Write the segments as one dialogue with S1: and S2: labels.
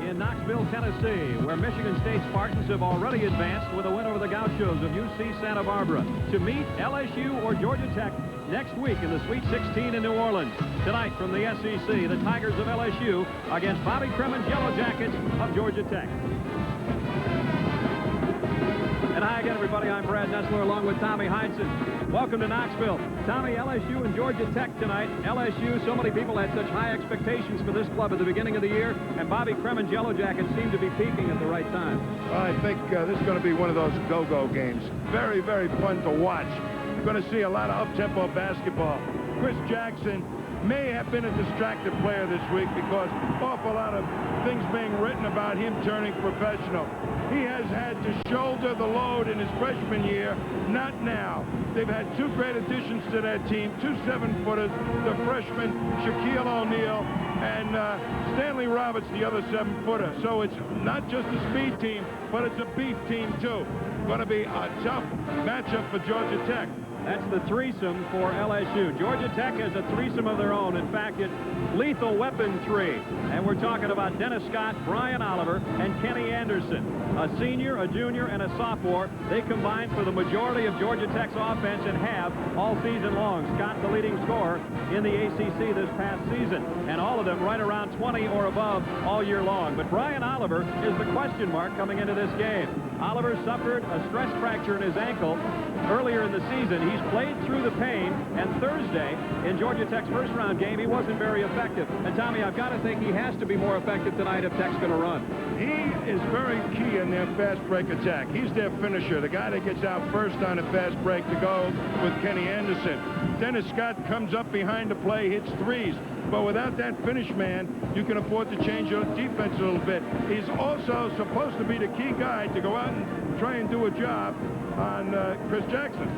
S1: in Knoxville, Tennessee, where Michigan State Spartans have already advanced with a win over the Gauchos of UC Santa Barbara to meet LSU or Georgia Tech next week in the Sweet 16 in New Orleans. Tonight from the SEC, the Tigers of LSU against Bobby Cremen's Yellow Jackets of Georgia Tech. And hi again, everybody. I'm Brad Nessler along with Tommy Heinsohn. Welcome to Knoxville. Tommy, LSU and Georgia Tech tonight. LSU, so many people had such high expectations for this club at the beginning of the year, and Bobby Cremen's Yellow Jackets seem to be peaking at the right time.
S2: I think this is going to be one of those go-go games. Very, very fun to watch. You're going to see a lot of up-tempo basketball. Chris Jackson may have been a distracted player this week because awful lot of things being written about him turning professional. He has had to shoulder the load in his freshman year, not now. They've had two great additions to their team, two 7-footers, the freshman Shaquille O'Neal and Stanley Roberts, the other 7-footer. So it's not just a speed team, but it's a beef team too. Going to be a tough matchup for Georgia Tech.
S1: That's the threesome for LSU. Georgia Tech has a threesome of their own. In fact, it's lethal weapon 3. And we're talking about Dennis Scott, Brian Oliver, and Kenny Anderson. A senior, a junior, and a sophomore. They combined for the majority of Georgia Tech's offense and have all season long. Scott, the leading scorer in the ACC this past season. And all of them right around 20 or above all year long. But Brian Oliver is the question mark coming into this game. Oliver suffered a stress fracture in his ankle earlier in the season. He's played through the pain, and Thursday in Georgia Tech's first-round game, he wasn't very effective. And, Tommy, I've got to think he has to be more effective tonight if Tech's going to run.
S2: He is very key in their fast break attack. He's their finisher, the guy that gets out first on a fast break to go with Kenny Anderson. Dennis Scott comes up behind the play, hits threes. But without that finish man, you can afford to change your defense a little bit. He's also supposed to be the key guy to go out and try and do a job on Chris Jackson.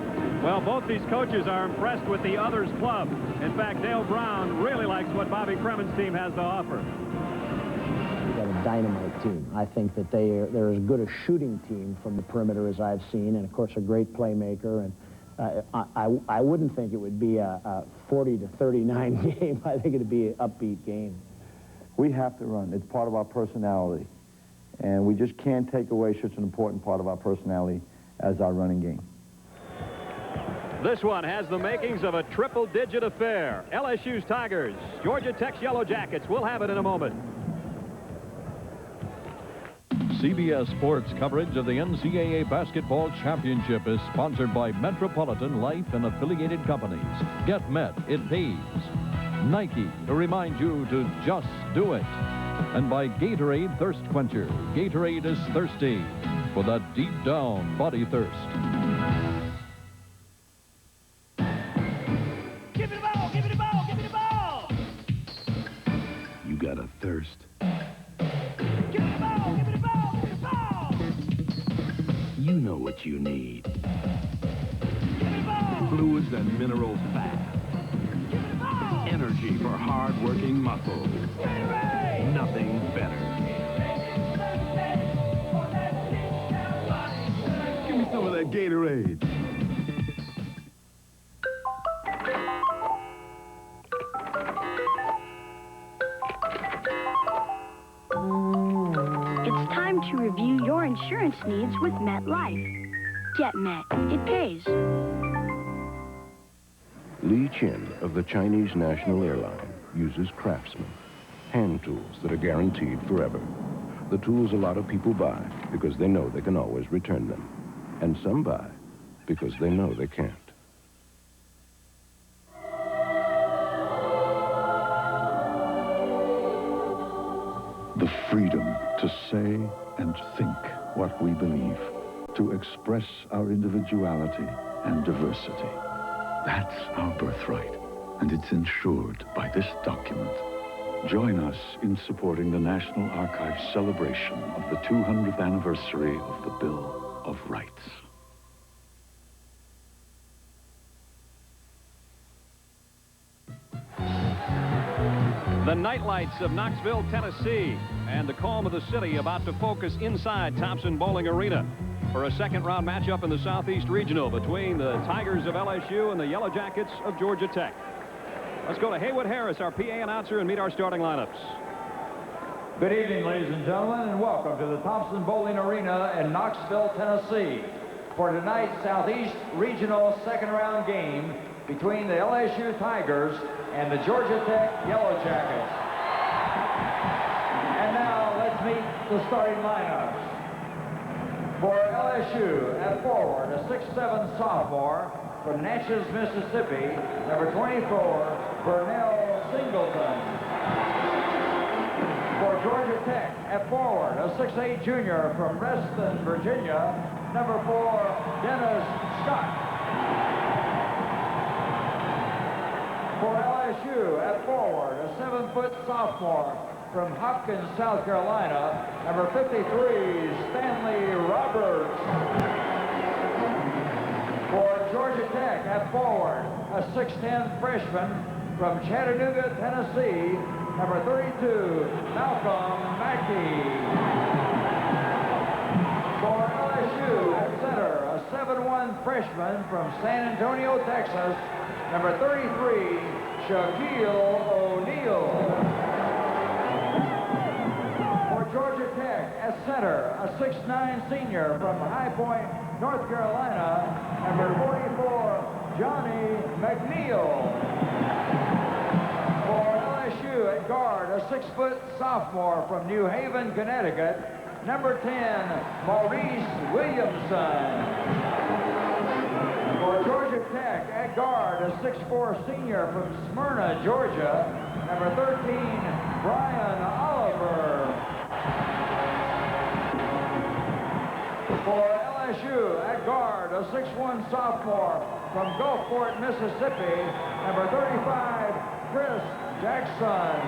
S1: Well, both these coaches are impressed with the others club. In fact, Dale Brown really likes what Bobby Cremen's team has to offer.
S3: They've got a dynamite team. I think that they're as good a shooting team from the perimeter as I've seen, and of course a great playmaker. And I wouldn't think it would be a 40-39 game. I think it'd be an upbeat game.
S4: We have to run. It's part of our personality. And we just can't take away such an important part of our personality as our running game.
S1: This one has the makings of a triple-digit affair. LSU's Tigers, Georgia Tech's Yellow Jackets. We'll have it in a moment.
S5: CBS Sports coverage of the NCAA Basketball Championship is sponsored by Metropolitan Life and affiliated companies. Get Met, it pays. Nike, to remind you to just do it. And by Gatorade Thirst Quencher. Gatorade is thirsty for that deep down body thirst.
S6: Give me the ball, give me the ball, give me the ball!
S7: You got a thirst?
S6: Give me the ball, give me the ball, give me the ball!
S7: You know what you need.
S6: Give me the ball!
S7: Fluids and minerals fast.
S6: Give me the ball!
S7: Energy for hard-working muscles.
S6: Gatorade!
S7: Nothing better. Give me some of that Gatorade.
S8: It's time to review your insurance needs with MetLife. Get Met. It pays.
S9: Li Chin of the Chinese National Airline uses Craftsman, hand tools that are guaranteed forever. The tools a lot of people buy because they know they can always return them. And some buy because they know they can't.
S10: The freedom to say and think what we believe, to express our individuality and diversity. That's our birthright, and it's ensured by this document. Join us in supporting the National Archives celebration of the 200th anniversary of the Bill of Rights.
S1: The nightlights of Knoxville, Tennessee, and the calm of the city about to focus inside Thompson Bowling Arena for a second-round matchup in the Southeast Regional between the Tigers of LSU and the Yellow Jackets of Georgia Tech. Let's go to Haywood Harris, our PA announcer, and meet our starting lineups.
S11: Good evening, ladies and gentlemen, and welcome to the Thompson Bowling Arena in Knoxville, Tennessee, for tonight's Southeast Regional second-round game between the LSU Tigers and the Georgia Tech Yellow Jackets. And now let's meet the starting lineups. For LSU, at forward, a 6'7" sophomore from Natchez, Mississippi, number 24, Burnell Singleton. For Georgia Tech, at forward, a 6'8" junior from Reston, Virginia, number 4, Dennis Scott. For LSU, at forward, a 7-foot sophomore from Hopkins, South Carolina, number 53, Stanley Roberts. For Georgia Tech, at forward, a 6'10" freshman from Chattanooga, Tennessee, number 32, Malcolm Mackey. For LSU, at center, a 7'1" freshman from San Antonio, Texas, number 33, Shaquille O'Neal. For Georgia Tech, at center, a 6'9" senior from High Point, North Carolina, number 44, Johnny McNeil. LSU at guard, a 6-foot sophomore from New Haven, Connecticut, number 10, Maurice Williamson. For Georgia Tech at guard, a 6'4" senior from Smyrna, Georgia, number 13, Brian Oliver. For LSU at guard, a 6'1" sophomore from Gulfport, Mississippi, number 35, Chris Jackson.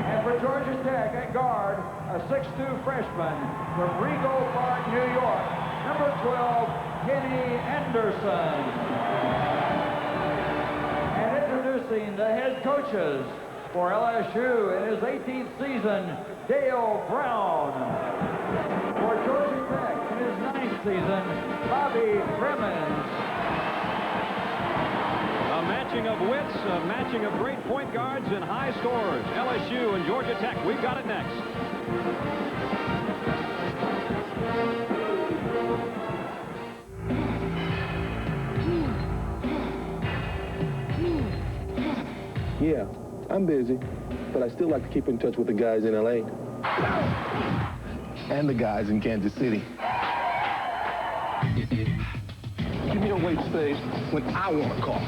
S11: And for Georgia Tech at guard, a 6'2" freshman from Regal Park, New York, number 12, Kenny Anderson. And introducing the head coaches for LSU in his 18th season, Dale Brown. For Georgia Tech in his 9th season, Bobby Crimmins.
S1: A matching of wits, a matching of great point guards and high scorers. LSU and Georgia Tech. We've got it next.
S12: Yeah, I'm busy, but I still like to keep in touch with the guys in LA. And the guys in Kansas City. Give me a wait space when I want to call.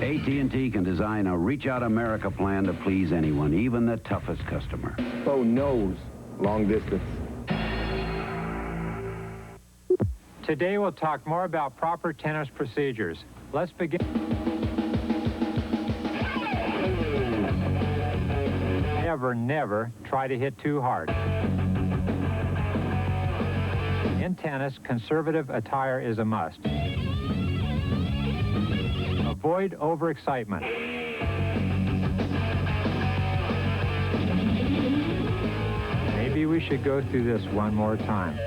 S13: AT&T can design a Reach Out America plan to please anyone, even the toughest customer.
S12: Phone knows long distance.
S14: Today we'll talk more about proper tennis procedures. Let's begin. Never try to hit too hard. In tennis, conservative attire is a must. Avoid overexcitement. Maybe we should go through this one more time.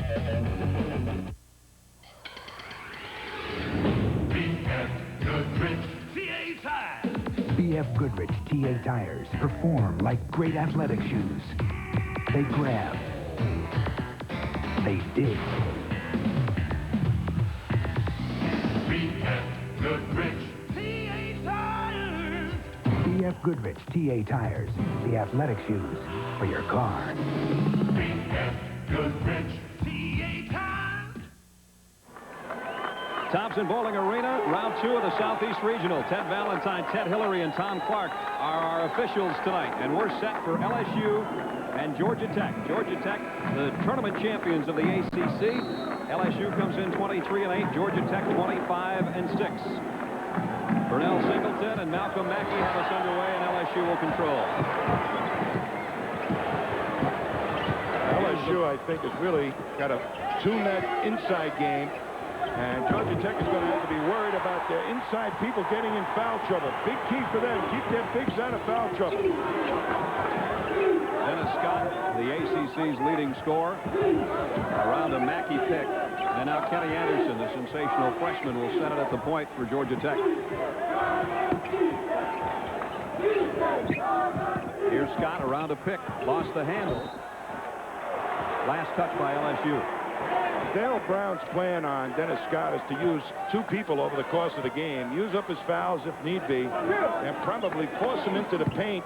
S15: BF Goodrich TA tires perform like great athletic shoes. They grab. They dig. BF Goodrich TA tires. BF Goodrich TA tires, the athletic shoes for your car. BF Goodrich TA tires.
S1: Thompson Bowling Arena, round 2 of the Southeast Regional. Ted Valentine, Ted Hillary, and Tom Clark are our officials tonight. And we're set for LSU and Georgia Tech. Georgia Tech, the tournament champions of the ACC. LSU comes in 23-8. Georgia Tech 25-6. Burnell Singleton and Malcolm Mackey have us underway, and LSU will control.
S2: LSU, I think, has really got to tune that inside game. And Georgia Tech is going to have to be worried about their inside people getting in foul trouble. Big key for them. Keep their bigs out of foul trouble.
S1: Dennis Scott, the ACC's leading scorer, around a Mackey pick. And now Kenny Anderson, the sensational freshman, will set it at the point for Georgia Tech. Here's Scott around a pick. Lost the handle. Last touch by LSU.
S2: Dale Brown's plan on Dennis Scott is to use 2 people over the course of the game, use up his fouls if need be, and probably force them into the paint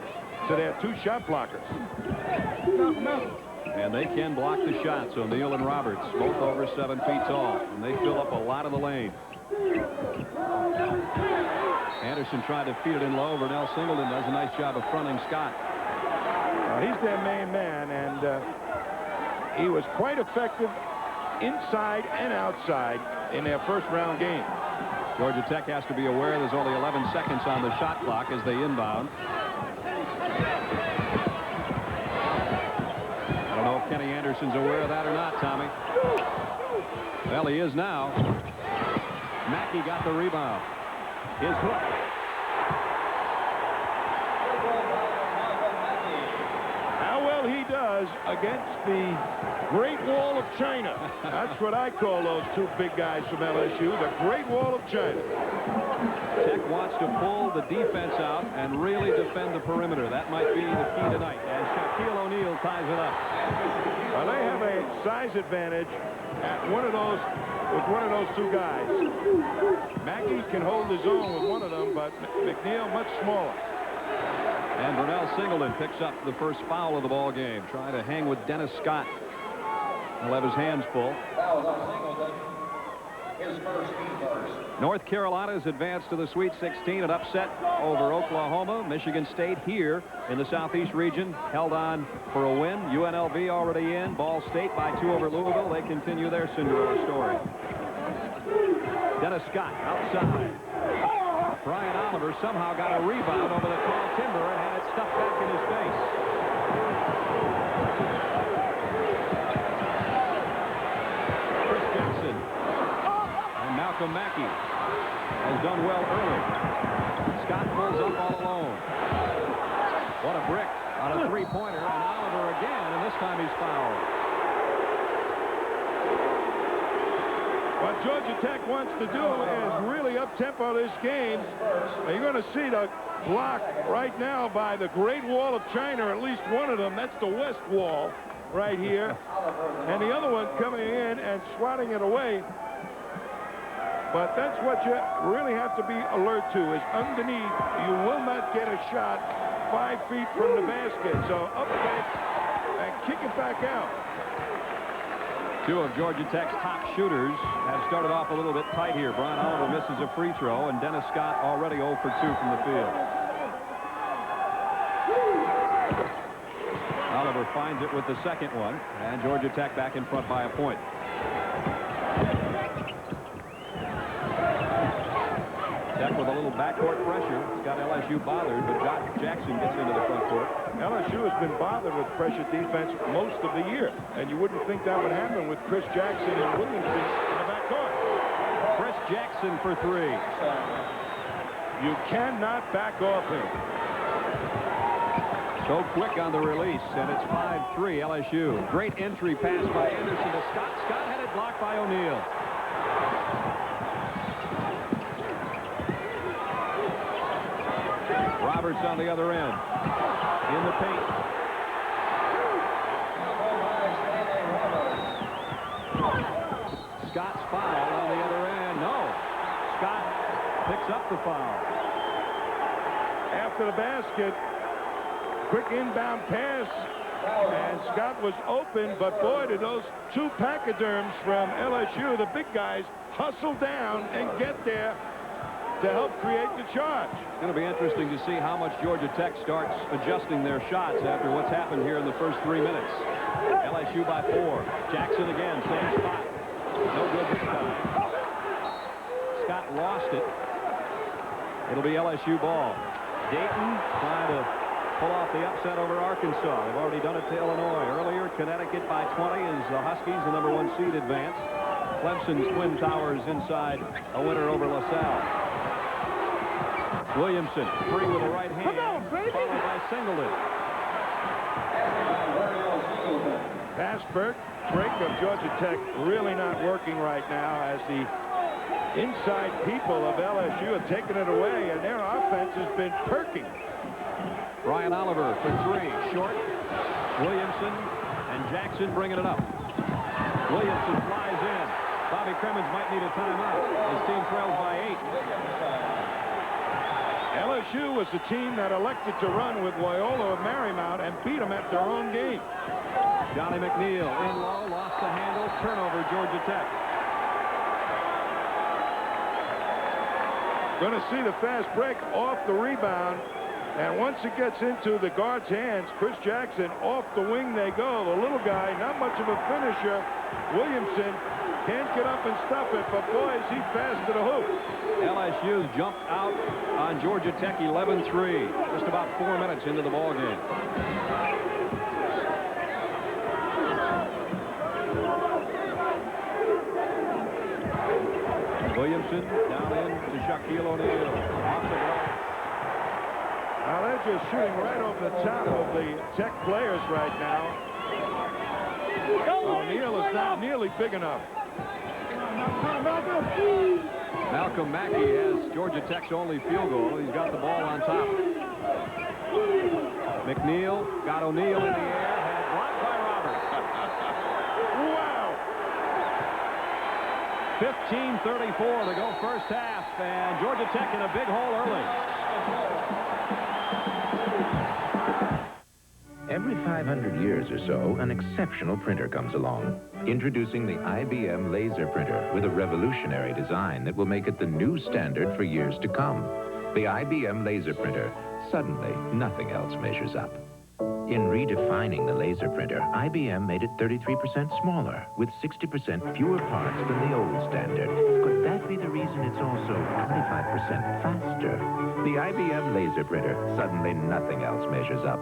S2: to their 2 shot blockers.
S1: And they can block the shots. O'Neal and Roberts, both over 7 feet tall, and they fill up a lot of the lane. Anderson tried to feed it in low. Vernell Singleton does a nice job of fronting Scott.
S2: He's their main man, and he was quite effective inside and outside in their first-round game.
S1: Georgia Tech has to be aware there's only 11 seconds on the shot clock as they inbound. I don't know if Kenny Anderson's aware of that or not, Tommy. Well, he is now. Mackey got the rebound. His hook.
S2: How well he does against the Great Wall of China. That's what I call those 2 big guys from LSU, the Great Wall of China.
S1: Tech wants to pull the defense out and really defend the perimeter. That might be the key tonight as Shaquille O'Neal ties it up.
S2: Well, they have a size advantage at with one of those 2 guys. Mackey can hold his own with one of them, but McNeil much smaller.
S1: And Vernell Singleton picks up the first foul of the ball game, trying to hang with Dennis Scott. He'll have his hands full. North Carolina's advanced to the Sweet 16, an upset over Oklahoma. Michigan State here in the Southeast region held on for a win. UNLV already in. Ball State by 2 over Louisville. They continue their Cinderella story. Dennis Scott outside. Brian Oliver somehow got a rebound over the tall timber and had it stuffed back in his face. Chris Jackson and Malcolm Mackey has done well early. Scott pulls up all alone. What a brick on a 3-pointer, and Oliver again, and this time he's fouled.
S2: What Georgia Tech wants to do is really up-tempo this game. You're going to see the block right now by the Great Wall of China, at least one of them. That's the West Wall right here. And the other one coming in and swatting it away. But that's what you really have to be alert to, is underneath, you will not get a shot 5 feet from the basket. So up against and kick it back out.
S1: 2 of Georgia Tech's top shooters have started off a little bit tight here. Brian Oliver misses a free throw, and Dennis Scott already 0 for 2 from the field. Oliver finds it with the second one, and Georgia Tech back in front by a point. Tech with a little backcourt pressure. It's got LSU bothered, but Jackson gets into the front court.
S2: LSU has been bothered with pressure defense most of the year, and you wouldn't think that would happen with Chris Jackson and Williamson in the backcourt.
S1: Chris Jackson for 3.
S2: You cannot back off him.
S1: So quick on the release, and it's 5-3 LSU. Great entry pass by Anderson to Scott. Scott had it blocked by O'Neal. Roberts on the other end. In the paint. Scott's foul on the other end. No. Scott picks up the foul.
S2: After the basket, quick inbound pass, and Scott was open, but boy, did those 2 pachyderms from LSU, the big guys, hustle down and get there to help create the charge.
S1: It's going to be interesting to see how much Georgia Tech starts adjusting their shots after what's happened here in the first 3 minutes. LSU by 4. Jackson again, same spot. No good this time. Scott lost it. It'll be LSU ball. Dayton trying to pull off the upset over Arkansas. They've already done it to Illinois. Earlier, Connecticut by 20 as the Huskies, the #1 seed, advance. Clemson's Twin Towers inside a winner over LaSalle. Williamson, free with the right hand, followed by Singleton.
S2: Pass break of Georgia Tech really not working right now as the inside people of LSU have taken it away, and their offense has been perking.
S1: Brian Oliver for three. Short. Williamson and Jackson bringing it up. Williamson flies in. Bobby Cremins might need a timeout. His team trails by 8.
S2: LSU was the team that elected to run with Loyola of Marymount and beat them at their own game.
S1: Johnny McNeil in low, lost the handle, turnover, Georgia Tech.
S2: Going to see the fast break off the rebound. And once it gets into the guard's hands, Chris Jackson, off the wing they go. The little guy, not much of a finisher. Williamson can't get up and stuff it, but boy, is he fast to the hoop.
S1: LSU's jumped out on Georgia Tech 11-3. Just about 4 minutes into the ball game. Williamson down in to Shaquille O'Neal. Off the glass.
S2: Now they're just shooting right over the top of the Tech players right now. O'Neal is not nearly big enough.
S1: Malcolm Mackey has Georgia Tech's only field goal. He's got the ball on top. McNeil got O'Neal in the air. Had blocked by Roberts.
S2: Wow.
S1: 15:34 to go first half. And Georgia Tech in a big hole early.
S16: Every 500 years or so, an exceptional printer comes along. Introducing the IBM laser printer with a revolutionary design that will make it the new standard for years to come. The IBM laser printer. Suddenly, nothing else measures up. In redefining the laser printer, IBM made it 33% smaller, with 60% fewer parts than the old standard. Could that be the reason it's also 25% faster? The IBM laser printer. Suddenly, nothing else measures up.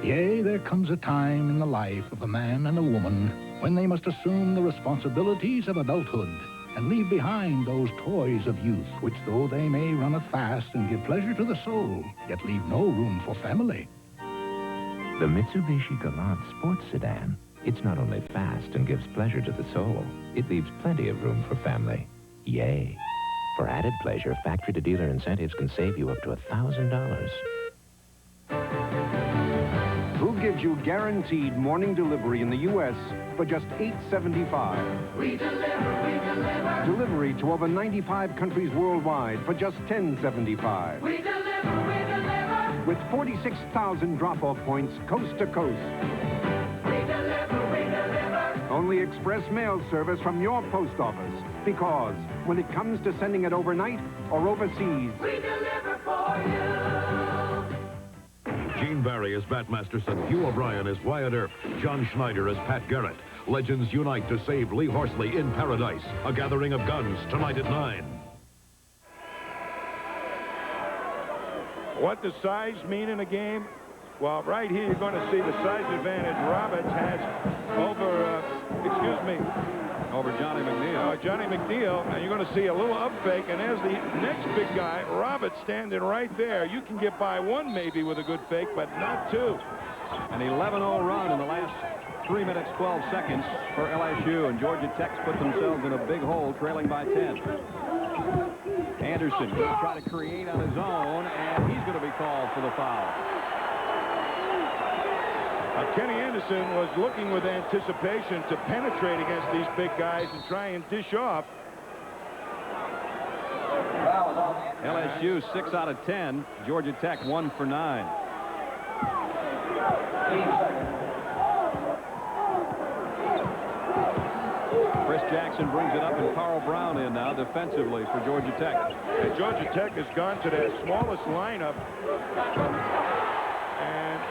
S17: Yea, there comes a time in the life of a man and a woman when they must assume the responsibilities of adulthood and leave behind those toys of youth, which though they may run fast and give pleasure to the soul, yet leave no room for family.
S16: The Mitsubishi Galant sports sedan. It's not only fast and gives pleasure to the soul, it leaves plenty of room for family. Yay. For added pleasure, factory-to-dealer incentives can save you up to $1,000.
S18: Who gives you guaranteed morning delivery in the U.S. for just $8.75?
S6: We deliver.
S18: Delivery to over 95 countries worldwide for just $10.75.
S6: We deliver.
S18: With 46,000 drop-off points coast to coast.
S6: We deliver.
S18: Only express mail service from your post office. Because when it comes to sending it overnight or overseas,
S6: we deliver for you.
S19: Gene Barry as Bat Masterson, Hugh O'Brien as Wyatt Earp, John Schneider as Pat Garrett. Legends unite to save Lee Horsley in Paradise. A gathering of guns tonight at 9.
S2: What does size mean in a game? Well, right here you're going to see the size advantage Roberts has over,
S1: over Johnny McNeil.
S2: Johnny McNeil, and you're going to see a little up fake, and there's the next big guy, Roberts, standing right there. You can get by one maybe with a good fake, but not two.
S1: An 11-0 run in the last 3 minutes, 12 seconds for LSU, and Georgia Tech's put themselves in a big hole, trailing by 10. Anderson going to try to create on his own, and he's going to be called for the foul.
S2: Kenny Anderson was looking with anticipation to penetrate against these big guys and try and dish off.
S1: LSU 6 out of 10. Georgia Tech 1 for 9. Chris Jackson brings it up, and Carl Brown in now defensively for Georgia Tech.
S2: And Georgia Tech has gone to their smallest lineup. And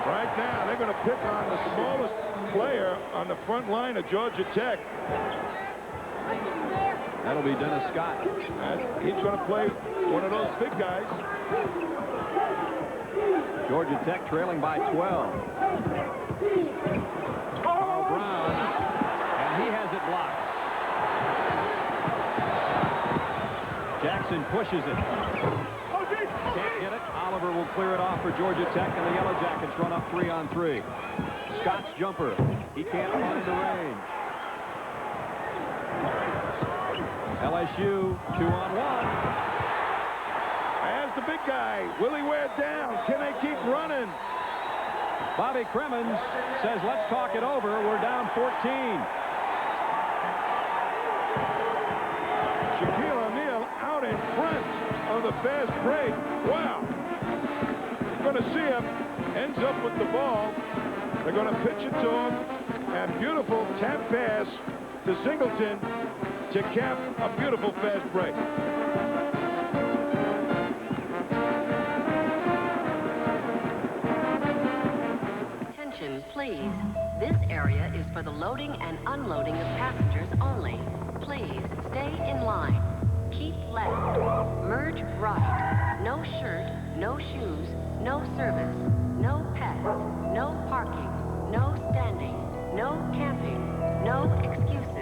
S2: right now, they're going to pick on the smallest player on the front line of Georgia Tech.
S1: That'll be Dennis Scott.
S2: He's going to play one of those big guys.
S1: Georgia Tech trailing by 12. Carl Brown, and he has it blocked. Jackson pushes it. Can't get it. Oliver will clear it off for Georgia Tech, and the Yellow Jackets run up 3-on-3. Scott's jumper. He can't find the range. LSU 2-on-1.
S2: As the big guy. Will he wear it down? Can they keep running?
S1: Bobby Crimmins says, let's talk it over. We're down 14.
S2: Shaquille O'Neal out in front of the fast break. Wow. You're going to see him. Ends up with the ball. They're going to pitch it to him. And beautiful tap pass to Singleton to cap a beautiful fast break.
S20: Attention, please. This area is for the loading and unloading of passengers only. Please stay in line. Keep left. Merge right. No shirt, no shoes, no service, no pets, no parking, no standing, no camping, no excuses.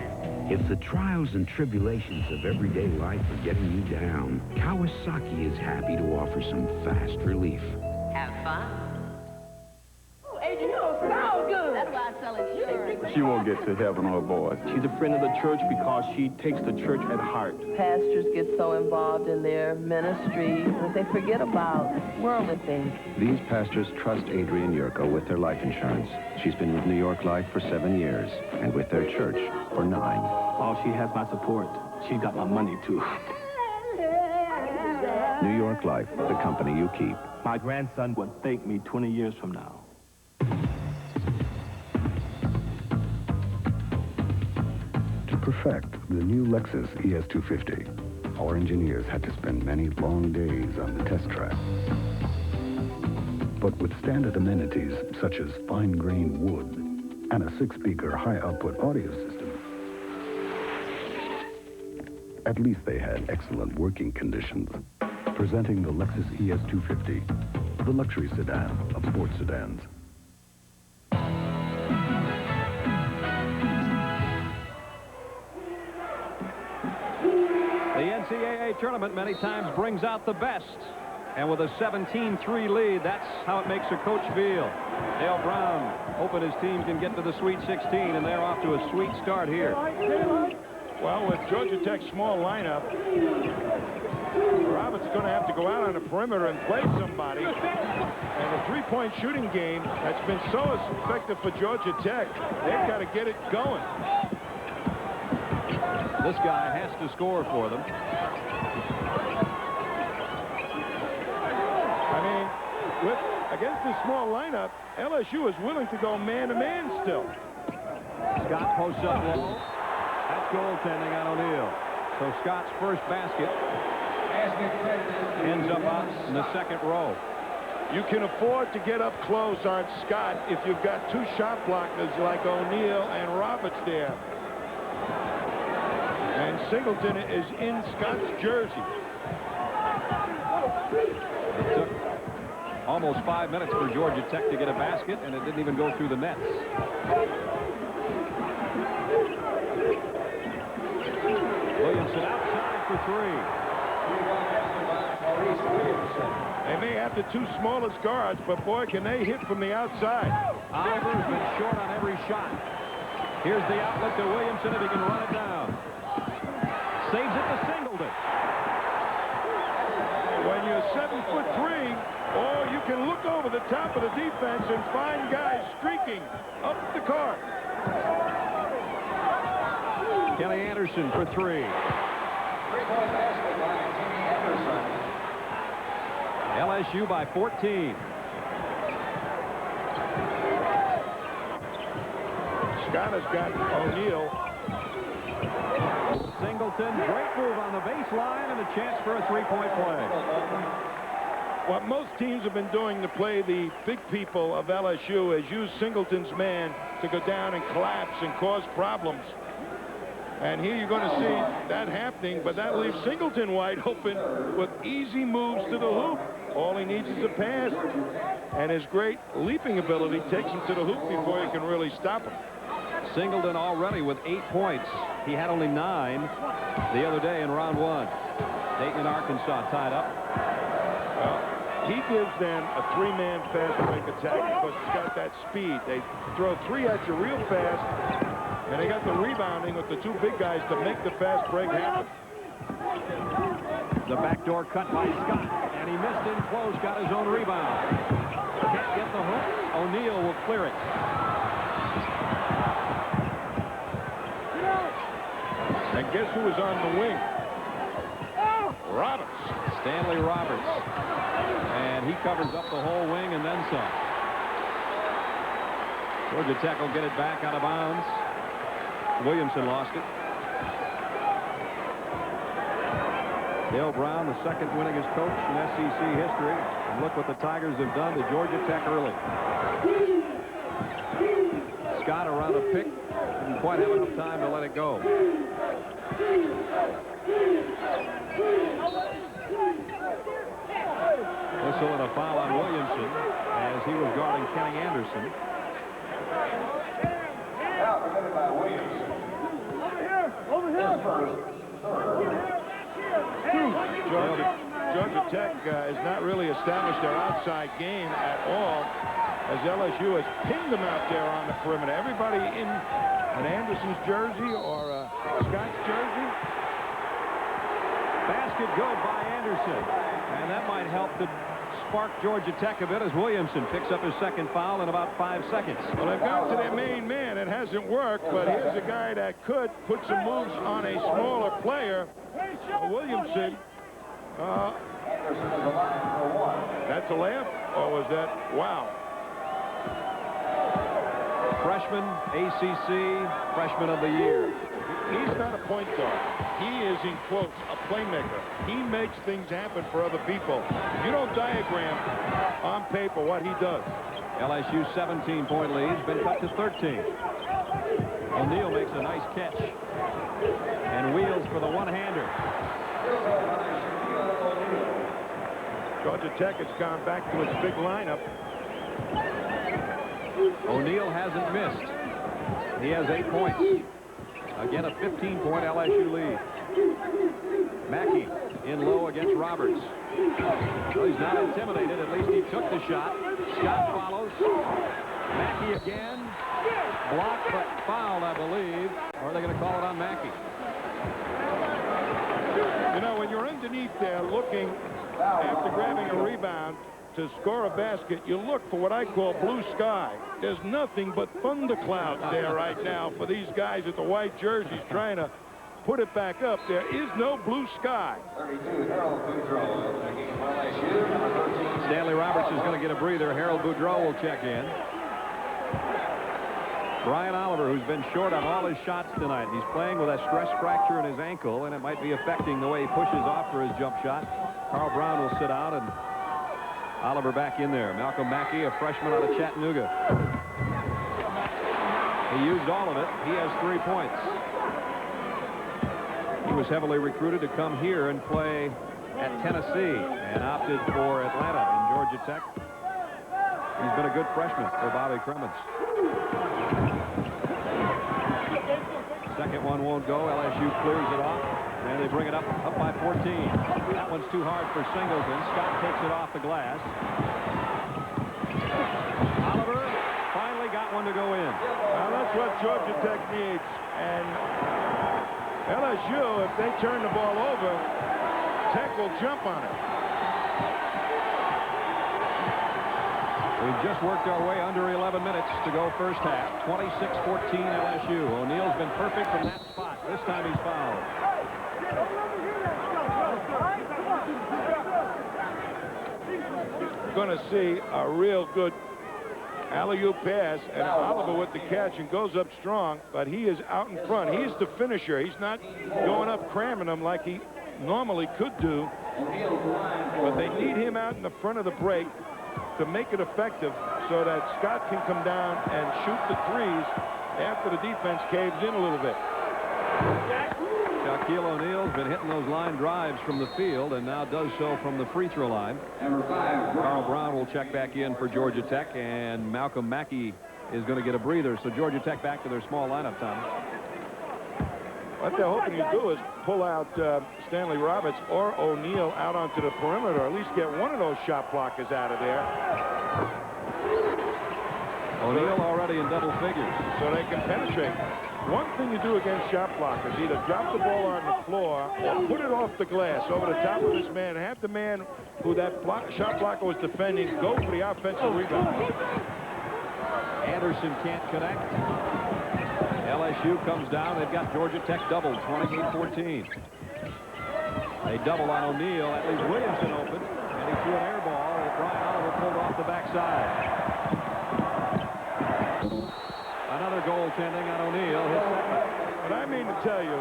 S13: If the trials and tribulations of everyday life are getting you down, Kawasaki is happy to offer some fast relief.
S20: Have fun.
S6: Oh, Adrian, you don't sound good. That's why I sell insurance.
S21: She won't get to heaven, her boy. She's a friend of the church because she takes the church at heart.
S22: Pastors get so involved in their ministry that they forget about worldly things.
S9: These pastors trust Adrian Yurko with their life insurance. She's been with New York Life for 7 years and with their church for 9.
S21: Oh, she has my support. She's got my money, too.
S9: New York Life, the company you keep.
S21: My grandson would thank me 20 years from now.
S10: To perfect the new Lexus ES250, our engineers had to spend many long days on the test track. But with standard amenities such as fine-grained wood and a 6-speaker high-output audio system, at least they had excellent working conditions. Presenting the Lexus ES250, the luxury sedan of sports sedans.
S1: The NCAA tournament many times brings out the best. And with a 17-3 lead, that's how it makes a coach feel. Dale Brown hoping his team can get to the Sweet 16, and they're off to a sweet start here.
S2: Well, with Georgia Tech's small lineup, Roberts is going to have to go out on the perimeter and play somebody. And the three-point shooting game that's been so effective for Georgia Tech, they've got to get it going.
S1: This guy has to score for them.
S2: I mean, against this small lineup, LSU is willing to go man-to-man still.
S1: Scott posts up low. That's goaltending on O'Neal. So Scott's first basket ends up out in the second row.
S2: You can afford to get up close on Scott if you've got 2 shot blockers like O'Neal and Roberts there. And Singleton is in Scott's jersey.
S1: It took almost 5 minutes for Georgia Tech to get a basket, and it didn't even go through the nets. Williamson outside for 3.
S2: They may have the 2 smallest guards, but boy, can they hit from the outside.
S1: Oliver's been short on every shot. Here's the outlet to Williamson if he can run it down. Saves it to Singleton.
S2: When you're 7'3", or you can look over the top of the defense and find guys streaking up the court.
S1: Kelly Anderson for 3.
S11: Three-point basket by Kenny Anderson.
S1: LSU by 14.
S2: Scott has got O'Neal.
S1: Singleton, great move on the baseline and a chance for a three-point play.
S2: What most teams have been doing to play the big people of LSU is use Singleton's man to go down and collapse and cause problems. And here you're going to see that happening, but that leaves Singleton wide open with easy moves to the hoop. All he needs is a pass, and his great leaping ability takes him to the hoop before you can really stop him.
S1: Singleton already with 8 points. He had only 9 the other day in round 1. Dayton and Arkansas tied up.
S2: Well, he gives them a 3-man fast break attack because he's got that speed. They throw 3 at you real fast. And they got the rebounding with the 2 big guys to make the fast break happen.
S1: The backdoor cut by Scott, and he missed in close, got his own rebound. Can't get the hook. O'Neal will clear it.
S2: And guess who was on the wing? Roberts.
S1: Stanley Roberts. And he covers up the whole wing and then some. Georgia Tech will get it back out of bounds. Williamson lost it. Dale Brown, the second winningest coach in SEC history. And look what the Tigers have done to Georgia Tech early. Scott around a pick. Didn't quite have enough time to let it go. Whistle and a foul on Williamson as he was guarding Kenny Anderson.
S2: Georgia Tech has not really established their outside game at all, as LSU has pinned them out there on the perimeter. Everybody in an Anderson's jersey or Scott's jersey.
S1: Basket good by Anderson, and that might help to spark Georgia Tech a bit as Williamson picks up his second foul in about 5 seconds.
S2: Well, they've gone to their main man. It hasn't worked, but here's a guy that could put some moves on a smaller player. Williamson. That's a layup, or was that? Wow.
S1: Freshman, ACC, Freshman of the Year.
S2: He's not a point guard. He is, in quotes, a playmaker. He makes things happen for other people. You don't diagram on paper what he does.
S1: LSU 17-point lead has been cut to 13. O'Neal makes a nice catch and wheels for the one-hander.
S2: Georgia Tech has gone back to its big lineup.
S1: O'Neal hasn't missed. He has 8 points. Again, a 15-point LSU lead. Mackey in low against Roberts. Well, he's not intimidated. At least he took the shot. Scott follows. Mackey again. Blocked but fouled, I believe. Or are they going to call it on Mackey?
S2: You know, when you're underneath there looking after grabbing a rebound to score a basket, you look for what I call blue sky. There's nothing but thunderclouds there right now for these guys at the white jerseys trying to put it back up. There is no blue sky.
S1: Stanley Roberts is going to get a breather. Harold Boudreau will check in. Brian Oliver, who's been short on all his shots tonight. He's playing with a stress fracture in his ankle, and it might be affecting the way he pushes off for his jump shot. Carl Brown will sit out, and Oliver back in there. Malcolm Mackey, a freshman out of Chattanooga. He used all of it. He has 3 points. He was heavily recruited to come here and play at Tennessee and opted for Atlanta in Georgia Tech. He's been a good freshman for Bobby Cremins. Second one won't go. LSU clears it off, and they bring it up by 14. That one's too hard for Singleton. Scott takes it off the glass. Oliver finally got one to go in.
S2: Well, that's what Georgia Tech needs. And LSU, if they turn the ball over, Tech will jump on it.
S1: We've just worked our way under 11 minutes to go first half. 26-14 LSU. O'Neal's been perfect from that spot. This time he's fouled.
S2: Going to see a real good alley-oop pass, and Oliver with the catch and goes up strong, but he is out in front. He's the finisher. He's not going up cramming them like he normally could do, but they need him out in the front of the break to make it effective so that Scott can come down and shoot the threes after the defense caves in a little bit.
S1: Shaquille O'Neal's been hitting those line drives from the field and now does so from the free throw line. Carl Brown will check back in for Georgia Tech, and Malcolm Mackey is going to get a breather. So Georgia Tech back to their small lineup, Tom.
S2: What they're hoping to do is pull out Stanley Roberts or O'Neal out onto the perimeter, or at least get one of those shot blockers out of there.
S1: O'Neal already in double figures.
S2: So they can penetrate. One thing you do against shot blockers, either drop the ball on the floor or put it off the glass over the top of this man. Have the man who that shot blocker was defending go for the offensive rebound.
S1: Anderson can't connect. LSU comes down. They've got Georgia Tech doubled, 28-14. They double on O'Neal. That leaves Williamson open, and he threw an air ball that Brian Oliver pulled off the backside. Another goaltending on O'Neal.
S2: But I mean to tell you,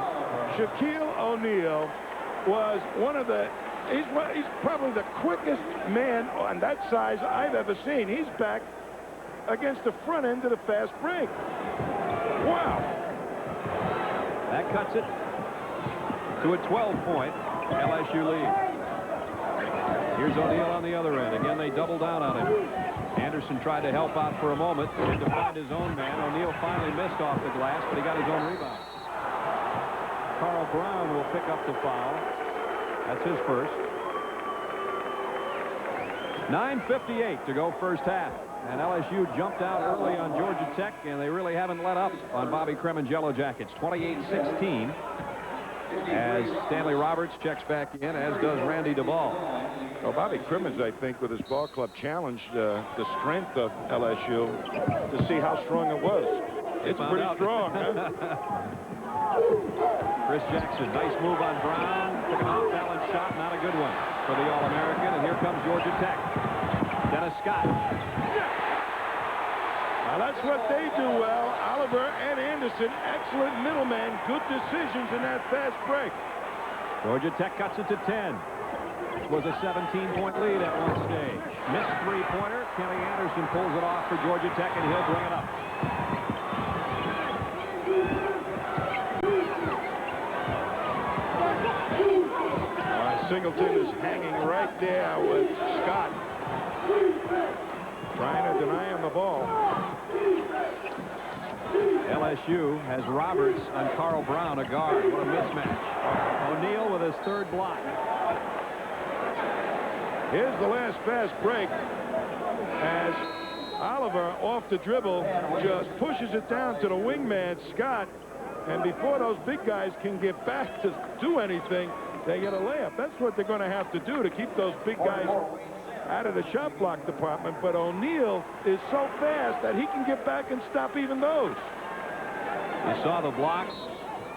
S2: Shaquille O'Neal was one of the, he's probably the quickest man on that size I've ever seen. He's back against the front end of the fast break. Wow.
S1: That cuts it to a 12-point LSU lead. Here's O'Neal on the other end. Again, they double down on him. Anderson tried to help out for a moment and to find his own man. O'Neal finally missed off the glass, but he got his own rebound. Carl Brown will pick up the foul. That's his first. 9:58 to go first half. And LSU jumped out early on Georgia Tech, and they really haven't let up on Bobby Creme and Yellow Jackets. 28-16 as Stanley Roberts checks back in, as does Randy Duvall.
S2: Well, Bobby Crimmins, I think, with his ball club challenged the strength of LSU to see how strong it was. It's pretty strong, huh?
S1: Chris Jackson, nice move on Brown. Took an off-balance shot, not a good one for the All-American. And here comes Georgia Tech. Dennis Scott.
S2: Now that's what they do well. Oliver and Anderson, excellent middlemen, good decisions in that fast break.
S1: Georgia Tech cuts it to 10. This was a 17-point lead at one stage. Missed three-pointer. Kenny Anderson pulls it off for Georgia Tech, and he'll bring it up.
S2: Singleton is hanging right there with Scott, trying to deny him the ball.
S1: LSU has Roberts on Carl Brown, a guard. What a mismatch. O'Neal with his third block.
S2: Here's the last fast break as Oliver, off the dribble, just pushes it down to the wingman, Scott, and before those big guys can get back to do anything, they get a layup. That's what they're going to have to do to keep those big guys out of the shot block department. But O'Neal is so fast that he can get back and stop even those.
S1: You saw the blocks.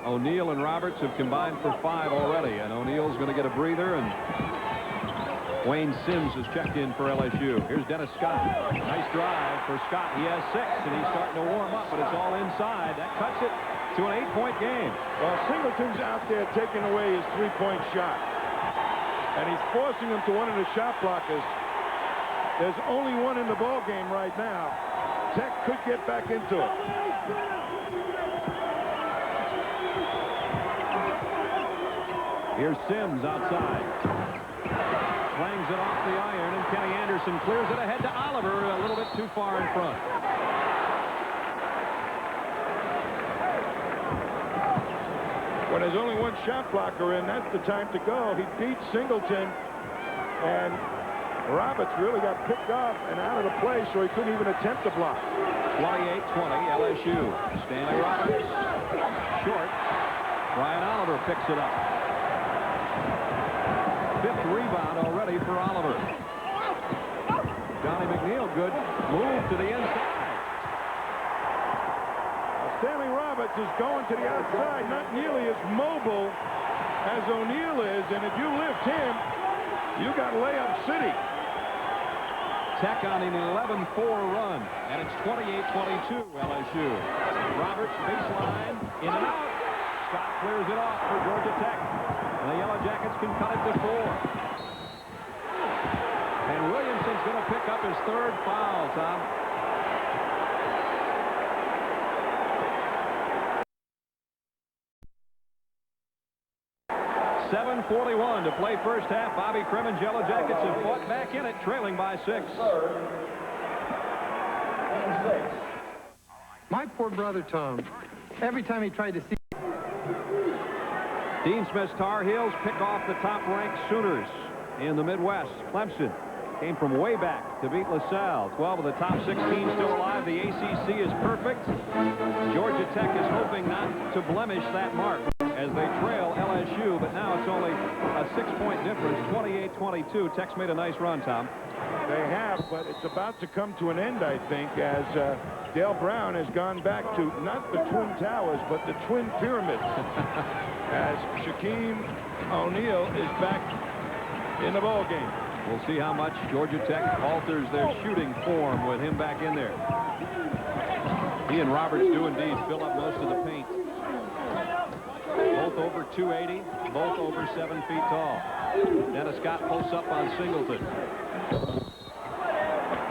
S1: O'Neal and Roberts have combined for 5 already, and O'Neal's going to get a breather, and Wayne Sims has checked in for LSU. Here's Dennis Scott. Nice drive for Scott. He has 6, and he's starting to warm up, but it's all inside. That cuts it to an 8-point game.
S2: Well, Singleton's out there taking away his three-point shot, and he's forcing him to one of the shot blockers. There's only one in the ball game right now. Tech could get back into it.
S1: Here's Sims outside. Slangs it off the iron, and Kenny Anderson clears it ahead to Oliver, a little bit too far in front.
S2: When there's only one shot blocker in, that's the time to go. He beats Singleton, and Roberts really got picked off and out of the play, so he couldn't even attempt to block.
S1: 28-20, LSU. Stanley Roberts, short. Brian Oliver picks it up. 5th rebound already for Oliver. Johnny McNeil, good move to the inside.
S2: Stanley Roberts is going to the outside, not nearly as mobile as O'Neal is, and if you lift him, you got layup city.
S1: Tech on an 11-4 run, and it's 28-22 LSU. Roberts baseline, in and out. Scott clears it off for Georgia Tech. And the Yellow Jackets can cut it to 4. And Williamson's going to pick up his 3rd foul, Tom. .7:41 to play first half. Bobby Creme and Yellow Jackets have fought back in it, trailing by 6.
S3: My poor brother Tom, every time he tried to see.
S1: Dean Smith's Tar Heels pick off the top-ranked Sooners in the Midwest. Clemson came from way back to beat LaSalle. 12 of the top 16 still alive. The ACC is perfect. Georgia Tech is hoping not to blemish that mark as they trail LSU, but now it's only a 6-point difference, 28-22. Tech's made a nice run, Tom.
S2: They have, but it's about to come to an end, I think, as Dale Brown has gone back to not the Twin Towers, but the Twin Pyramids. As Shaquem O'Neal is back in the ball game.
S1: We'll see how much Georgia Tech alters their shooting form with him back in there. He and Roberts do indeed fill up most of the paint. Both over 280, both over 7 feet tall. Dennis Scott posts up on Singleton.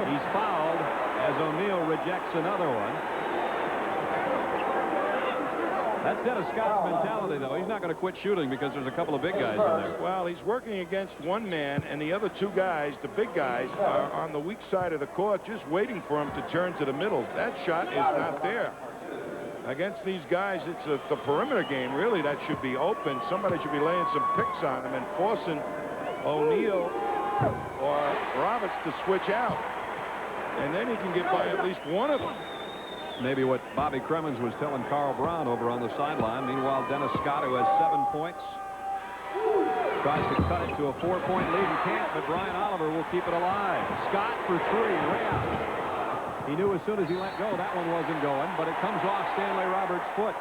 S1: He's fouled as O'Neal rejects another one. That's Dennis Scott's mentality, though. He's not going to quit shooting because there's a couple of big guys in there.
S2: Well, he's working against one man, and the other two guys, the big guys, are on the weak side of the court just waiting for him to turn to the middle. That shot is not there. Against these guys, it's the perimeter game, really, that should be open. Somebody should be laying some picks on them and forcing O'Neal or Roberts to switch out. And then he can get by at least one of them.
S1: Maybe what Bobby Cremins was telling Carl Brown over on the sideline. Meanwhile, Dennis Scott, who has 7 points, tries to cut it to a 4-point lead and can't, but Brian Oliver will keep it alive. Scott for 3, way out. He knew as soon as he let go that one wasn't going, but it comes off Stanley Roberts' foot.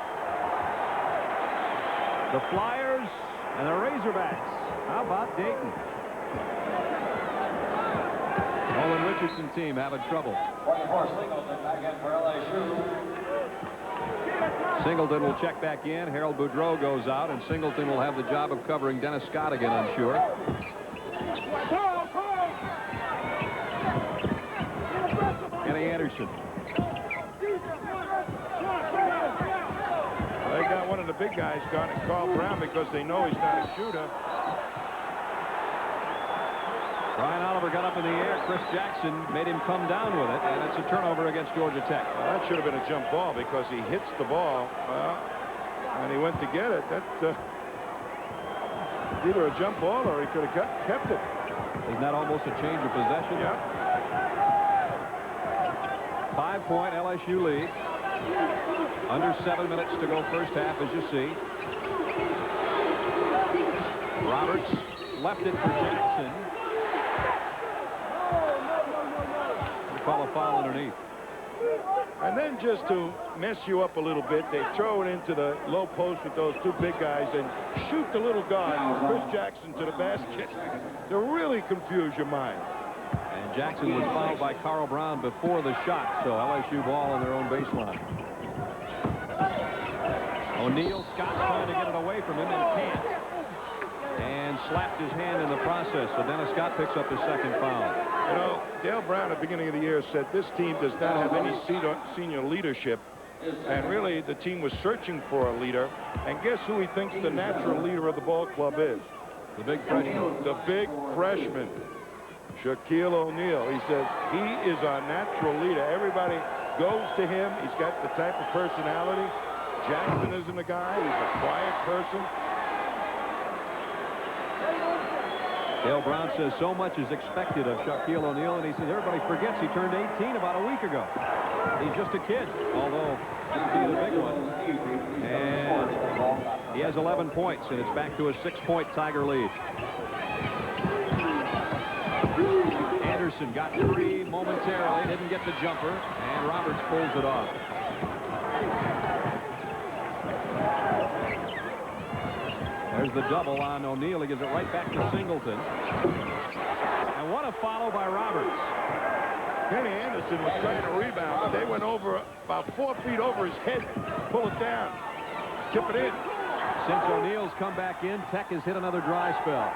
S1: The Flyers and the Razorbacks. How about Dayton? Olin Richardson team having trouble.
S11: 24 Singleton back in for LSU.
S1: Singleton will check back in. Harold Boudreau goes out, and Singleton will have the job of covering Dennis Scott again, I'm sure. Kenny Anderson.
S2: They got one of the big guys gone, and Carl Brown, because they know he's not a shooter.
S1: Brian Oliver got up in the air. Chris Jackson made him come down with it, and it's a turnover against Georgia Tech.
S2: Well, that should have been a jump ball because he hits the ball, and he went to get it. That's either a jump ball or he could have kept it.
S1: Isn't that almost a change of possession?
S2: Yeah.
S1: 5-point LSU lead. Under 7 minutes to go first half, as you see. Roberts left it for Jackson. Call a foul underneath.
S2: And then just to mess you up a little bit, they throw it into the low post with those two big guys and shoot the little guard, Chris Jackson, to the basket to really confuse your mind.
S1: And Jackson was fouled by Carl Brown before the shot, so LSU ball on their own baseline. O'Neal, Scott's trying to get it away from him and can't. And slapped his hand in the process, so Dennis Scott picks up his second foul.
S2: You know, Dale Brown at the beginning of the year said this team does not have any senior leadership, and really the team was searching for a leader. And guess who he thinks the natural leader of the ball club is?
S1: The big freshman.
S2: The big freshman, Shaquille O'Neal. He says he is our natural leader. Everybody goes to him. He's got the type of personality. Jackson isn't a guy. He's a quiet person.
S1: Dale Brown says so much is expected of Shaquille O'Neal, and he says everybody forgets he turned 18 about a week ago. He's just a kid, although he's a big one. And he has 11 points, and it's back to a 6-point Tiger lead. Anderson got 3 momentarily, didn't get the jumper, and Roberts pulls it off. There's the double on O'Neal. He gives it right back to Singleton. And what a follow by Roberts.
S2: Kenny Anderson was trying to rebound, but they went over about 4 feet over his head. Pull it down. Tip it in.
S1: Since O'Neal's come back in, Tech has hit another dry spell.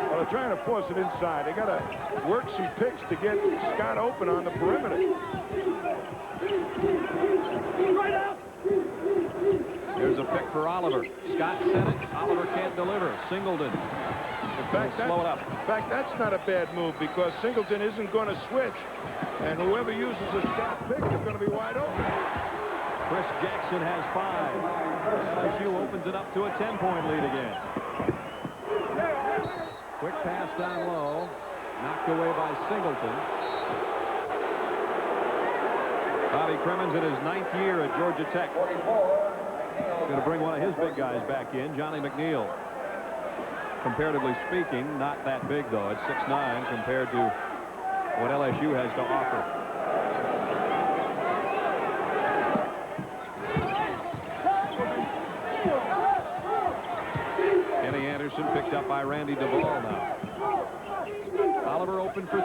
S2: Well, they're trying to force it inside. They got to work some picks to get Scott open on the perimeter.
S6: Right out.
S1: Here's a pick for Oliver. Scott sent it. Oliver can't deliver. Singleton.
S2: In fact, that's not a bad move because Singleton isn't going to switch. And whoever uses a Scott pick is going to be wide open.
S1: Chris Jackson has 5. LSU opens it up to a 10-point lead again. Quick pass down low. Knocked away by Singleton. Bobby Cremins in his 9th year at Georgia Tech. Going to bring one of his big guys back in, Johnny McNeil. Comparatively speaking, not that big, though. It's 6'9" compared to what LSU has to offer. Kenny Anderson picked up by Randy Duvall now. Oliver open for 3.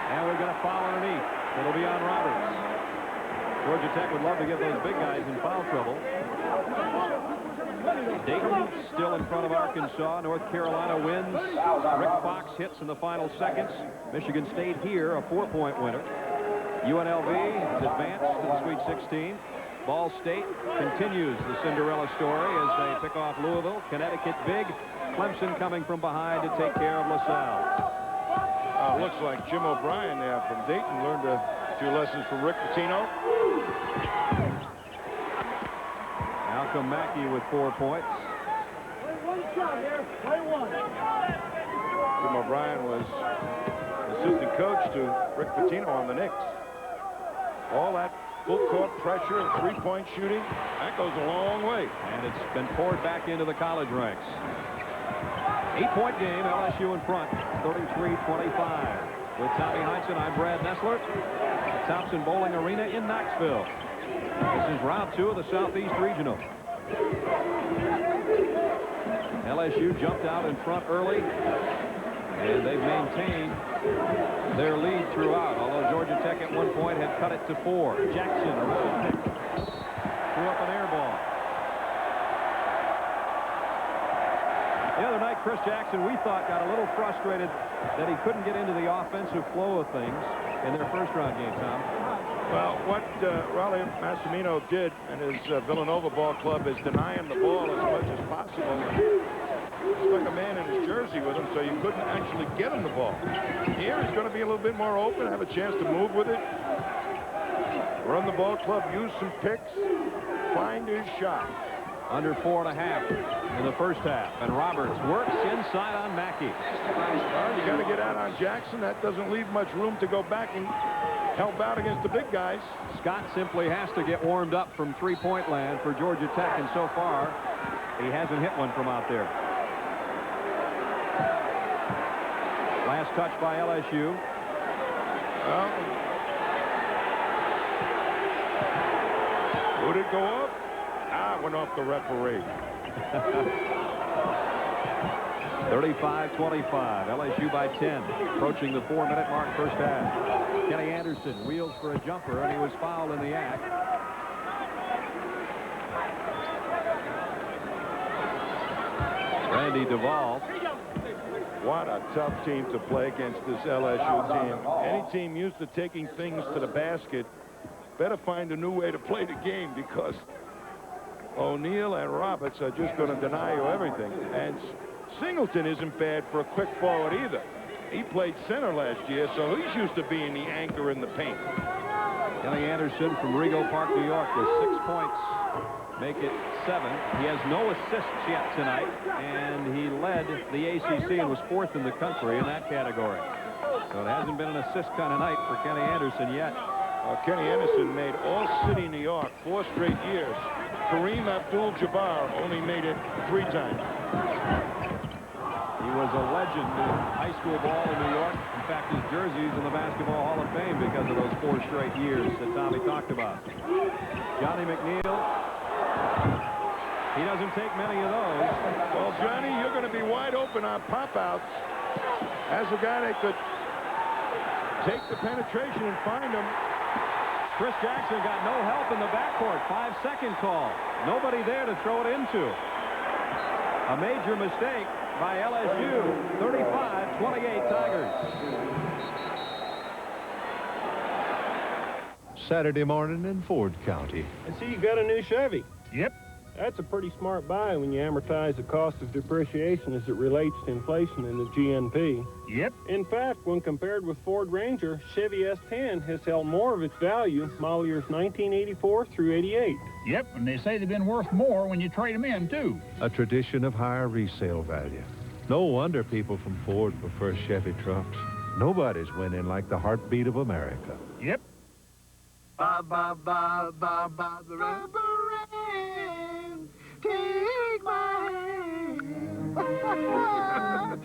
S1: And we're going to foul underneath. It'll be on Roberts. Georgia Tech would love to get those big guys in foul trouble. Dayton still in front of Arkansas. North Carolina wins. Rick Fox hits in the final seconds. Michigan State here, a 4-point winner. UNLV has advanced to the Sweet 16. Ball State continues the Cinderella story as they pick off Louisville. Connecticut big. Clemson coming from behind to take care of LaSalle.
S2: Looks like Jim O'Brien there from Dayton learned a few lessons from Rick Pitino.
S1: Malcolm Mackey with 4 points.
S2: Jim O'Brien was assistant coach to Rick Pitino on the Knicks. All that full court pressure and three-point shooting, that goes a long way.
S1: And it's been poured back into the college ranks. 8-point game, LSU in front, 33-25. With Tommy Heinsohn, I'm Brad Nessler at Thompson Bowling Arena in Knoxville. This is round 2 of the Southeast Regional. LSU jumped out in front early, and they've maintained their lead throughout, although Georgia Tech at one point had cut it to 4. Jackson, a road pick, threw up an air ball. The other night, Chris Jackson, we thought, got a little frustrated that he couldn't get into the offensive flow of things in their first-round game, Tom.
S2: Well, what Raleigh Massimino did and his Villanova ball club is deny him the ball as much as possible. Stuck a man in his jersey with him, so you couldn't actually get him the ball. Here, he's going to be a little bit more open, have a chance to move with it. Run the ball club, use some picks, find his shot.
S1: Under 4.5 in the first half. And Roberts works inside on Mackey.
S2: Well, you got to get out on Jackson. That doesn't leave much room to go back and help out against the big guys.
S1: Scott simply has to get warmed up from three-point land for Georgia Tech, and so far, he hasn't hit one from out there. Last touch by LSU.
S2: Well, would it go up? Went off the referee.
S1: 35-25. LSU by 10. Approaching the 4-minute mark first half. Kenny Anderson wheels for a jumper, and he was fouled in the act. Randy Duvall.
S2: What a tough team to play against this LSU team. Any team used to taking things to the basket better find a new way to play the game, because O'Neal and Roberts are just going to deny you everything. And Singleton isn't bad for a quick forward either. He played center last year, so he's used to being the anchor in the paint.
S1: Kenny Anderson from Rego Park, New York, with 6 points. Make it 7. He has no assists yet tonight, and he led the ACC and was 4th in the country in that category. So it hasn't been an assist kind of night for Kenny Anderson yet.
S2: Kenny Anderson made All-City New York 4 straight years. Kareem Abdul-Jabbar only made it 3 times.
S1: He was a legend in high school ball in New York. In fact, his jersey's in the Basketball Hall of Fame because of those 4 straight years that Tommy talked about. Johnny McNeil. He doesn't take many of those.
S2: Well, Johnny, you're going to be wide open on pop-outs. As a guy that could take the penetration and find him.
S1: Chris Jackson got no help in the backcourt. 5-second call. Nobody there to throw it into. A major mistake by LSU. 35-28 Tigers.
S4: Saturday morning in Ford County.
S21: I see you got a new Chevy.
S4: Yep.
S21: That's a pretty smart buy when you amortize the cost of depreciation as it relates to inflation in the GNP.
S4: Yep.
S21: In fact, when compared with Ford Ranger, Chevy S10 has held more of its value model years 1984 through 88.
S4: Yep, and they say they've been worth more when you trade them in, too. A tradition of higher resale value. No wonder people from Ford prefer Chevy trucks. Nobody's winning like the heartbeat of America.
S2: Yep.
S3: Ba, ba, ba, ba, ba, the rubber rain, take my hand.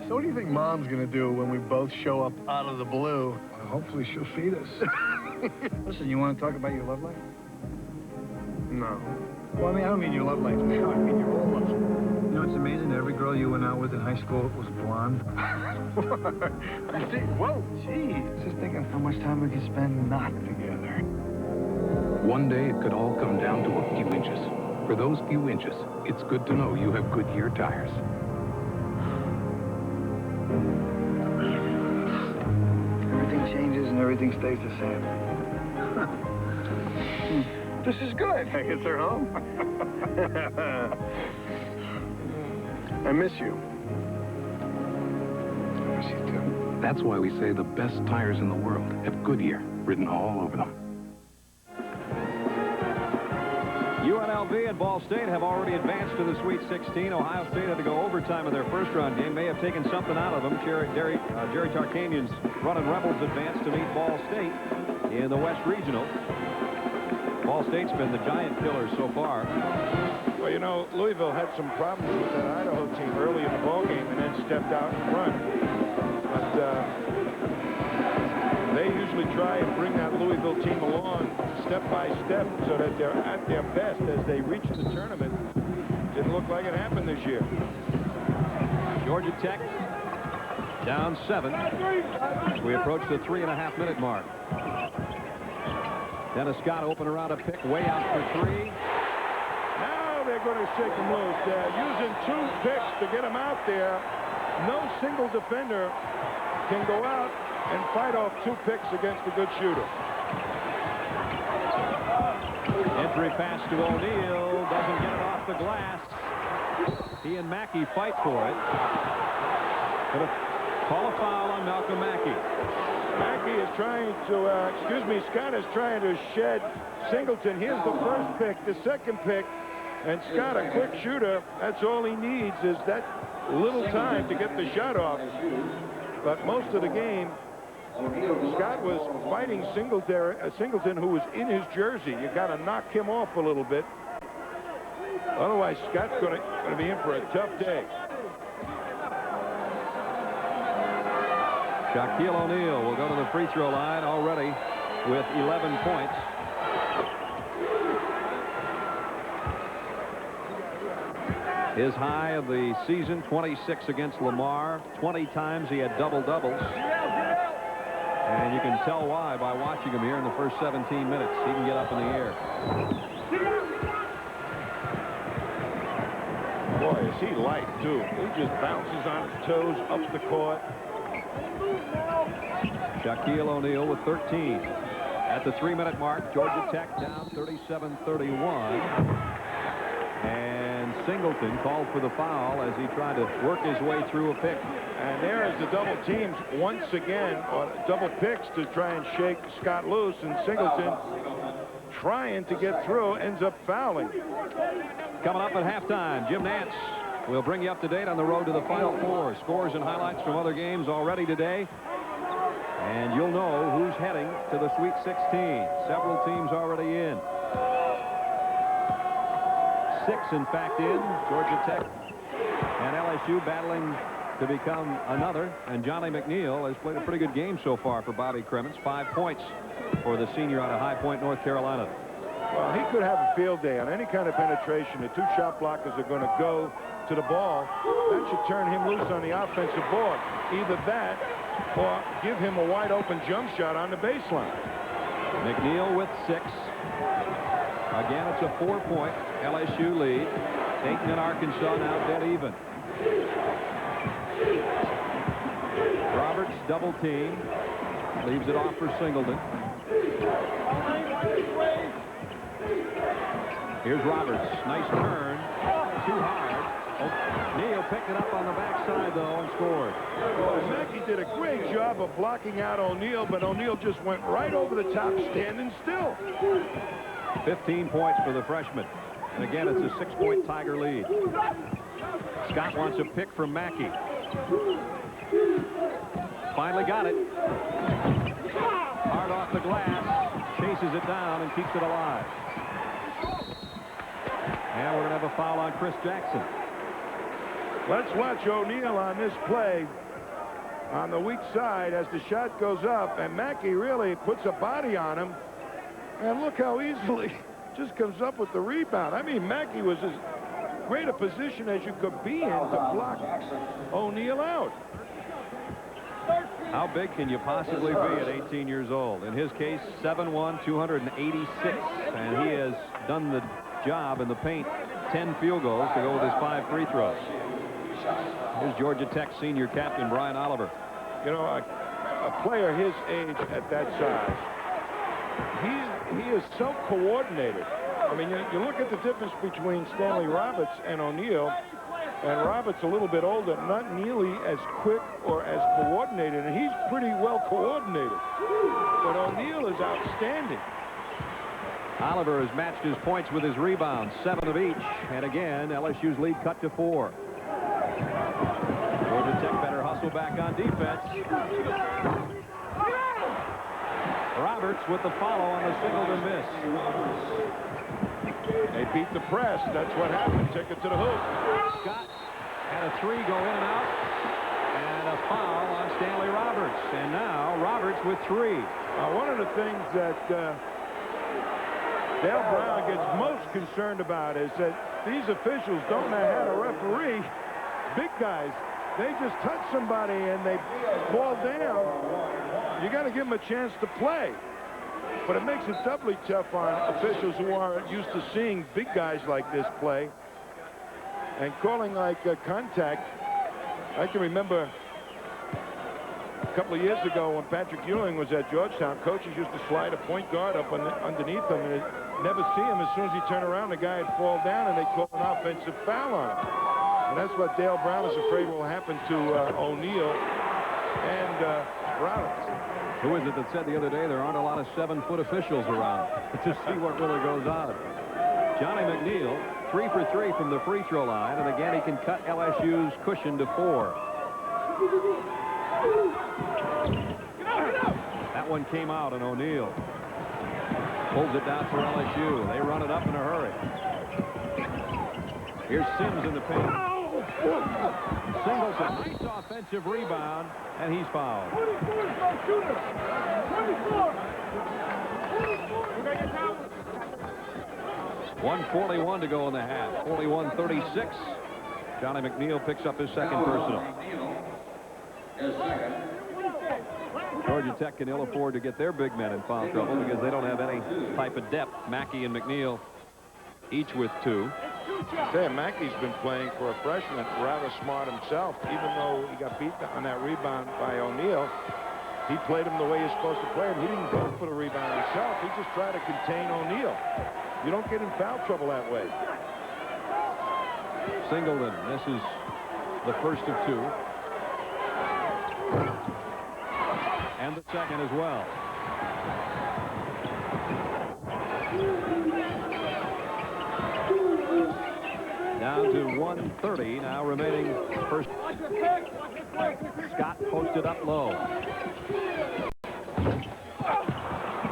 S12: So what do you think Mom's gonna do when we both show up out of the blue?
S5: Well, hopefully she'll feed us. Listen, you want to talk about your love life?
S12: No.
S5: Well, I mean, I don't mean your love life now. I mean your whole love. You know, it's amazing that every girl you went out with in high school was blonde.
S12: Whoa, geez.
S5: Just thinking how much time we could spend not together.
S7: One day it could all come down to a few inches. For those few inches, it's good to know you have Goodyear tires.
S5: Everything changes and everything stays the same. This is good.
S12: I guess they're home. I miss you.
S5: I miss you too.
S7: That's why we say the best tires in the world have Goodyear written all over them.
S1: UNLV and Ball State have already advanced to the Sweet 16. Ohio State had to go overtime in their first-round game. May have taken something out of them. Jerry Tarkanian's running Rebels advance to meet Ball State in the West Regional. Ball State's been the giant killer so far.
S2: Well, you know, Louisville had some problems with that Idaho team early in the ballgame and then stepped out and run. But they usually try and bring that Louisville team along step by step so that they're at their best as they reach the tournament. Didn't look like it happened this year.
S1: Georgia Tech down 7 as we approach the 3.5-minute mark. Dennis Scott open around a pick way out for 3.
S2: Now they're going to shake him loose. They're using 2 picks to get him out there. No single defender can go out and fight off 2 picks against a good shooter.
S1: Entry pass to O'Neal. Doesn't get it off the glass. He and Mackey fight for it. Gonna call a foul on Malcolm Mackey.
S2: Mackey is trying to, Scott is trying to shed Singleton. Here's the first pick, the second pick, and Scott, a quick shooter, that's all he needs is that little time to get the shot off. But most of the game, Scott was fighting Singleton, who was in his jersey. You got to knock him off a little bit. Otherwise, Scott's going to be in for a tough day.
S1: Shaquille O'Neal will go to the free throw line already with 11 points. His high of the season, 26 against Lamar. 20 times he had double-doubles. And you can tell why by watching him here in the first 17 minutes. He can get up in the air.
S2: Boy, is he light, too. He just bounces on his toes up the court.
S1: Shaquille O'Neal with 13. At the 3-minute mark, Georgia Tech down 37-31. And Singleton called for the foul as he tried to work his way through a pick.
S2: And there is the double teams once again, or double picks to try and shake Scott loose, and Singleton trying to get through ends up fouling.
S1: Coming up at halftime, Jim Nantz will bring you up to date on the road to the Final Four. Scores and highlights from other games already today. And you'll know who's heading to the Sweet 16. Several teams already in. 6, in fact, in. Georgia Tech and LSU battling to become another. And Johnny McNeil has played a pretty good game so far for Bobby Cremins. 5 points for the senior out of High Point, North Carolina.
S2: Well, he could have a field day on any kind of penetration. The 2 shot blockers are going to go to the ball. That should turn him loose on the offensive board. Either that or give him a wide open jump shot on the baseline.
S1: McNeil with 6. Again, it's a 4-point LSU lead. Dayton and Arkansas now dead even. Roberts double team. Leaves it off for Singleton. Here's Roberts. Nice turn. Too hard. Neal picked it up on the backside, though, and scored.
S2: Well, Mackey did a great job of blocking out O'Neal, but O'Neal just went right over the top, standing still.
S1: 15 points for the freshman. And again, it's a 6-point Tiger lead. Scott wants a pick from Mackey. Finally got it. Hard off the glass. Chases it down and keeps it alive. And we're going to have a foul on Chris Jackson.
S2: Let's watch O'Neal on this play on the weak side as the shot goes up, and Mackey really puts a body on him. And look how easily just comes up with the rebound. I mean, Mackey was as great a position as you could be in to block O'Neal out.
S1: How big can you possibly be at 18 years old? In his case, 7'1", 286, and he has done the job in the paint. 10 field goals to go with his 5 free throws. Here's Georgia Tech senior captain Brian Oliver.
S2: You know, a player his age at that size, he is so coordinated. I mean, you look at the difference between Stanley Roberts and O'Neal, and Roberts a little bit older, not nearly as quick or as coordinated, and he's pretty well coordinated. But O'Neal is outstanding.
S1: Oliver has matched his points with his rebounds, 7 of each, and again, LSU's lead cut to 4. Georgia Tech better hustle back on defense. Roberts with the follow on the Singleton miss.
S2: They beat the press. That's what happened. Take it to the hoop.
S1: Scott had a 3 go in and out, and a foul on Stanley Roberts. And now Roberts with 3.
S2: One of the things that Dale Brown gets most concerned about is that these officials don't know how to referee big guys. They just touch somebody and they fall down. You got to give them a chance to play. But it makes it doubly tough on officials who aren't used to seeing big guys like this play and calling like contact. I can remember a couple of years ago when Patrick Ewing was at Georgetown, coaches used to slide a point guard up underneath him, and they'd never see him. As soon as he turned around, the guy would fall down, and they call an offensive foul on him. And that's what Dale Brown is afraid will happen to O'Neal and Roberts.
S1: Who is it that said the other day there aren't a lot of 7-foot officials around to see what really goes on? Johnny McNeil, 3 for 3 from the free throw line, and again he can cut LSU's cushion to 4. That one came out, and O'Neal pulls it down for LSU. They run it up in a hurry. Here's Sims in the paint. Singleton, nice offensive rebound, and he's fouled. 1:41 to go in the half. 41-36. Johnny McNeil picks up his second personal. Georgia Tech can ill afford to get their big men in foul trouble because they don't have any type of depth. Mackey and McNeil each with 2.
S2: Mackey's been playing for a freshman rather smart himself. Even though he got beat on that rebound by O'Neal, he played him the way you're supposed to play him. He didn't go for the rebound himself. He just tried to contain O'Neal. You don't get in foul trouble that way.
S1: Singleton, this is the first of 2. And the second as well. Down to 1:30 now remaining first. Scott posted up low.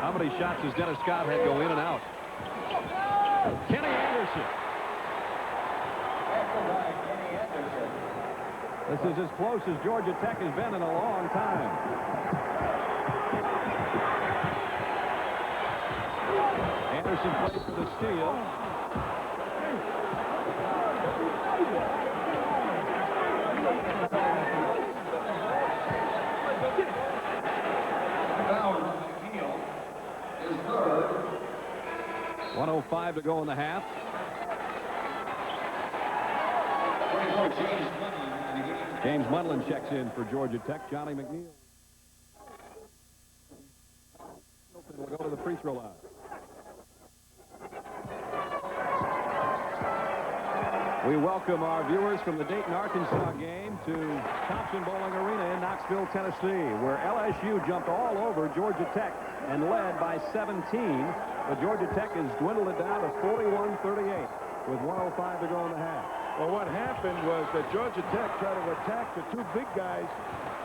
S1: How many shots has Dennis Scott had go in and out? Kenny Anderson. This is as close as Georgia Tech has been in a long time. Anderson plays for the steal.
S8: His third.
S1: 1:05 to go in the half. James Munlin checks in for Georgia Tech. Johnny McNeil will go to the free throw line. We welcome our viewers from the Dayton, Arkansas game to Thompson Bowling Arena in Knoxville, Tennessee, where LSU jumped all over Georgia Tech and led by 17. But Georgia Tech has dwindled it down to 41-38 with 1:05 to go in the half.
S2: Well, what happened was that Georgia Tech tried to attack the two big guys,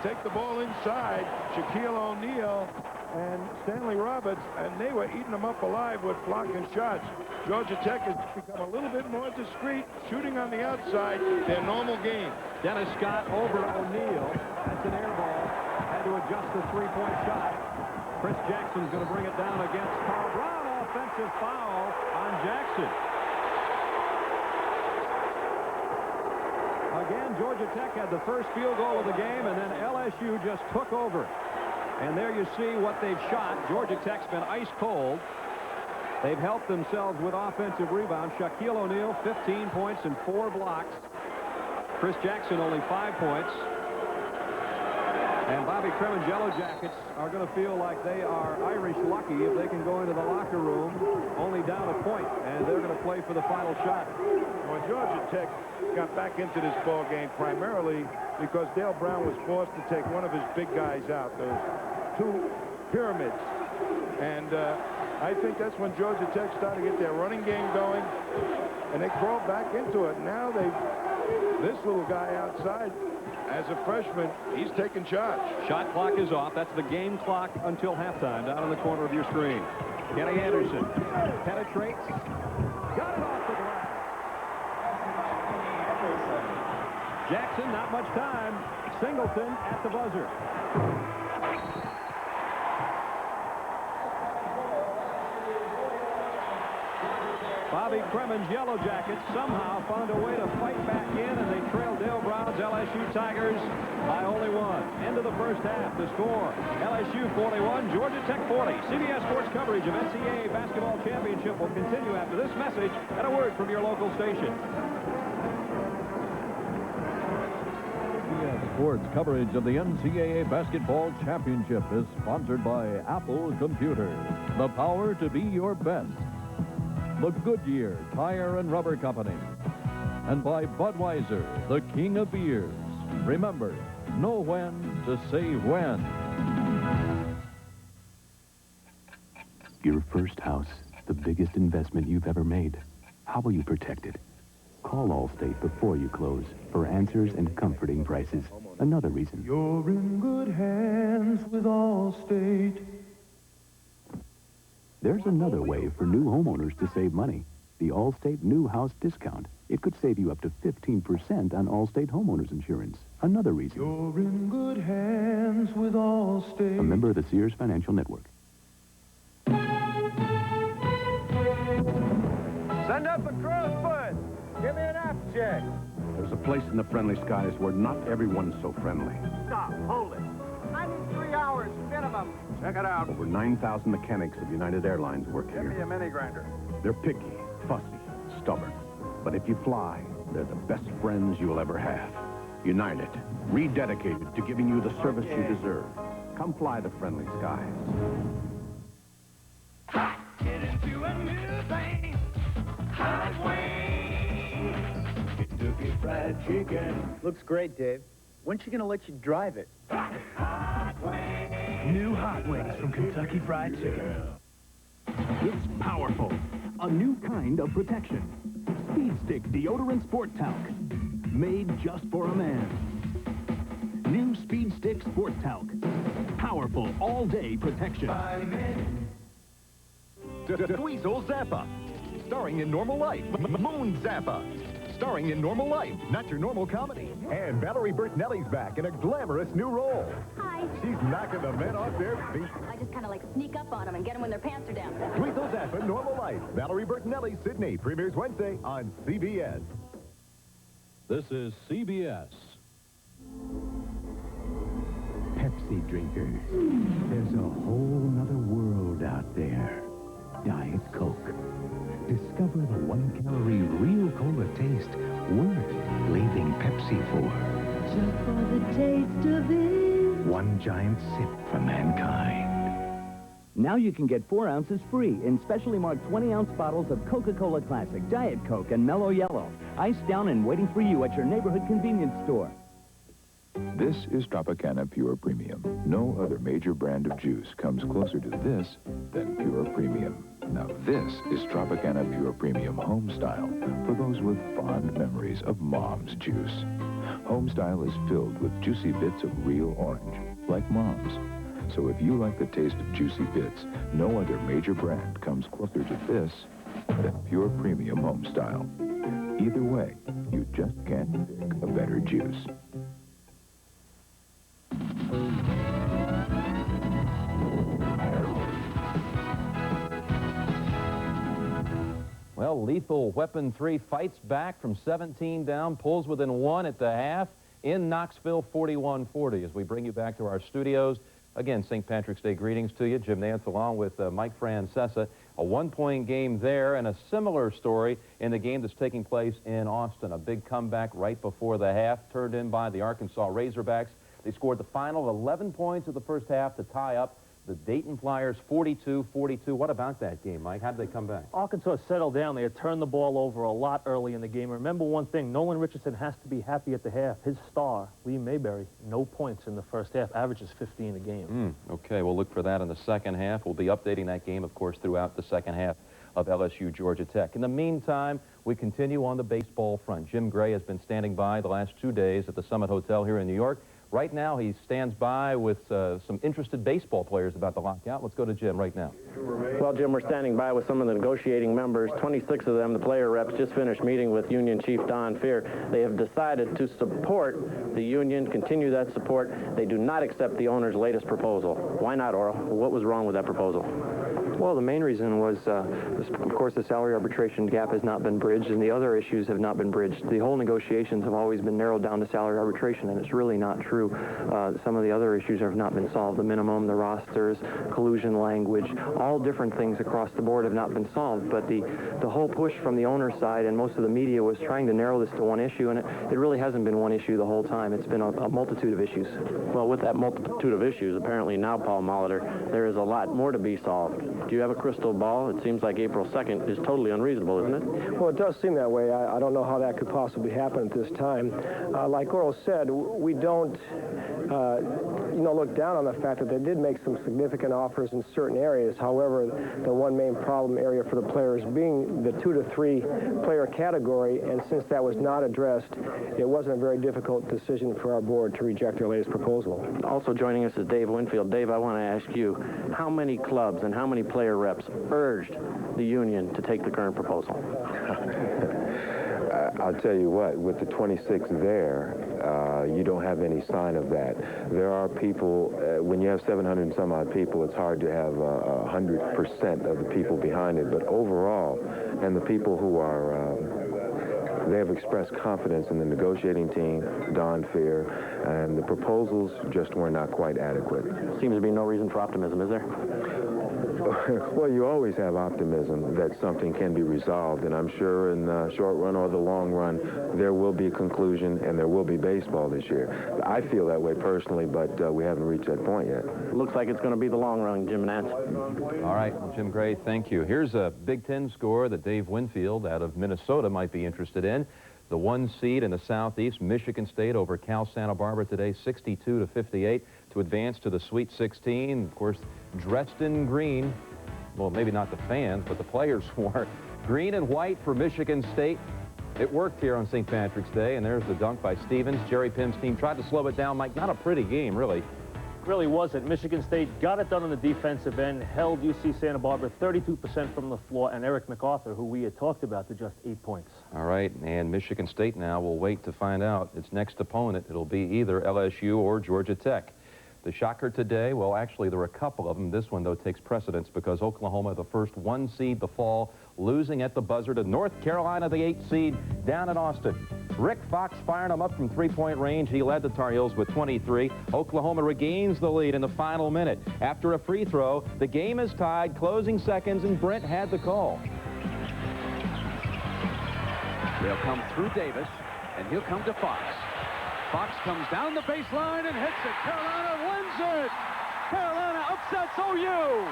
S2: take the ball inside, Shaquille O'Neal and Stanley Roberts, and they were eating them up alive with blocking shots. Georgia Tech has become a little bit more discreet, shooting on the outside, their normal game.
S1: Dennis Scott over O'Neal. That's an air ball. Had to adjust the three-point shot. Chris Jackson's going to bring it down against Carl Brown. Offensive foul on Jackson. Again, Georgia Tech had the first field goal of the game, and then LSU just took over. And there you see what they've shot. Georgia Tech's been ice cold. They've helped themselves with offensive rebounds. Shaquille O'Neal, 15 points and 4 blocks. Chris Jackson, only 5 points. And Bobby Creme and Yellow Jackets are going to feel like they are Irish lucky if they can go into the locker room only down a point, and they're going to play for the final shot.
S2: Well, Georgia Tech got back into this ball game primarily because Dale Brown was forced to take one of his big guys out, those two pyramids. And I think that's when Georgia Tech started to get their running game going, and they crawled back into it. Now this little guy outside, as a freshman, he's taking shots.
S1: Shot clock is off. That's the game clock until halftime, down in the corner of your screen. Kenny Anderson penetrates. Got it off the glass. Jackson, not much time. Singleton at the buzzer. Bobby Cremen's Yellow Jackets somehow found a way to fight back in, and they trailed Dale Brown's LSU Tigers by only 1. End of the first half. The score, LSU 41, Georgia Tech 40. CBS Sports coverage of NCAA Basketball Championship will continue after this message and a word from your local station.
S8: CBS Sports coverage of the NCAA Basketball Championship is sponsored by Apple Computers. The power to be your best. The Goodyear Tire and Rubber Company, and by Budweiser, the king of beers. Remember, know when to say when.
S14: Your first house, the biggest investment you've ever made. How will you protect it? Call Allstate before you close for answers and comforting prices. Another reason.
S23: You're in good hands with Allstate.
S14: There's another way for new homeowners to save money. The Allstate New House Discount. It could save you up to 15% on Allstate homeowners insurance. Another reason.
S23: You're in good hands with Allstate.
S14: A member of the Sears Financial Network.
S24: Send up a crow's foot. Give me an Applejack.
S9: There's a place in the friendly skies where not everyone's so friendly.
S24: Stop. Hold it. I need 3 hours minimum. Check it out.
S9: Over 9,000 mechanics of United Airlines work
S24: Give me
S9: here.
S24: a mini grinder.
S9: They're picky, fussy, stubborn. But if you fly, they're the best friends you'll ever have. United, rededicated to giving you the service you deserve. Come fly the friendly skies.
S23: Get into a new thing. Hot wings. Kentucky Fried Chicken.
S3: Looks great, Dave. When's she gonna let you drive it?
S23: Hot wings.
S15: New Hot Wings from Kentucky Fried Chicken. It's powerful. A new kind of protection. Speed Stick Deodorant Sport Talc. Made just for a man. New Speed Stick Sport Talc. Powerful all-day protection.
S25: Dweezil Zappa. Starring in Normal Life. Moon Zappa. Starring in Normal Life, not your normal comedy. And Valerie Bertinelli's back in a glamorous new role.
S26: Hi.
S25: She's knocking the men off their feet.
S26: I just kind of like sneak up on them and get them when their pants are down.
S25: Dweezil Zappa, Normal Life. Valerie Bertinelli, Sydney. Premieres Wednesday on CBS.
S8: This is CBS.
S13: Pepsi drinkers. There's a whole nother world out there. Diet Coke. Discover the 1-calorie real cola taste worth leaving Pepsi for.
S6: Just for the taste of it.
S13: One giant sip for mankind.
S27: Now you can get 4 ounces free in specially marked 20-ounce bottles of Coca-Cola Classic, Diet Coke, and Mellow Yellow. Iced down and waiting for you at your neighborhood convenience store.
S28: This is Tropicana Pure Premium. No other major brand of juice comes closer to this than Pure Premium. Now this is Tropicana Pure Premium Homestyle for those with fond memories of Mom's juice. Homestyle is filled with juicy bits of real orange, like Mom's. So if you like the taste of juicy bits, no other major brand comes closer to this than Pure Premium Homestyle. Either way, you just can't pick a better juice.
S10: Well, Lethal Weapon 3 fights back from 17 down, pulls within 1 at the half in Knoxville, 41-40. As we bring you back to our studios, again, St. Patrick's Day greetings to you. Jim Nance along with Mike Francesa. A one-point game there, and a similar story in the game that's taking place in Austin. A big comeback right before the half, turned in by the Arkansas Razorbacks. They scored the final 11 points of the first half to tie up the Dayton Flyers 42-42. What about that game, Mike? How did they come back?
S11: Arkansas settled down. They had turned the ball over a lot early in the game. Remember one thing, Nolan Richardson has to be happy at the half. His star, Lee Mayberry, no points in the first half, averages 15 a game.
S10: Okay, we'll look for that in the second half. We'll be updating that game, of course, throughout the second half of LSU Georgia Tech. In the meantime, we continue on the baseball front. Jim Gray has been standing by the last 2 days at the Summit Hotel here in New York. Right now, he stands by with some interested baseball players about the lockout. Let's go to Jim right now.
S16: Well, Jim, we're standing by with some of the negotiating members. 26 of them, the player reps, just finished meeting with Union Chief Don Fear. They have decided to support the union, continue that support. They do not accept the owner's latest proposal. Why not, Oral? What was wrong with that proposal?
S17: Well, the main reason was, of course, the salary arbitration gap has not been bridged, and the other issues have not been bridged. The whole negotiations have always been narrowed down to salary arbitration, and it's really not true. Some of the other issues have not been solved. The minimum, the rosters, collusion language, all different things across the board have not been solved. But the whole push from the owner's side and most of the media was trying to narrow this to one issue, and it really hasn't been one issue the whole time. It's been a multitude of issues.
S16: Well, with that multitude of issues, apparently now, Paul Molitor, there is a lot more to be solved. Do you have a crystal ball? It seems like April 2nd is totally unreasonable, isn't it?
S18: Well, it does seem that way. I don't know how that could possibly happen at this time. Like Oral said, we don't, look down on the fact that they did make some significant offers in certain areas. However, the one main problem area for the players being the 2 to 3 player category, and since that was not addressed, it wasn't a very difficult decision for our board to reject their latest proposal.
S16: Also joining us is Dave Winfield. Dave, I want to ask you, how many clubs and how many player reps urged the union to take the current proposal?
S19: I'll tell you what, with the 26 there, you don't have any sign of that. There are people, when you have 700 and some odd people, it's hard to have 100% of the people behind it. But overall, and the people who are, they have expressed confidence in the negotiating team, Don Fear, and the proposals just were not quite adequate.
S16: Seems to be no reason for optimism, is there?
S19: Well, you always have optimism that something can be resolved, and I'm sure in the short run or the long run, there will be a conclusion and there will be baseball this year. I feel that way personally, but we haven't reached that point yet.
S16: Looks like it's going to be the long run, Jim Nance.
S10: All right, well, Jim Gray, thank you. Here's a Big Ten score that Dave Winfield out of Minnesota might be interested in. The 1 seed in the Southeast, Michigan State over Cal Santa Barbara today, 62-58 to advance to the Sweet 16. Of course, dressed in green. Well, maybe not the fans, but the players wore green and white for Michigan State. It worked here on St. Patrick's Day, and there's the dunk by Stevens. Jerry Pim's team tried to slow it down, Mike. Not a pretty game, really.
S11: Really wasn't. Michigan State got it done on the defensive end, held UC Santa Barbara 32% from the floor, and Eric MacArthur, who we had talked about, to just 8 points.
S10: All right, and Michigan State now will wait to find out its next opponent. It'll be either LSU or Georgia Tech. The shocker today, well, actually, there were a couple of them. This one, though, takes precedence because Oklahoma, the first 1 seed to fall, losing at the buzzer to North Carolina, the 8 seed, down in Austin. Rick Fox firing them up from three-point range. He led the Tar Heels with 23. Oklahoma regains the lead in the final minute. After a free throw, the game is tied, closing seconds, and Brent had the call.
S20: They'll come through Davis, and he'll come to Fox. Fox comes down the baseline and hits it. Carolina wins it. Carolina upsets OU.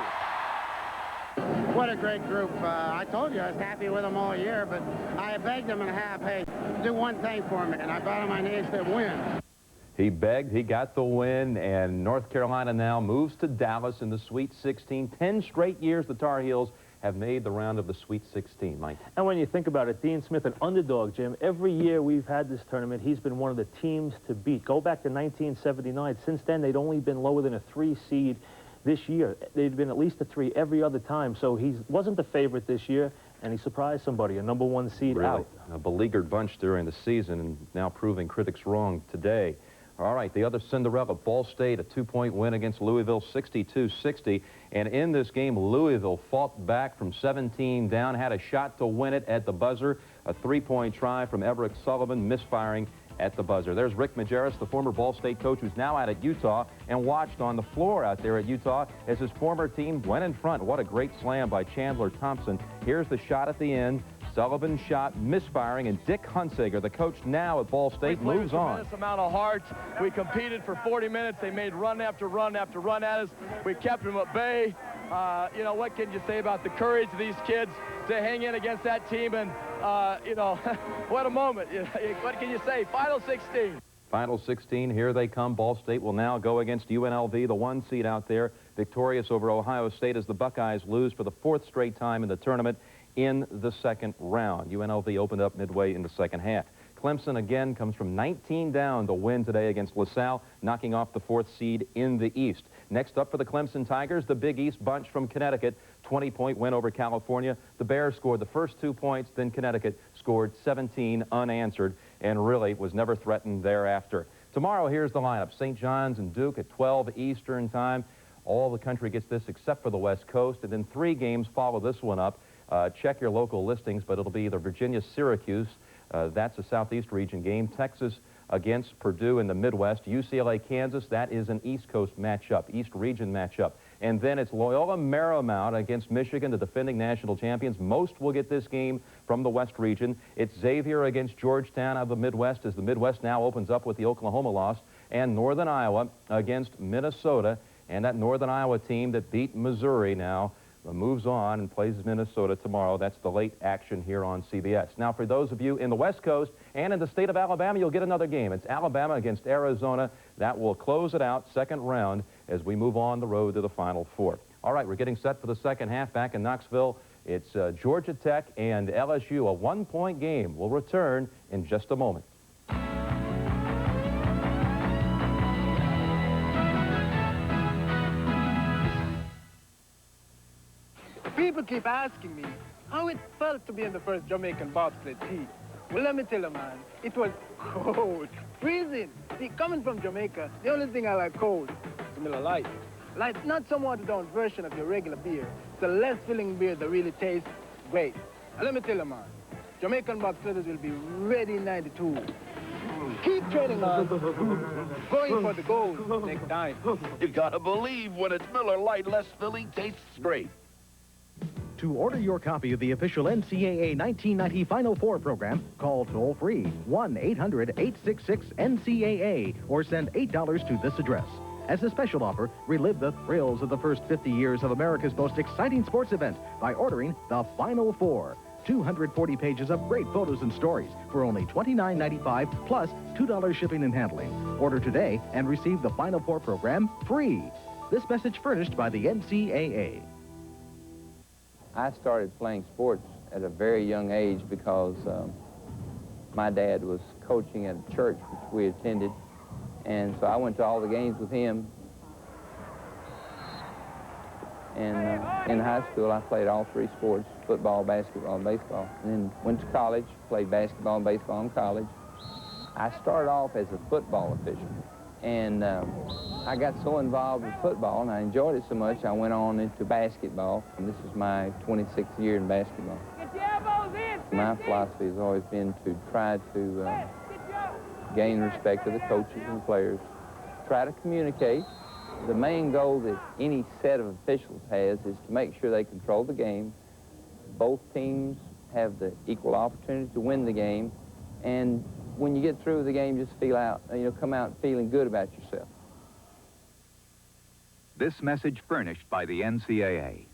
S24: What a great group. I told you I was happy with them all year, but I begged them in half, hey, do one thing for me, and I bowed on my knees and said, win.
S10: He begged, he got the win, and North Carolina now moves to Dallas in the Sweet 16. 10 straight years the Tar Heels have made the round of the Sweet 16, Mike.
S11: And when you think about it, Dean Smith, an underdog, Jim, every year we've had this tournament, he's been one of the teams to beat. Go back to 1979. Since then, they'd only been lower than a 3 seed. This year, they'd been at least a 3 every other time. So he wasn't the favorite this year, and he surprised somebody, a #1 seed out.
S10: A beleaguered bunch during the season, and now proving critics wrong today. All right, the other Cinderella, Ball State, a 2-point win against Louisville, 62-60. And in this game, Louisville fought back from 17 down, had a shot to win it at the buzzer. A 3-point try from Everett Sullivan, misfiring at the buzzer. There's Rick Majerus, the former Ball State coach who's now out at Utah, and watched on the floor out there at Utah as his former team went in front. What a great slam by Chandler Thompson. Here's the shot at the end. Sullivan shot, misfiring, and Dick Hunsaker, the coach now at Ball State, moves on.
S1: Tremendous amount of heart. We competed for 40 minutes. They made run after run after run at us. We kept them at bay. You know, what can you say about the courage of these kids to hang in against that team? And, you know, what a moment. What can you say? Final 16.
S10: Final 16, here they come. Ball State will now go against UNLV, the 1 seed out there, victorious over Ohio State as the Buckeyes lose for the 4th straight time in the tournament in the second round. UNLV opened up midway in the second half. Clemson again comes from 19 down to win today against LaSalle, knocking off the 4th seed in the East. Next up for the Clemson Tigers, the Big East bunch from Connecticut, 20-point win over California. The Bears scored the first 2 points, then Connecticut scored 17 unanswered and really was never threatened thereafter. Tomorrow, here's the lineup. St. John's and Duke at 12 Eastern time. All the country gets this except for the West Coast, and then 3 games follow this one up. Check your local listings, but it'll be the Virginia-Syracuse. That's a Southeast region game. Texas against Purdue in the Midwest. UCLA-Kansas, that is an East Coast matchup, East region matchup. And then it's Loyola Marymount against Michigan, the defending national champions. Most will get this game from the West region. It's Xavier against Georgetown out of the Midwest, as the Midwest now opens up with the Oklahoma loss. And Northern Iowa against Minnesota. And that Northern Iowa team that beat Missouri now moves on and plays Minnesota tomorrow. That's the late action here on CBS. Now, for those of you in the West Coast and in the state of Alabama, you'll get another game. It's Alabama against Arizona. That will close it out, second round, as we move on the road to the Final Four. All right, we're getting set for the second half back in Knoxville. It's Georgia Tech and LSU, a 1-point game. We'll return in just a moment.
S2: People keep asking me how it felt to be in the first Jamaican bobsled team. Well, let me tell you, man, it was cold, freezing. See, coming from Jamaica, the only thing I like cold is Miller Lite. Light's not some watered-down version of your regular beer. It's a less filling beer that really tastes great. And let me tell you, man, Jamaican bobsledders will be ready in '92. Keep training on, going for the gold next time.
S4: You gotta believe when it's Miller Lite, less filling tastes great.
S5: To order your copy of the official NCAA 1990 Final Four program, call toll-free 1-800-866-NCAA or send $8 to this address. As a special offer, relive the thrills of the first 50 years of America's most exciting sports event by ordering the Final Four. 240 pages of great photos and stories for only $29.95 plus $2 shipping and handling. Order today and receive the Final Four program free. This message furnished by the NCAA.
S7: I started playing sports at a very young age because my dad was coaching at a church which we attended, and so I went to all the games with him. And in high school, I played all 3 sports, football, basketball, and baseball. And then went to college, played basketball and baseball in college. I started off as a football official. And I got so involved with football, and I enjoyed it so much, I went on into basketball. And this is my 26th year in basketball. My philosophy has always been to try to gain respect of the coaches and players, try to communicate. The main goal that any set of officials has is to make sure they control the game. Both teams have the equal opportunity to win the game, and when you get through with the game, just come out feeling good about yourself.
S12: This message furnished by the NCAA.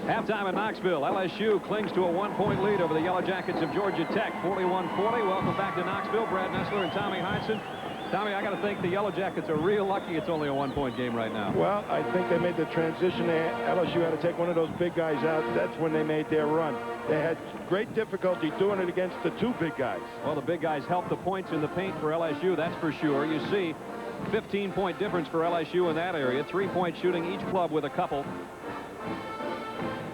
S20: Halftime in Knoxville. LSU clings to a 1-point lead over the Yellow Jackets of Georgia Tech, 41-40. Welcome back to Knoxville. Brad Nessler and Tommy Heinsohn. Tommy, I got to think the Yellow Jackets are real lucky it's only a one-point game right now.
S3: Well, I think they made the transition. LSU had to take one of those big guys out. That's when they made their run. They had great difficulty doing it against the two big guys.
S20: Well, the big guys helped the points in the paint for LSU, that's for sure. You see 15-point difference for LSU in that area. 3-point shooting each club with a couple.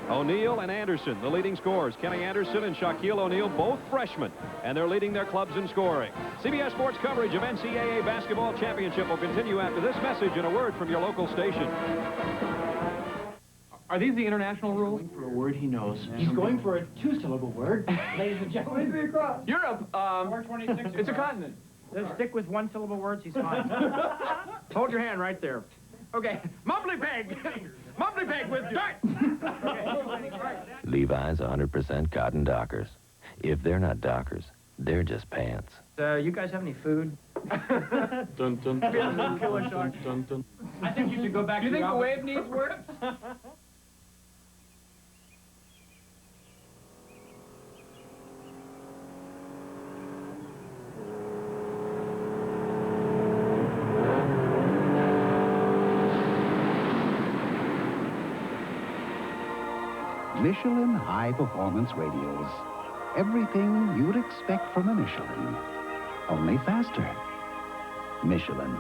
S20: O'Neal and Anderson, the leading scorers. Kenny Anderson and Shaquille O'Neal, both freshmen, and they're leading their clubs in scoring. CBS Sports coverage of NCAA Basketball Championship will continue after this message and a word from your local station.
S9: Are these the international rules?
S14: For a word he knows.
S9: He's going for a two-syllable word.
S14: Ladies and gentlemen.
S9: Europe. 426.
S14: It's a continent. Let's stick with one-syllable words. He's fine. Hold your hand right there. Okay. Mumbly peg. Mumbly peg with dirt.
S15: Levi's 100% cotton Dockers. If they're not Dockers, they're just pants.
S14: You guys have any food?
S9: Dun, dun, dun, killer shark. Dun, dun. I think you should go back to the office. Do you think the wave needs words?
S21: Michelin high-performance radials. Everything you'd expect from a Michelin, only faster. Michelin,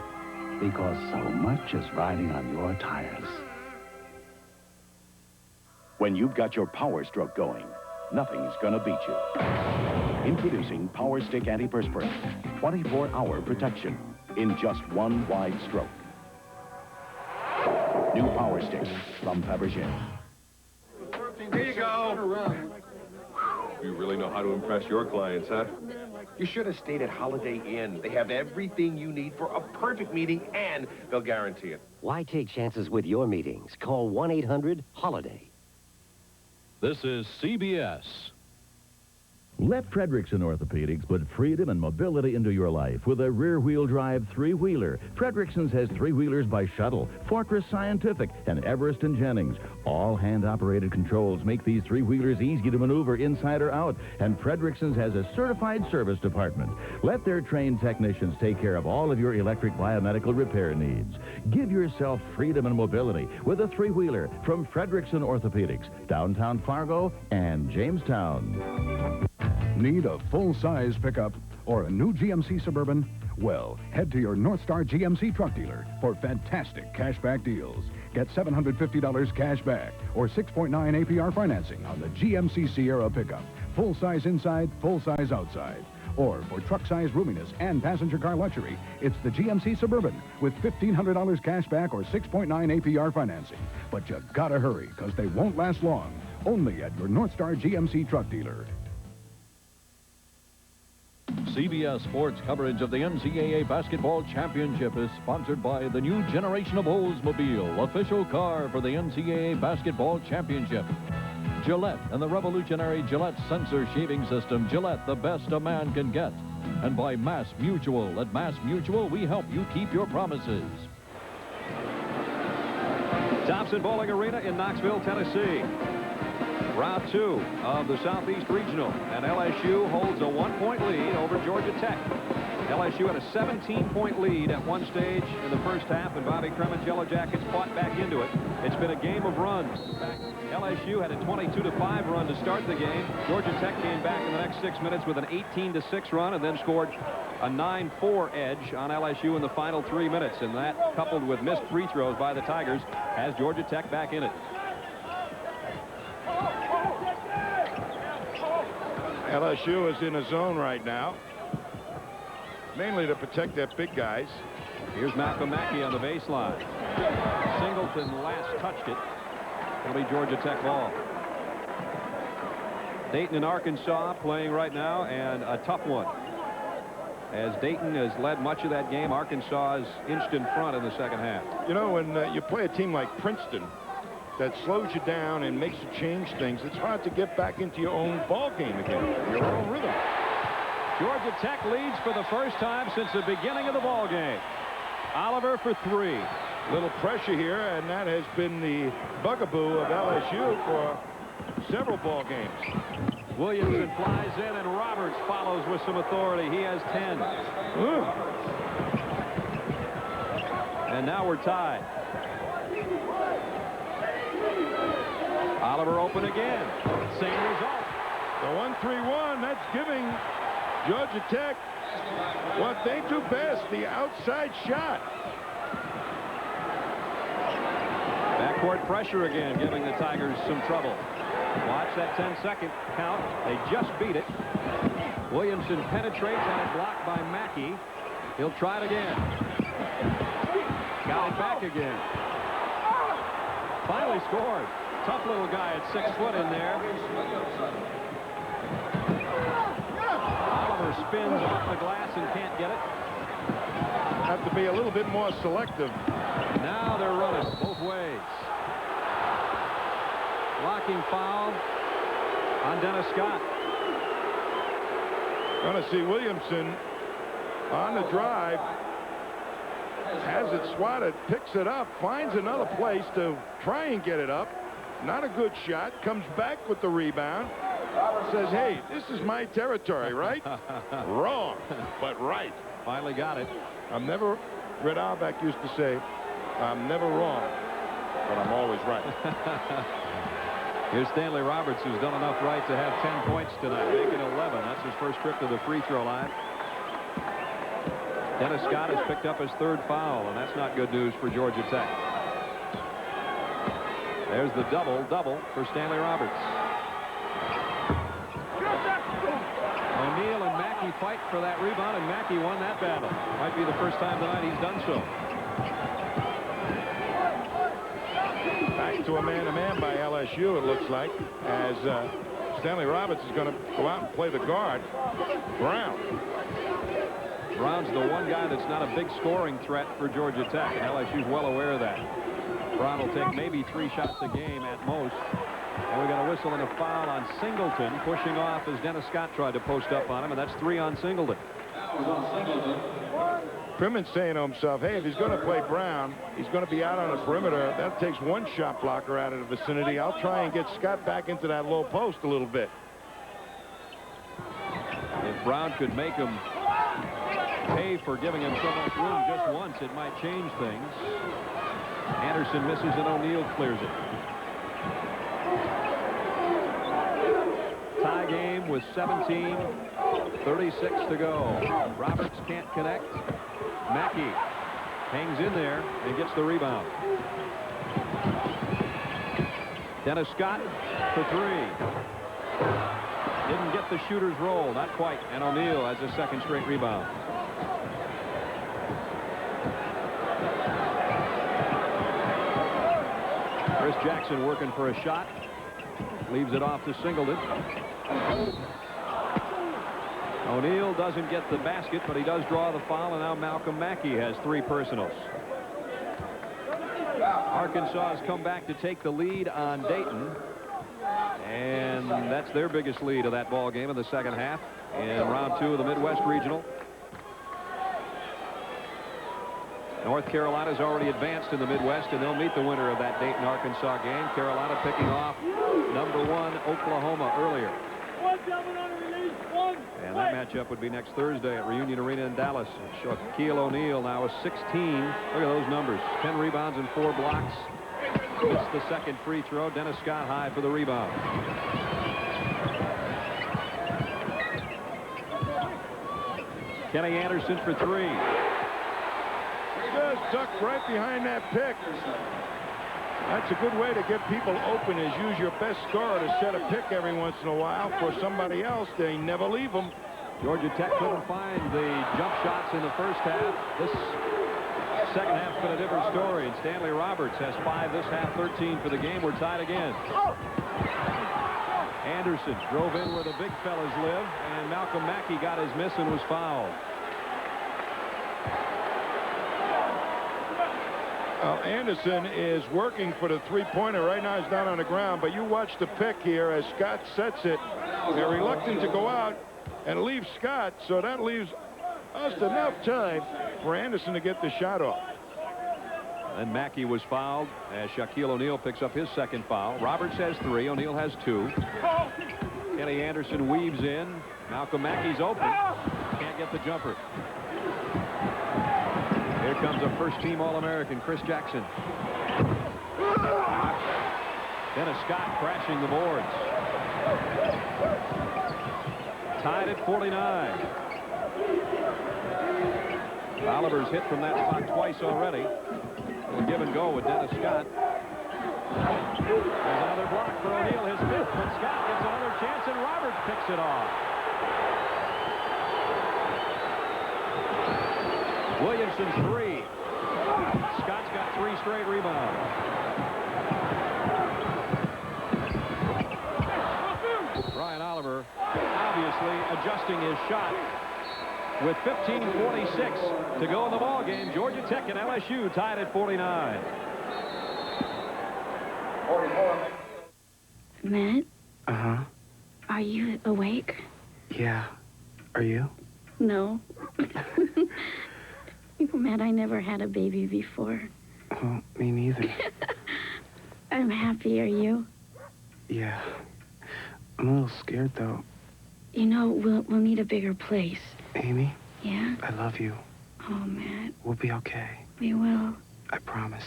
S21: because so much is riding on your tires.
S22: When you've got your Power Stroke going, nothing's gonna beat you. Introducing Power Stick Antiperspirant. 24-hour protection in just one wide stroke. New Power Stick from Fabergé.
S23: Here you go. You really know how to impress your clients, huh? You should have stayed at Holiday Inn. They have everything you need for a perfect meeting, and they'll guarantee it.
S26: Why take chances with your meetings? Call 1-800-HOLIDAY.
S8: This is CBS.
S29: Let Fredrickson Orthopedics put freedom and mobility into your life with a rear-wheel drive three-wheeler. Fredrickson's has three-wheelers by Shuttle, Fortress Scientific, and Everest and Jennings. All hand-operated controls make these three-wheelers easy to maneuver inside or out, and Fredrickson's has a certified service department. Let their trained technicians take care of all of your electric biomedical repair needs. Give yourself freedom and mobility with a three-wheeler from Fredrickson Orthopedics, downtown Fargo and Jamestown.
S25: Need a full-size pickup or a new GMC Suburban? Well, head to your North Star GMC truck dealer for fantastic cashback deals. Get $750 cash back or 6.9 APR financing on the GMC Sierra pickup. Full-size inside, full-size outside. Or for truck-size roominess and passenger car luxury, it's the GMC Suburban with $1,500 cash back or 6.9 APR financing. But you gotta hurry, because they won't last long. Only at your North Star GMC truck dealer.
S8: CBS Sports coverage of the NCAA Basketball Championship is sponsored by the new generation of Oldsmobile, official car for the NCAA Basketball Championship. Gillette and the revolutionary Gillette Sensor Shaving System. Gillette, the best a man can get. And by Mass Mutual. At Mass Mutual, we help you keep your promises.
S20: Thompson Bowling Arena in Knoxville, Tennessee. Round 2 of the Southeast Regional, and LSU holds a 1-point lead over Georgia Tech. LSU had a 17-point lead at one stage in the first half, and Bobby Krement's Yellow Jackets fought back into it. It's been a game of runs. LSU had a 22-5 run to start the game. Georgia Tech came back in the next 6 minutes with an 18-6 run and then scored a 9-4 edge on LSU in the final 3 minutes, and that, coupled with missed free throws by the Tigers, has Georgia Tech back in it.
S3: LSU is in a zone right now, mainly to protect their big guys.
S20: Here's Malcolm Mackey on the baseline. Singleton last touched it. It'll be Georgia Tech ball. Dayton and Arkansas playing right now, and a tough one. As Dayton has led much of that game, Arkansas is inched in front in the second half.
S3: You know, when you play a team like Princeton that slows you down and makes you change things, it's hard to get back into your own ball game again, your own rhythm.
S20: Georgia Tech leads for the first time since the beginning of the ball game. Oliver for 3.
S3: Little pressure here, and that has been the bugaboo of LSU for several ball games.
S20: Williamson flies in, and Roberts follows with some authority. He has 10. And now we're tied. Oliver open again. Same result.
S3: The 1-3-1, that's giving Georgia Tech what they do best, the outside shot.
S20: Backcourt pressure again, giving the Tigers some trouble. Watch that 10-second count. They just beat it. Williamson penetrates and it blocked by Mackey. He'll try it again. Got it back again. Finally scored. Tough little guy at 6 foot in there. Oliver spins off the glass and can't get it.
S3: Have to be a little bit more selective.
S20: Now they're running both ways. Blocking foul on Dennis Scott.
S3: Going to see Williamson on the drive. Has it swatted, picks it up, finds another place to try and get it up. Not a good shot. Comes back with the rebound. Says, hey, this is my territory, right? Wrong, but right.
S20: Finally got it.
S3: I'm never, Red Auerbach used to say, I'm never wrong, but I'm always right.
S20: Here's Stanley Roberts, who's done enough right to have 10 points tonight, making 11. That's his first trip to the free throw line. Dennis Scott has picked up his 3rd foul, and that's not good news for Georgia Tech. There's the double-double for Stanley Roberts. O'Neal and Mackey fight for that rebound, and Mackey won that battle. Might be the first time tonight he's done so.
S3: Back to a man-to-man by LSU, it looks like, as Stanley Roberts is going to go out and play the guard. Brown.
S20: Brown's the one guy that's not a big scoring threat for Georgia Tech, and LSU's well aware of that. Brown will take maybe 3 shots a game at most. And we got a whistle and a foul on Singleton, pushing off as Dennis Scott tried to post up on him, and that's 3 on Singleton.
S3: Crimmon's saying to himself, hey, if he's going to play Brown, he's going to be out on the perimeter. That takes 1 shot blocker out of the vicinity. I'll try and get Scott back into that low post a little bit.
S20: If Brown could make him pay for giving him so much room just once, it might change things. Anderson misses and O'Neal clears it. Tie game with 17:36 to go. Roberts can't connect. Mackey hangs in there and gets the rebound. Dennis Scott for 3. Didn't get the shooter's roll, not quite, and O'Neal has a 2nd straight rebound. Chris Jackson working for a shot. Leaves it off to Singleton. O'Neal doesn't get the basket, but he does draw the foul, and now Malcolm Mackey has 3 personals. Arkansas has come back to take the lead on Dayton, and that's their biggest lead of that ball game in the 2nd half in round 2 of the Midwest Regional. North Carolina's already advanced in the Midwest, and they'll meet the winner of that Dayton-Arkansas game. Carolina picking off #1 Oklahoma earlier. And that matchup would be next Thursday at Reunion Arena in Dallas. Shaquille O'Neal now is 16. Look at those numbers. 10 rebounds and 4 blocks. Missed the 2nd free throw. Dennis Scott high for the rebound. Kenny Anderson for 3.
S3: Just tucked right behind that pick. That's a good way to get people open, is use your best scorer to set a pick every once in a while for somebody else. They never leave them.
S20: Georgia Tech couldn't find the jump shots in the first half. This 2nd half's been a different story, and Stanley Roberts has 5 this half, 13 for the game. We're tied again. Anderson drove in where the big fellas live, and Malcolm Mackey got his miss and was fouled.
S3: Anderson is working for the 3-pointer. Right now he's down on the ground, but you watch the pick here as Scott sets it. They're reluctant to go out and leave Scott, so that leaves just enough time for Anderson to get the shot off.
S20: And Mackey was fouled as Shaquille O'Neal picks up his 2nd foul. Roberts has 3. O'Neal has 2. Kenny Anderson weaves in. Malcolm Mackey's open. Can't get the jumper. Here's Here comes a first-team All-American, Chris Jackson. Dennis Scott crashing the boards. Tied at 49. Oliver's hit from that spot twice already. We'll give and go with Dennis Scott. There's another block for O'Neal, his fifth, but Scott gets another chance, and Roberts picks it off. Williamson's three. Scott's got 3 straight rebounds. Brian Oliver obviously adjusting his shot. With 15:46 to go in the ball game, Georgia Tech and LSU tied at 49.
S6: Matt,
S13: Uh-huh.
S6: are you awake?
S13: Yeah. Are you?
S6: No. Matt, I never had a baby before.
S13: Oh, me neither.
S6: I'm happy. Are you?
S13: Yeah. I'm a little scared, though.
S6: You know, we'll need a bigger place.
S13: Amy?
S6: Yeah?
S13: I love you.
S6: Oh, Matt.
S13: We'll be okay.
S6: We will.
S13: I promise.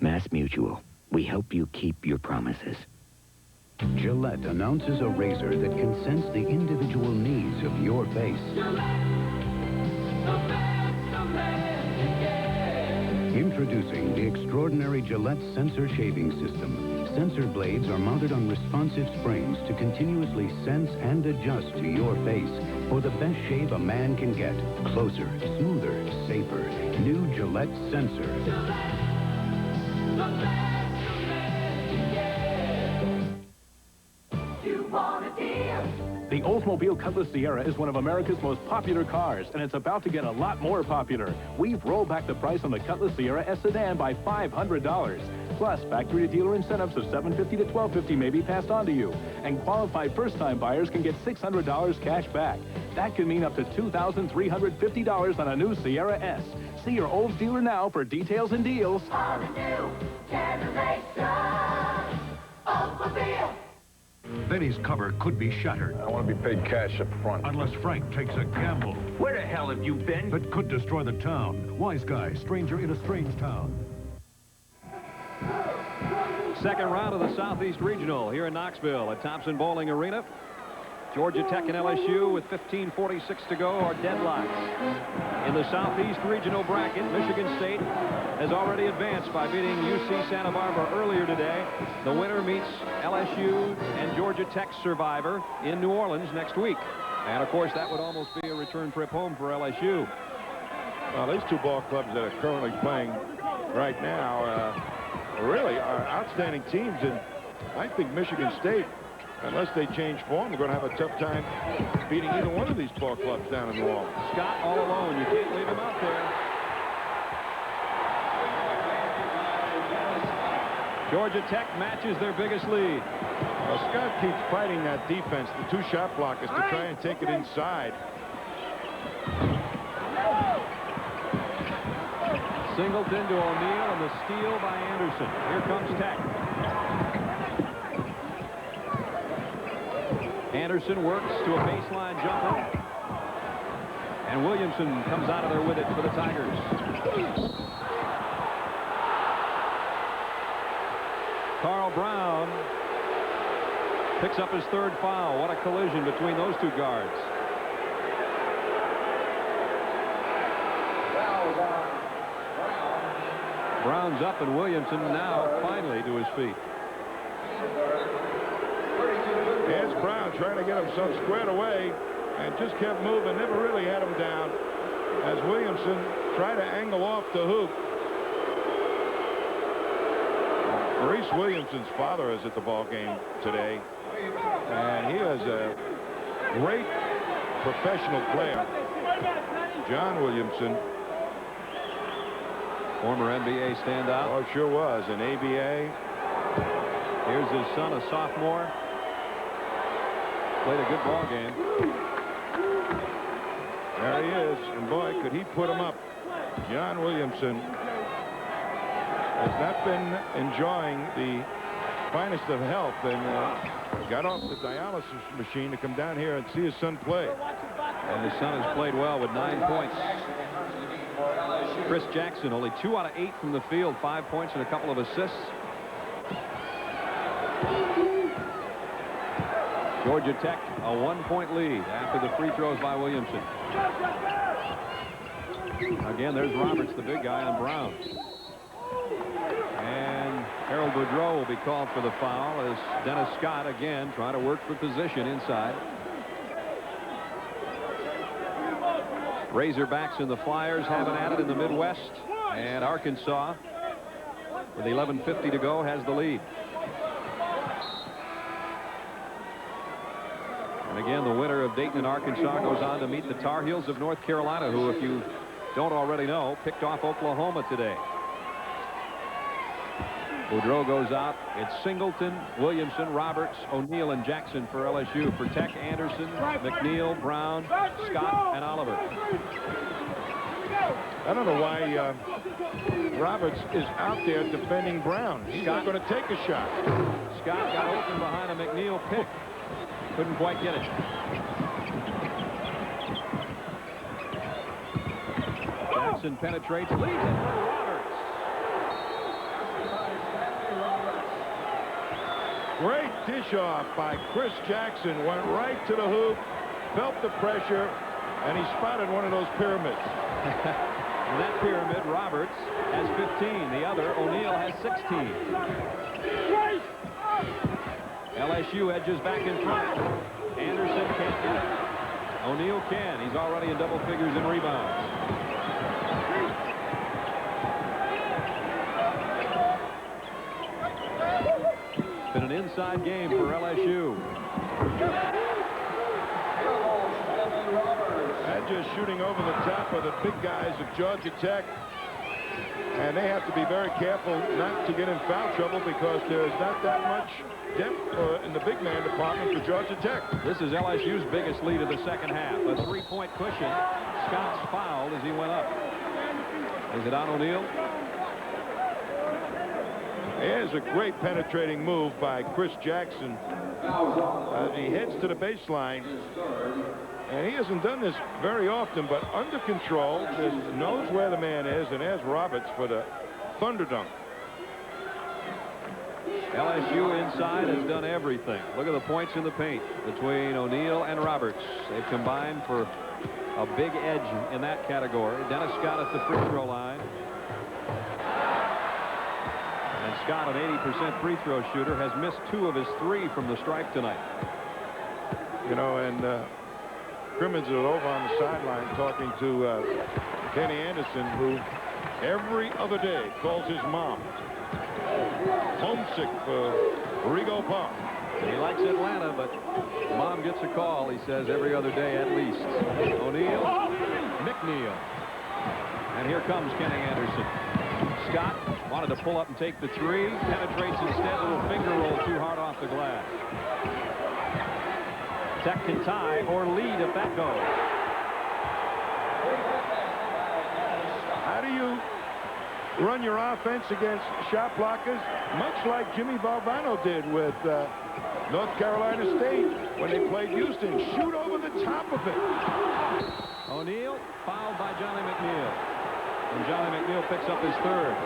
S16: Mass Mutual. We help you keep your promises.
S21: Gillette announces a razor that can sense the individual needs of your face. Introducing the extraordinary Gillette Sensor Shaving System. Sensor blades are mounted on responsive springs to continuously sense and adjust to your face for the best shave a man can get. Closer, smoother, safer. New Gillette Sensor.
S17: The Oldsmobile Cutlass Sierra is one of America's most popular cars, and it's about to get a lot more popular. We've rolled back the price on the Cutlass Sierra S sedan by $500. Plus, factory-to-dealer incentives of $750 to $1,250 may be passed on to you. And qualified first-time buyers can get $600 cash back. That could mean up to $2,350 on a new Sierra S. See your Olds dealer now for details and deals.
S18: On a new generation Oldsmobile.
S25: Benny's cover could be shattered.
S3: I want to be paid cash up front.
S25: Unless Frank takes a gamble.
S18: Where the hell have you been?
S25: That could destroy the town. Wise guy, stranger in a strange town.
S20: Second round of the Southeast Regional here in Knoxville at Thompson Bowling Arena. Georgia Tech and LSU with 15:46 to go are deadlocked. In the Southeast Regional bracket, Michigan State has already advanced by beating UC Santa Barbara earlier today. The winner meets LSU and Georgia Tech survivor in New Orleans next week. And, of course, that would almost be a return trip home for LSU.
S3: Well, these two ball clubs that are currently playing right now really are outstanding teams. And I think Michigan State, unless they change form, we're going to have a tough time beating either one of these ball clubs down in New Orleans.
S20: Scott all alone. You can't leave him out there. Georgia Tech matches their biggest lead.
S3: Well, Scott keeps fighting that defense, the two shot blockers, to try and take it inside.
S20: Singleton to O'Neal, and the steal by Anderson. Here comes Tech. Anderson works to a baseline jumper. And Williamson comes out of there with it for the Tigers. Carl Brown picks up his third foul. What a collision between those two guards. Brown's up, and Williamson now finally to his feet.
S3: Here's Brown trying to get himself squared away and just kept moving, never really had him down as Williamson tried to angle off the hoop. Maurice Williamson's father is at the ball game today, and he is a great professional player. John Williamson.
S20: Former NBA standout.
S3: Oh, sure was. An ABA.
S20: Here's his son, a sophomore. Played a good ball game.
S3: There he is. And boy, could he put him up. John Williamson has not been enjoying the finest of health and got off the dialysis machine to come down here and see his son play.
S20: And his son has played well with 9 points. Chris Jackson, only 2 out of 8 from the field, 5 points and a couple of assists. Georgia Tech, a 1-point lead after the free throws by Williamson. Again, there's Roberts, the big guy, on Brown. And Harold Boudreau will be called for the foul as Dennis Scott again trying to work for position inside. Razorbacks and the Flyers having at it in the Midwest, and Arkansas, with 11:50 to go, has the lead. And again, the winner of Dayton and Arkansas goes on to meet the Tar Heels of North Carolina, who, if you don't already know, picked off Oklahoma today. Boudreau goes out. It's Singleton, Williamson, Roberts, O'Neal, and Jackson for LSU. For Tech, Anderson, McNeil, Brown, Scott, and Oliver.
S3: I don't know why Roberts is out there defending Brown. He's not going to take a shot.
S20: Scott got open behind a McNeil pick. Couldn't quite get it. Jackson penetrates, leads it for Roberts.
S3: Great dish off by Chris Jackson. Went right to the hoop, felt the pressure, and he spotted one of those pyramids.
S20: In that pyramid, Roberts has 15. The other, O'Neal, has 16. LSU edges back in front. Anderson can't get it. O'Neal can. He's already in double figures in rebounds. It's been an inside game for LSU.
S3: And just shooting over the top of the big guys of Georgia Tech. And they have to be very careful not to get in foul trouble because there's not that much depth in the big man department for Georgia Tech.
S20: This is LSU's biggest lead of the second half. A 3-point cushion. Scott's fouled as he went up. Is it on O'Neal?
S3: Here's a great penetrating move by Chris Jackson. He heads to the baseline. And he hasn't done this very often, but under control, just knows where the man is, and there's Roberts for the thunder dunk.
S20: LSU inside has done everything. Look at the points in the paint between O'Neal and Roberts. They've combined for a big edge in that category. Dennis Scott at the free throw line. And Scott, an 80% free throw shooter, has missed 2 of his 3 from the stripe tonight.
S3: You know, and Crimmins is over on the sideline talking to Kenny Anderson, who every other day calls his mom. Homesick for Rego Park.
S20: He likes Atlanta, but mom gets a call, he says, every other day at least. O'Neal, McNeil. And here comes Kenny Anderson. Scott wanted to pull up and take the 3. Penetrates instead. Little finger roll too hard off the glass. Tech can tie or lead if that goes.
S3: How do you run your offense against shot blockers? Much like Jimmy Valvano did with North Carolina State when they played Houston. Shoot over the top of it.
S20: O'Neal fouled by Johnny McNeil. And Johnny McNeil picks up his 3rd.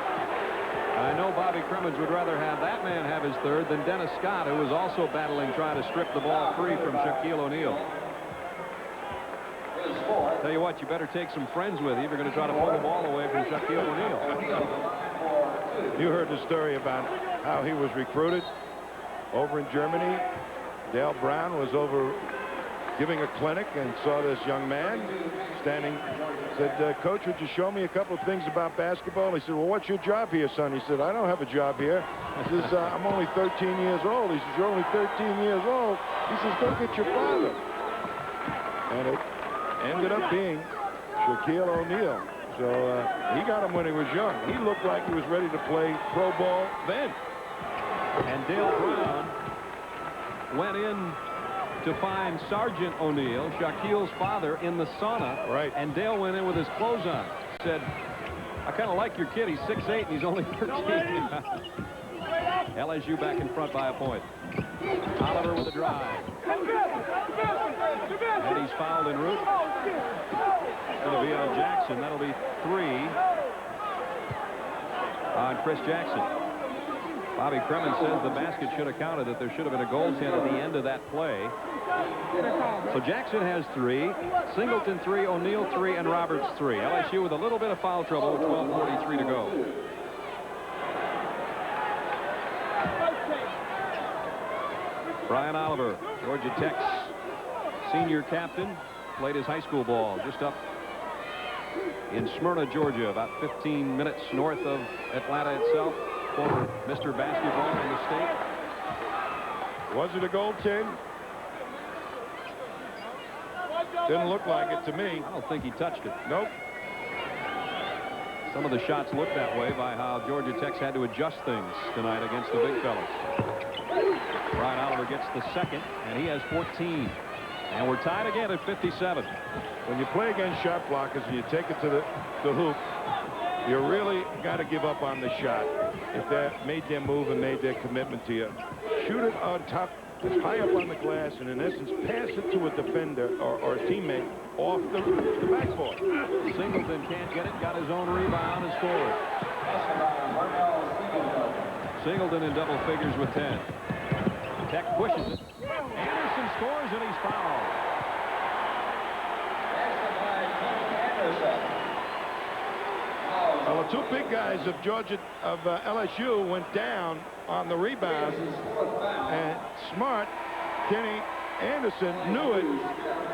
S20: I know Bobby Crimmins would rather have that man have his 3rd than Dennis Scott, who was also battling trying to strip the ball free from Shaquille O'Neal. Tell you what, you better take some friends with you if you're going to try to pull the ball away from Shaquille O'Neal.
S3: You heard the story about how he was recruited over in Germany. Dale Brown was over giving a clinic and saw this young man standing. Said, Coach, would you show me a couple of things about basketball? He said, well, what's your job here, son? He said, I don't have a job here. He says, I'm only 13 years old. He says, you're only 13 years old. He says, go get your father. And it ended up being Shaquille O'Neal. So he got him when he was young. He looked like he was ready to play pro ball then.
S20: And Dale Brown went in to find Sergeant O'Neal, Shaquille's father, in the sauna.
S3: Right.
S20: And Dale went in with his clothes on. Said, I kind of like your kid. He's 6'8" and he's only 13. LSU back in front by a point. Oliver with a drive. And he's fouled en route. It's going to be on Jackson. That'll be 3. on Chris Jackson. Bobby Kremen says the basket should have counted, that there should have been a goaltend at the end of that play. So Jackson has 3, Singleton 3, O'Neal 3, and Roberts 3. LSU with a little bit of foul trouble with 12:43 to go. Brian Oliver, Georgia Tech's senior captain, played his high school ball just up in Smyrna, Georgia, about 15 minutes north of Atlanta itself. Former Mr. Basketball in the state.
S3: Was it a goaltend? Didn't look like it to me.
S20: I don't think he touched it.
S3: Nope.
S20: Some of the shots look that way by how Georgia Tech's had to adjust things tonight against the big fellas. Brian Oliver gets the second, and he has 14. And we're tied again at 57.
S3: When you play against shot blockers and you take it to the hoop, you really got to give up on the shot. If they made their move and made their commitment to you, shoot it on top, it's high up on the glass, and in essence, pass it to a defender or a teammate off the backboard.
S20: Singleton can't get it, got his own rebound and scored. Singleton in double figures with 10. Tech pushes it. Anderson scores, and he's fouled.
S3: Well, the 2 big guys of LSU went down on the rebound, and Smart, Kenny Anderson knew it.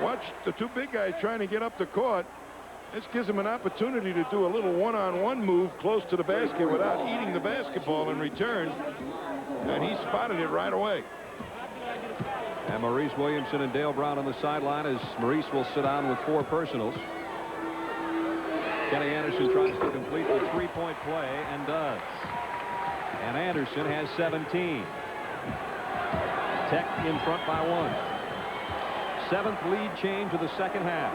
S3: Watch the 2 big guys trying to get up the court. This gives him an opportunity to do a little one-on-one move close to the basket without eating the basketball in return, and he spotted it right away.
S20: And Maurice Williamson and Dale Brown on the sideline as Maurice will sit down with 4 personals. Kenny Anderson tries to complete the 3-point play and does. And Anderson has 17. Tech in front by 1. 7th lead change of the second half.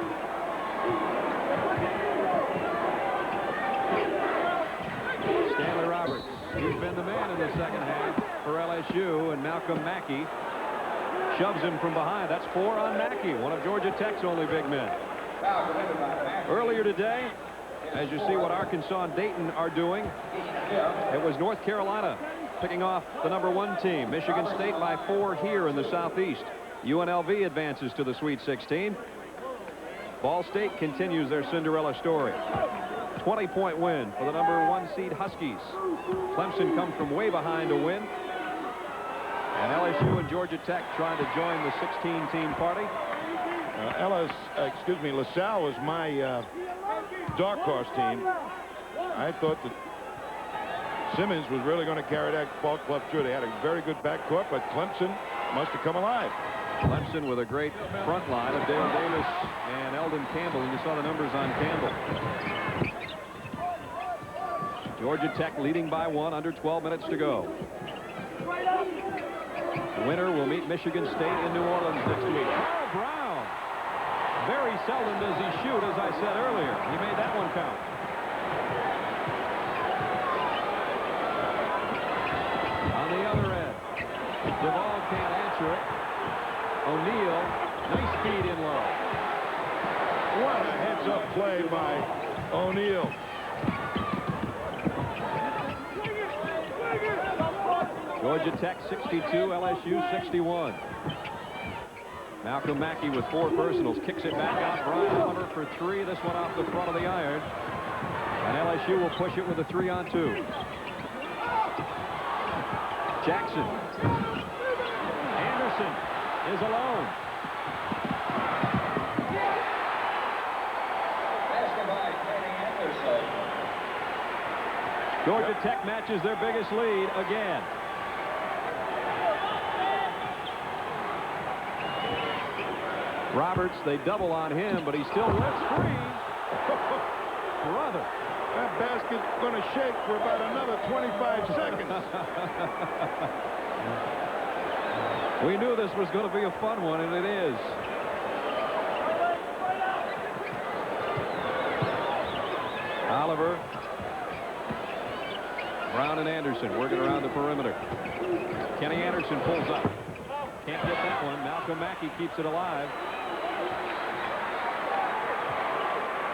S20: Stanley Roberts, he's been the man in the second half for LSU, and Malcolm Mackey shoves him from behind. That's 4 on Mackey, one of Georgia Tech's only big men. Earlier today, as you see what Arkansas and Dayton are doing, it was North Carolina picking off the #1 team. Michigan State by 4 here in the Southeast. UNLV advances to the Sweet 16. Ball State continues their Cinderella story. 20-point win for the #1 seed Huskies. Clemson comes from way behind to win. And LSU and Georgia Tech trying to join the 16-team party.
S3: LaSalle was my dark horse team. I thought that Simmons was really going to carry that ball club through. They had a very good backcourt, but Clemson must have come alive.
S20: Clemson with a great front line of Dale Davis and Eldon Campbell, and you saw the numbers on Campbell. Georgia Tech leading by 1, under 12 minutes to go. The winner will meet Michigan State in New Orleans next week. Carl Brown. Very seldom does he shoot, as I said earlier. He made that one count. On the other end, Duvall can't answer it. O'Neal, nice feed in low.
S3: What a heads-up play by O'Neal.
S20: Georgia Tech 62, LSU 61. Malcolm Mackey with 4 personals, kicks it back out. Brian Oliver for 3. This one off the front of the iron. And LSU will push it with a 3-on-2. Jackson. Anderson is alone. Georgia Tech matches their biggest lead again. Roberts, they double on him, but he still lifts free. Brother.
S3: That basket's going to shake for about another 25 seconds.
S20: We knew this was going to be a fun one, and it is. Oliver. Brown and Anderson working around the perimeter. Kenny Anderson pulls up. Can't get that one. Malcolm Mackey keeps it alive.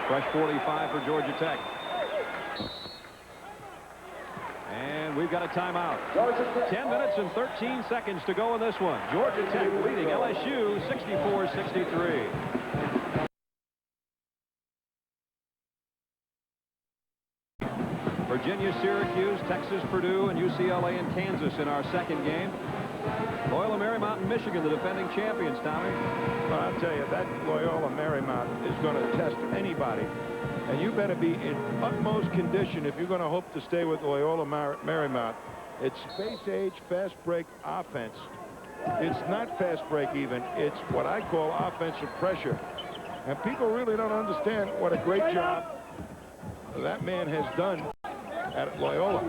S20: Fresh 45 for Georgia Tech. LSU got a timeout. 10 minutes and 13 seconds to go in this one. Georgia Tech leading LSU 64-63. Virginia, Syracuse, Texas, Purdue, and UCLA and Kansas in our second game. Loyola Marymount and Michigan, the defending champions, Tommy.
S3: Well, I'll tell you, that Loyola Marymount is going to test anybody. And you better be in utmost condition if you're going to hope to stay with Loyola Marymount. It's space age, fast break offense. It's not fast break even. It's what I call offensive pressure. And people really don't understand what a great job that man has done at Loyola.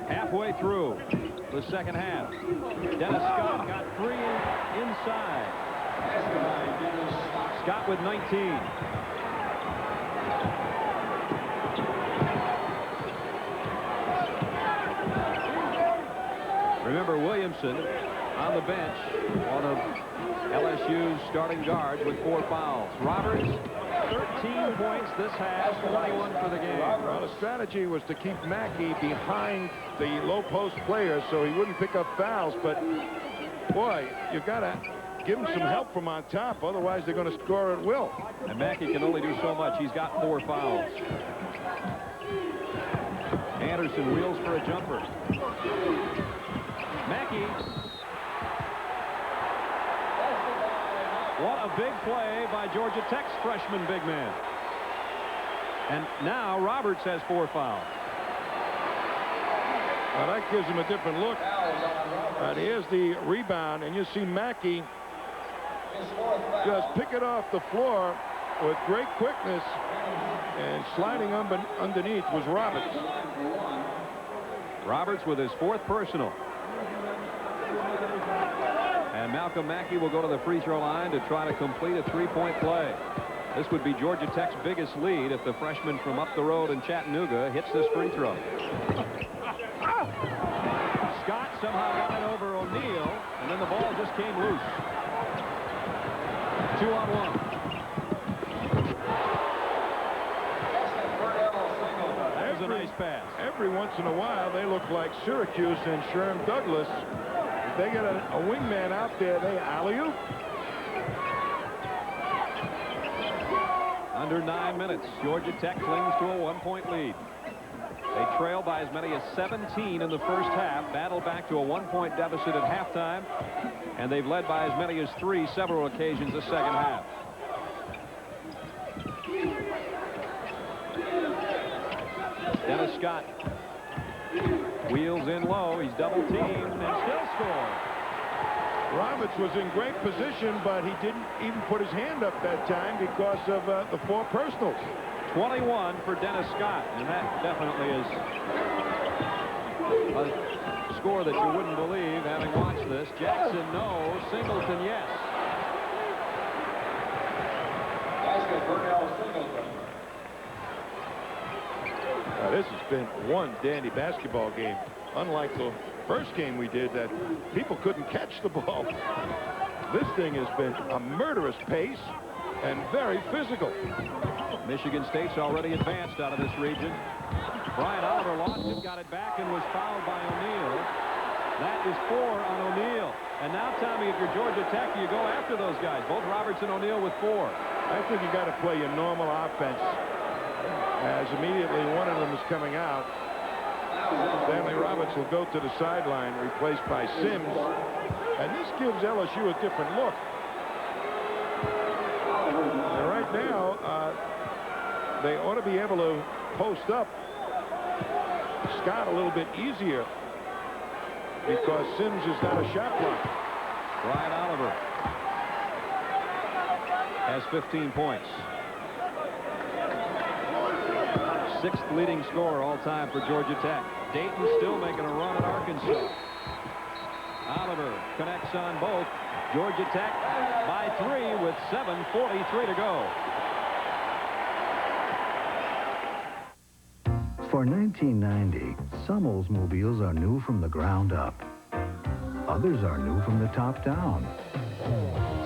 S20: Halfway through the second half, Dennis Scott got free inside. Scott with 19. Remember Williamson on the bench, one of LSU's starting guards with 4 fouls. Roberts, 13 points this half, 21 for the game.
S3: Well, the strategy was to keep Mackey behind the low post players so he wouldn't pick up fouls. But, boy, you've got to give him some help from on top. Otherwise, they're going to score at will.
S20: And Mackey can only do so much. He's got 4 fouls. Anderson wheels for a jumper. Mackey. What a big play by Georgia Tech's freshman big man. And now Roberts has 4 fouls.
S3: Well, that gives him a different look. And here's the rebound, and you see Mackey just pick it off the floor with great quickness, and sliding underneath was Roberts.
S20: Roberts with his 4th personal. And Malcolm Mackey will go to the free throw line to try to complete a 3-point play. This would be Georgia Tech's biggest lead if the freshman from up the road in Chattanooga hits this free throw. Scott somehow got it over O'Neal, and then the ball just came loose. 2-on-1. There's a nice pass.
S3: Every once in a while, they look like Syracuse and Sherm Douglas. If they get a wingman out there, they alley-oop.
S20: Under 9 minutes, Georgia Tech clings to a 1-point lead. They trail by as many as 17 in the first half, battle back to a 1-point deficit at halftime, and they've led by as many as 3 several occasions the second half. Dennis Scott wheels in low. He's double teamed and still scores.
S3: Roberts was in great position, but he didn't even put his hand up that time because of the 4 personals.
S20: 21 for Dennis Scott, and that definitely is a score that you wouldn't believe having watched this. Jackson, no. Singleton, yes.
S3: Now, this has been one dandy basketball game. Unlike the first game we did that people couldn't catch the ball. This thing has been a murderous pace and very physical.
S20: Michigan State's already advanced out of this region. Brian Oliver lost it, got it back, and was fouled by O'Neal. That is 4 on O'Neal. And now, Tommy, if you're Georgia Tech, you go after those guys. Both Roberts and O'Neal with 4.
S3: I think you got to play your normal offense. As immediately one of them is coming out, Stanley Roberts will go to the sideline, replaced by Sims. And this gives LSU a different look. And right now, they ought to be able to post up Scott a little bit easier because Sims is not a shot blocker.
S20: Brian Oliver has 15 points. 6th leading scorer all time for Georgia Tech. Dayton still making a run at Arkansas. Oliver connects on both. Georgia Tech by 3 with 7:43 to go.
S21: For 1990, some Oldsmobiles are new from the ground up. Others are new from the top down.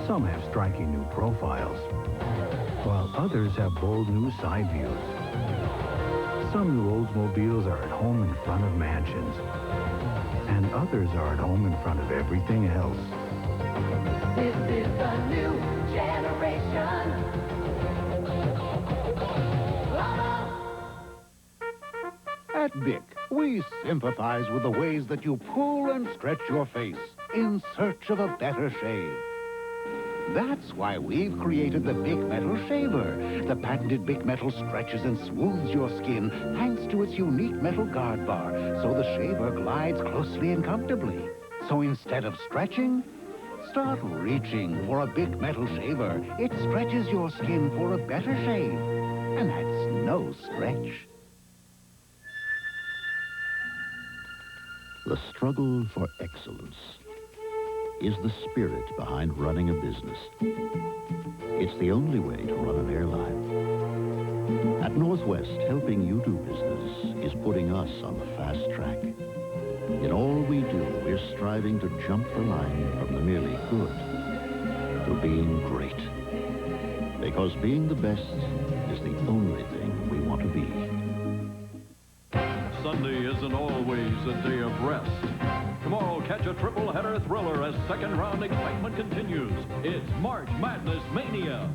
S21: Some have striking new profiles, while others have bold new side views. Some new Oldsmobiles are at home in front of mansions, and others are at home in front of everything else.
S18: This is the new generation.
S21: At BIC, we sympathize with the ways that you pull and stretch your face in search of a better shave. That's why we've created the BIC Metal Shaver. The patented BIC Metal stretches and smooths your skin thanks to its unique metal guard bar, so the shaver glides closely and comfortably. So instead of stretching, start reaching for a BIC Metal Shaver. It stretches your skin for a better shave, and that's no stretch.
S1: The struggle for excellence is the spirit behind running a business. It's the only way to run an airline. At Northwest, helping you do business is putting us on the fast track. In all we do, we're striving to jump the line from the merely good to being great. Because being the best is the only thing we want to be.
S8: Sunday isn't always a day of rest. Tomorrow, catch a triple-header thriller as second-round excitement continues. It's March Madness Mania.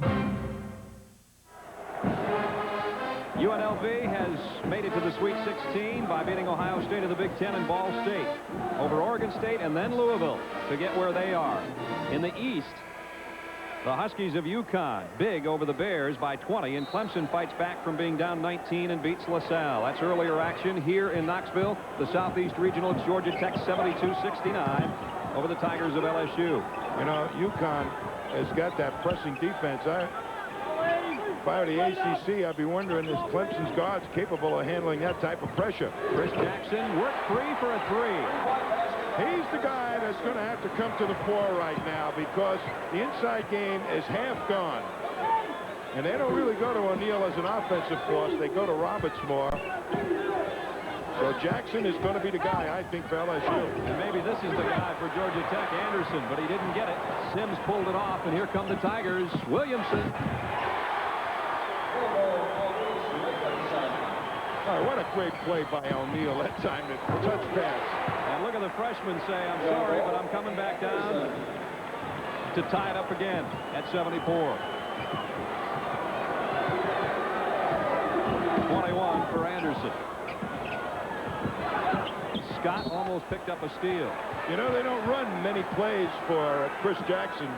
S20: UNLV has made it to the Sweet 16 by beating Ohio State of the Big Ten and Ball State over Oregon State and then Louisville to get where they are. In the East, the Huskies of UConn big over the Bears by 20, and Clemson fights back from being down 19 and beats LaSalle. That's earlier action here in Knoxville. The Southeast Regional, it's Georgia Tech 72-69 over the Tigers of LSU.
S3: You know, UConn has got that pressing defense. If I were the ACC, I'd be wondering, is Clemson's guards capable of handling that type of pressure?
S20: Chris Jackson worked free for a three.
S3: He's the guy that's going to have to come to the fore right now because the inside game is half gone. And they don't really go to O'Neal as an offensive force. They go to Roberts more. So Jackson is going to be the guy, I think, for LSU.
S20: And maybe this is the guy for Georgia Tech, Anderson, but he didn't get it. Sims pulled it off, and here come the Tigers. Williamson.
S3: Oh, what a great play by O'Neal that time, the touch pass.
S20: And look at the freshman say, I'm sorry, but I'm coming back down to tie it up again at 74. 21 for Anderson. Scott almost picked up a steal.
S3: You know, they don't run many plays for Chris Jackson.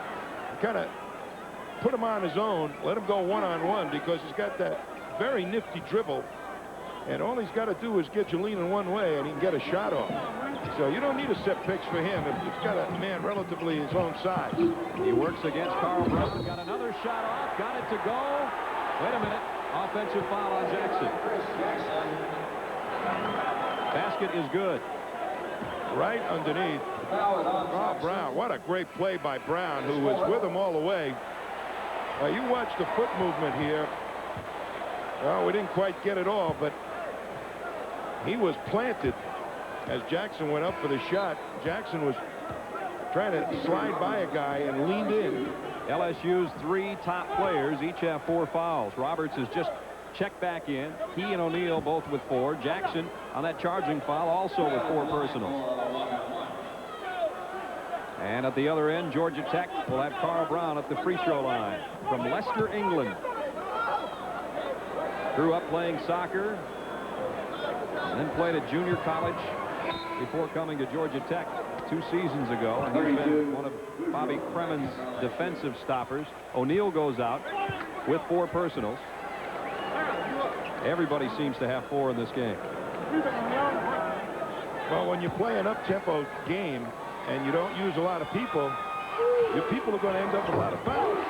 S3: Kind of put him on his own, let him go one-on-one because he's got that very nifty dribble. And all he's got to do is get you leaning one way, and he can get a shot off. So you don't need a set picks for him if he's got a man relatively his own size.
S20: He works against Carl Brown. Got another shot off. Got it to go. Wait a minute. Offensive foul on Jackson. Basket is good.
S3: Right underneath. Oh, Brown. What a great play by Brown, who was with him all the way. You watch the foot movement here. Well, we didn't quite get it all, but he was planted as Jackson went up for the shot. Jackson was trying to slide by a guy and leaned in.
S20: LSU's three top players each have 4 fouls. Roberts has just checked back in. He and O'Neal both with 4. Jackson on that charging foul also with 4 personals. And at the other end, Georgia Tech will have Carl Brown at the free throw line from Leicester, England. Grew up playing soccer and then played at junior college before coming to Georgia Tech 2 seasons ago. And he's been one of Bobby Kremen's defensive stoppers. O'Neal goes out with 4 personals. Everybody seems to have 4 in this game.
S3: Well, when you play an up-tempo game and you don't use a lot of people, your people are going to end up with a lot of fouls.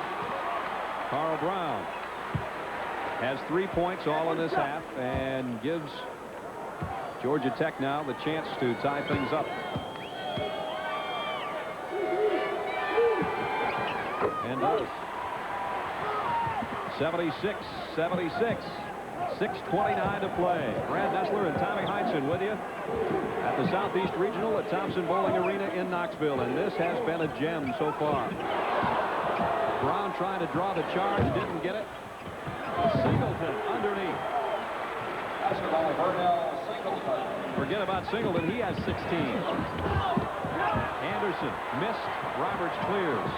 S20: Carl Brown has 3 points all in this half and gives Georgia Tech now the chance to tie things up. And does. 76-76. 6:29 to play. Brad Nessler and Tommy Heinsohn with you at the Southeast Regional at Thompson Bowling Arena in Knoxville. And this has been a gem so far. Brown trying to draw the charge, didn't get it. Singleton underneath. Forget about Singleton. He has 16. Anderson missed. Roberts clears.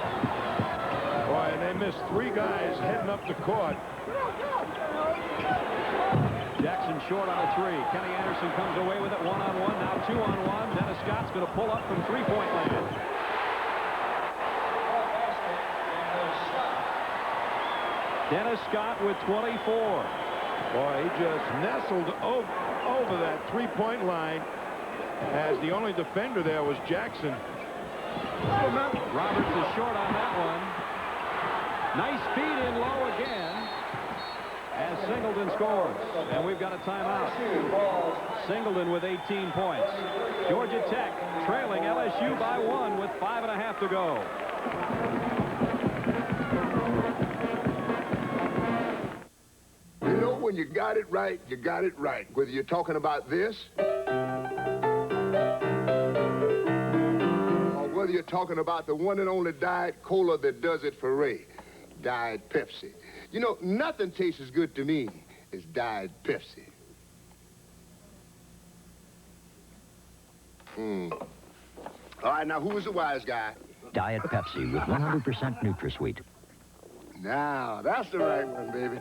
S3: Boy, and they missed 3 guys heading up the court.
S20: Jackson short on a 3. Kenny Anderson comes away with it 1-on-1. Now 2-on-1. Dennis Scott's going to pull up from three-point land. Dennis Scott with 24.
S3: Boy, he just nestled over that three-point line as the only defender there was Jackson.
S20: Roberts is short on that one. Nice feed in low again as Singleton scores. And we've got a timeout. Singleton with 18 points. Georgia Tech trailing LSU by 1 with 5.5 to go.
S2: You know, when you got it right, you got it right. Whether you're talking about this, or whether you're talking about the one and only Diet Cola that does it for Ray, Diet Pepsi. You know, nothing tastes as good to me as Diet Pepsi. All right, now, who is the wise guy?
S16: Diet Pepsi with 100% NutraSweet.
S2: Now, that's the right one, baby.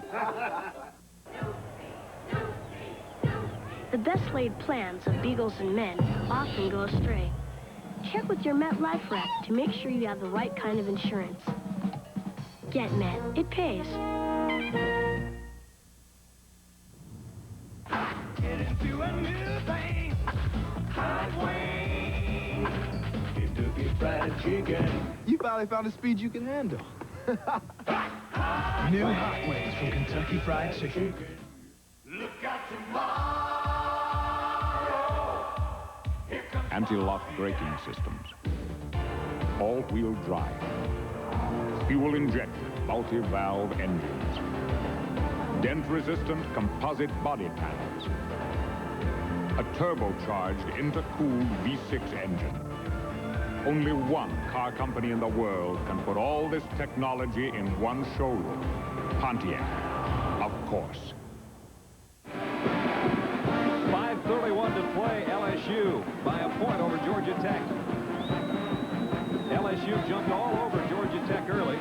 S4: The best laid plans of beagles and men often go astray. Check with your Met Life rep to make sure you have the right kind of insurance. Get Met. It pays.
S18: Get into a new thing. Hot wings. Kentucky Fried Chicken.
S5: You finally found a speed you can handle. New hot wings from Kentucky Fried Chicken.
S18: Look out tomorrow.
S10: Anti-lock braking systems, all-wheel drive, fuel-injected multi-valve engines, dent-resistant composite body panels, a turbocharged intercooled V6 engine. Only one car company in the world can put all this technology in one showroom. Pontiac, of course.
S20: 5:31 to play. LSU by a point over Georgia Tech. LSU jumped all over Georgia Tech early.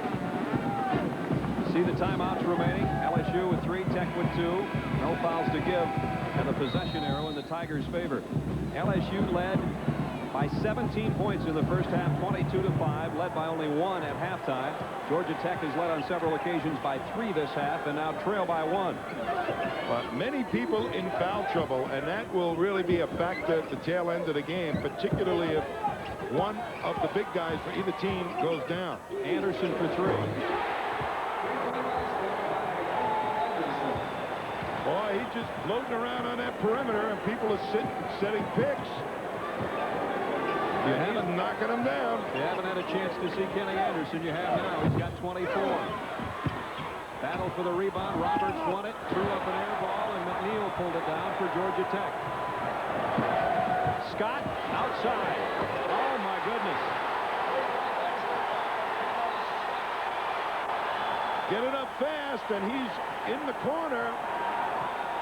S20: See the timeouts remaining. LSU with 3, Tech with 2. No fouls to give, and the possession arrow in the Tigers' favor. LSU led by 17 points in the first half, 22-5, led by only 1 at halftime. Georgia Tech has led on several occasions by 3 this half and now trail by 1.
S3: But many people in foul trouble, and that will really be a factor at the tail end of the game, particularly if one of the big guys for either team goes down.
S20: Anderson for 3.
S3: Boy, he's just floating around on that perimeter, and people are setting picks.
S20: You haven't
S3: knocking him down.
S20: You haven't had a chance to see Kenny Anderson. You have now. He's got 24. Battle for the rebound. Roberts won it. Threw up an air ball, and McNeil pulled it down for Georgia Tech. Scott outside. Oh, my goodness.
S3: Get it up fast, and he's in the corner.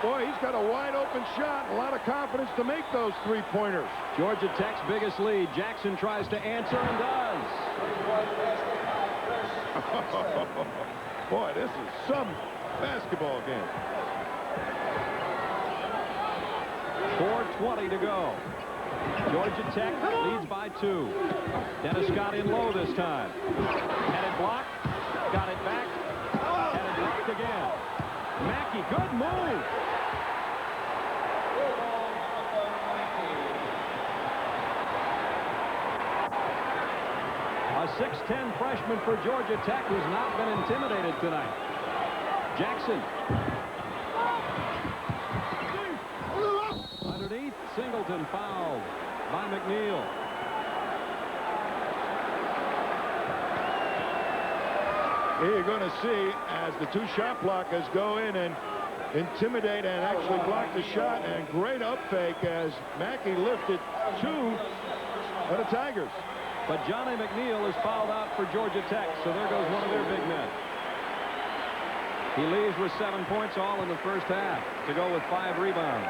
S3: Boy, he's got a wide-open shot. A lot of confidence to make those three-pointers.
S20: Georgia Tech's biggest lead. Jackson tries to answer and does.
S3: Boy, this is some basketball game.
S20: 4:20 to go. Georgia Tech leads by 2. Dennis Scott in low this time. Had it blocked. Got it back. Had it blocked again. Mackey, good move. A 6'10 freshman for Georgia Tech who's not been intimidated tonight. Jackson. Underneath, Singleton fouled by McNeil.
S3: Here you're going to see as the 2 shot blockers go in and intimidate and actually block the shot, and great up fake as Mackey lifted 2 of the Tigers.
S20: But Johnny McNeil is fouled out for Georgia Tech, so there goes one of their big men. He leaves with 7 points all in the first half to go with 5 rebounds.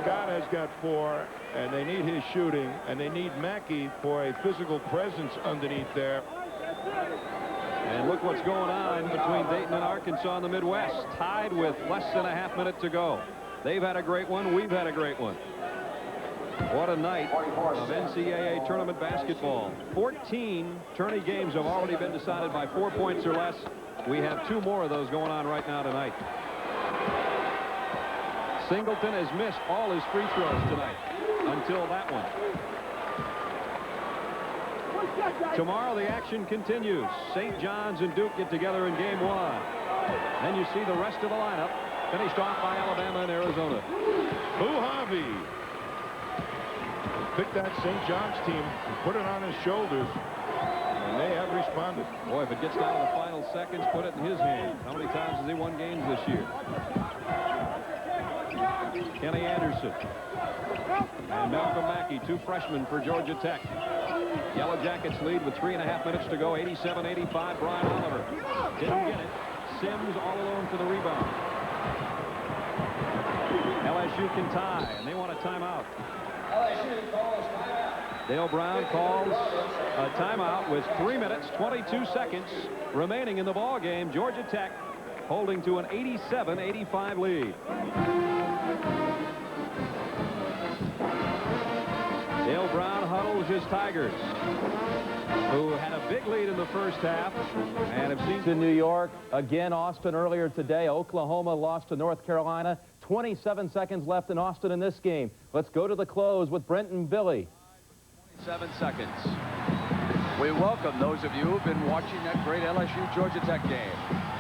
S3: Scott has got 4, and they need his shooting, and they need Mackey for a physical presence underneath there.
S20: And look what's going on between Dayton and Arkansas in the Midwest, tied with less than a half minute to go. They've had a great one. We've had a great one. What a night of NCAA tournament basketball. 14 tourney games have already been decided by 4 points or less. We have 2 more of those going on right now tonight. Singleton has missed all his free throws tonight until that one. Tomorrow the action continues. St. John's and Duke get together in game 1. Then you see the rest of the lineup finished off by Alabama and Arizona.
S3: Harvey picked that St. John's team and put it on his shoulders, and they have responded.
S20: Boy, if it gets down to the final seconds, put it in his hands. How many times has he won games this year? Kenny Anderson and Malcolm Mackey, 2 freshmen for Georgia Tech. Yellow Jackets lead with 3.5 minutes to go, 87-85. Brian Oliver didn't get it. Sims all alone for the rebound. LSU can tie, and they want a timeout. LSU calls timeout. Dale Brown calls a timeout with 3 minutes, 22 seconds remaining in the ball game. Georgia Tech holding to an 87-85 lead. Dale Brown huddles his Tigers, who had a big lead in the first half and have seen
S7: to New York. Again, Austin earlier today. Oklahoma lost to North Carolina. 27 seconds left in Austin in this game. Let's go to the close with Brent and Billy.
S11: 7 seconds. We welcome those of you who've been watching that great LSU-Georgia Tech game.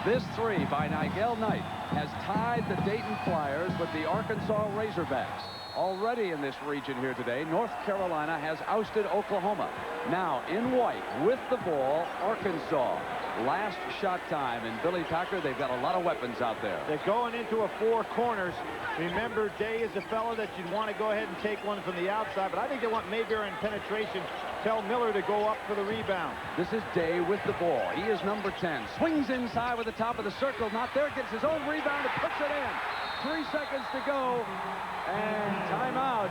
S11: This 3 by Nigel Knight has tied the Dayton Flyers with the Arkansas Razorbacks. Already in this region here today, North Carolina has ousted Oklahoma. Now, in white, with the ball, Arkansas. Last shot time, and Billy Packer, they've got a lot of weapons out there.
S12: They're going into a 4 corners. Remember, Day is a fellow that you'd want to go ahead and take one from the outside, but I think they want Mayberry in penetration. Tell Miller to go up for the rebound.
S11: This is Day with the ball. He is number 10. Swings inside with the top of the circle. Not there. Gets his own rebound and puts it in. 3 seconds to go. And timeout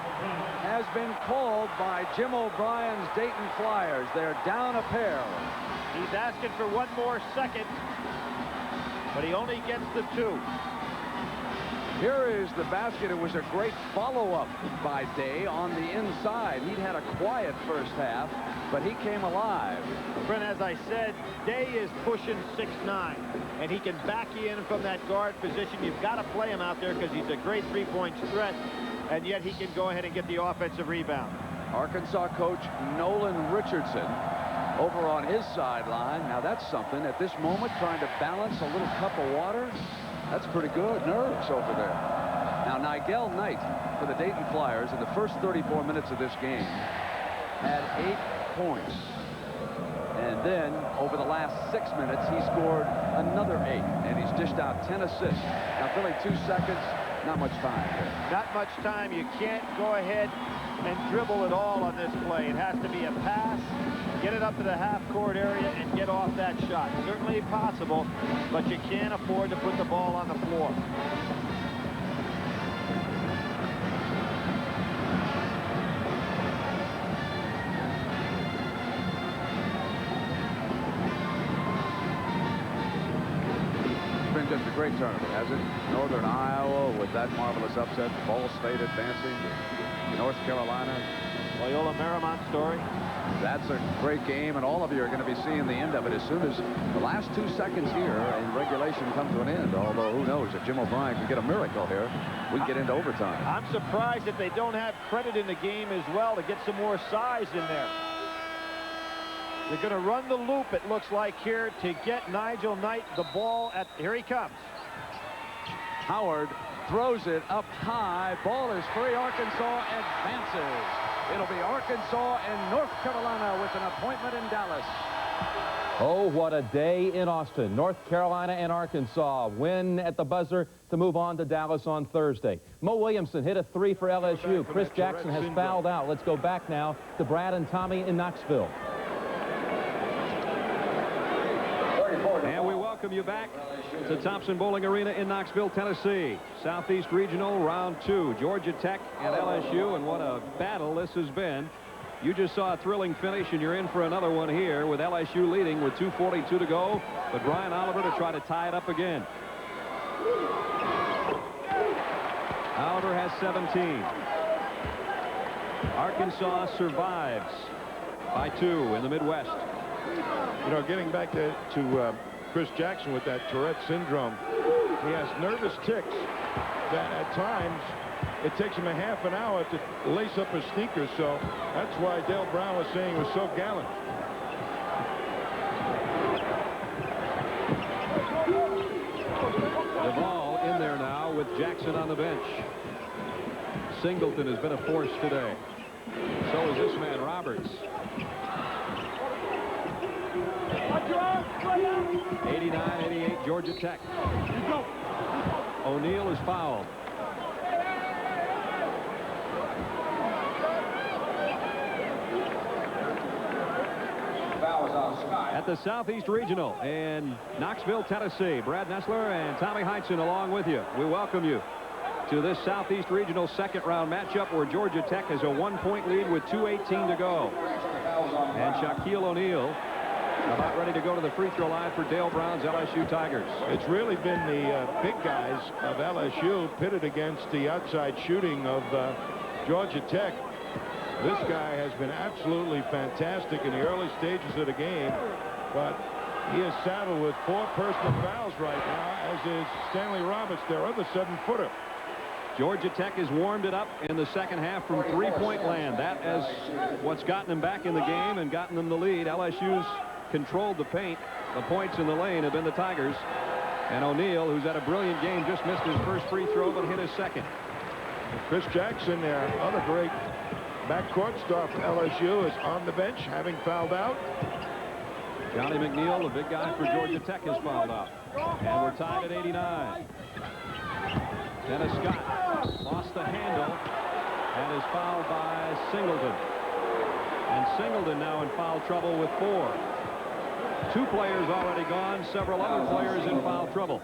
S11: has been called by Jim O'Brien's Dayton Flyers. They're down a pair.
S12: He's asking for 1 more second, but he only gets the 2.
S11: Here is the basket. It was a great follow-up by Day on the inside. He'd had a quiet first half, but he came alive.
S12: Brent, as I said, Day is pushing 6'9", and he can back you in from that guard position. You've got to play him out there because he's a great 3-point threat, and yet he can go ahead and get the offensive rebound.
S11: Arkansas coach Nolan Richardson over on his sideline. Now that's something at this moment, trying to balance a little cup of water. That's pretty good. Nerves over there. Now, Nigel Knight for the Dayton Flyers in the first 34 minutes of this game had 8 points. And then, over the last 6 minutes, he scored another 8. And he's dished out 10 assists. Now, Billy, 2 seconds, not much time here.
S12: Not much time. You can't go ahead and dribble it all on this play. It has to be a pass, get it up to the half-court area, and get off that shot. Certainly possible, but you can't afford to put the ball on the floor.
S11: It's been just a great tournament, hasn't it? Northern Iowa with that marvelous upset. Ball State advancing. North Carolina.
S12: Loyola Marymount story.
S11: That's a great game, and all of you are going to be seeing the end of it as soon as the last 2 seconds here in regulation come to an end. Although, who knows, if Jim O'Brien can get a miracle here, we get into overtime.
S12: I'm surprised that they don't have credit in the game as well to get some more size in there. They're going to run the loop, it looks like, here to get Nigel Knight the ball at... Here he comes.
S11: Howard throws it up high. Ball is free. Arkansas advances. It'll be Arkansas and North Carolina with an appointment in Dallas.
S7: Oh, what a day in Austin. North Carolina and Arkansas win at the buzzer to move on to Dallas on Thursday. Mo Williamson hit a 3 for LSU. Chris Jackson has fouled out. Let's go back now to Brad and Tommy in Knoxville.
S20: And we welcome you back to Thompson Bowling Arena in Knoxville, Tennessee. Southeast Regional Round 2. Georgia Tech and LSU, and what a battle this has been. You just saw a thrilling finish, and you're in for another one here with LSU leading with 2:42 to go. But Brian Oliver to try to tie it up again. Oliver has 17. Arkansas survives by 2 in the Midwest.
S3: You know, getting back to Chris Jackson with that Tourette syndrome, he has nervous tics that at times it takes him a half an hour to lace up his sneakers, so that's why Dale Brown was saying he was so gallant.
S20: The ball in there now with Jackson on the bench. Singleton has been a force today. So is this man, Roberts. 89-88 Georgia Tech. O'Neal is fouled. At the Southeast Regional in Knoxville, Tennessee, Brad Nessler and Tommy Heinsohn along with you. We welcome you to this Southeast Regional second round matchup where Georgia Tech has a 1-point lead with 2:18 to go. And Shaquille O'Neal about ready to go to the free throw line for Dale Brown's LSU Tigers.
S3: It's really been the big guys of LSU pitted against the outside shooting of Georgia Tech. This guy has been absolutely fantastic in the early stages of the game, but he is saddled with 4 personal fouls right now, as is Stanley Roberts, their other 7-footer.
S20: Georgia Tech has warmed it up in the second half from three-point land. That is what's gotten them back in the game and gotten them the lead. LSU's controlled the paint. The points in the lane have been the Tigers. And O'Neal, who's had a brilliant game, just missed his first free throw but hit his second.
S3: Chris Jackson, their other great backcourt star for LSU, is on the bench, having fouled out.
S20: Johnny McNeil, the big guy for Georgia Tech, has fouled out. And we're tied at 89. Dennis Scott lost the handle and is fouled by Singleton. And Singleton now in foul trouble with 4. 2 players already gone, several other players in foul trouble.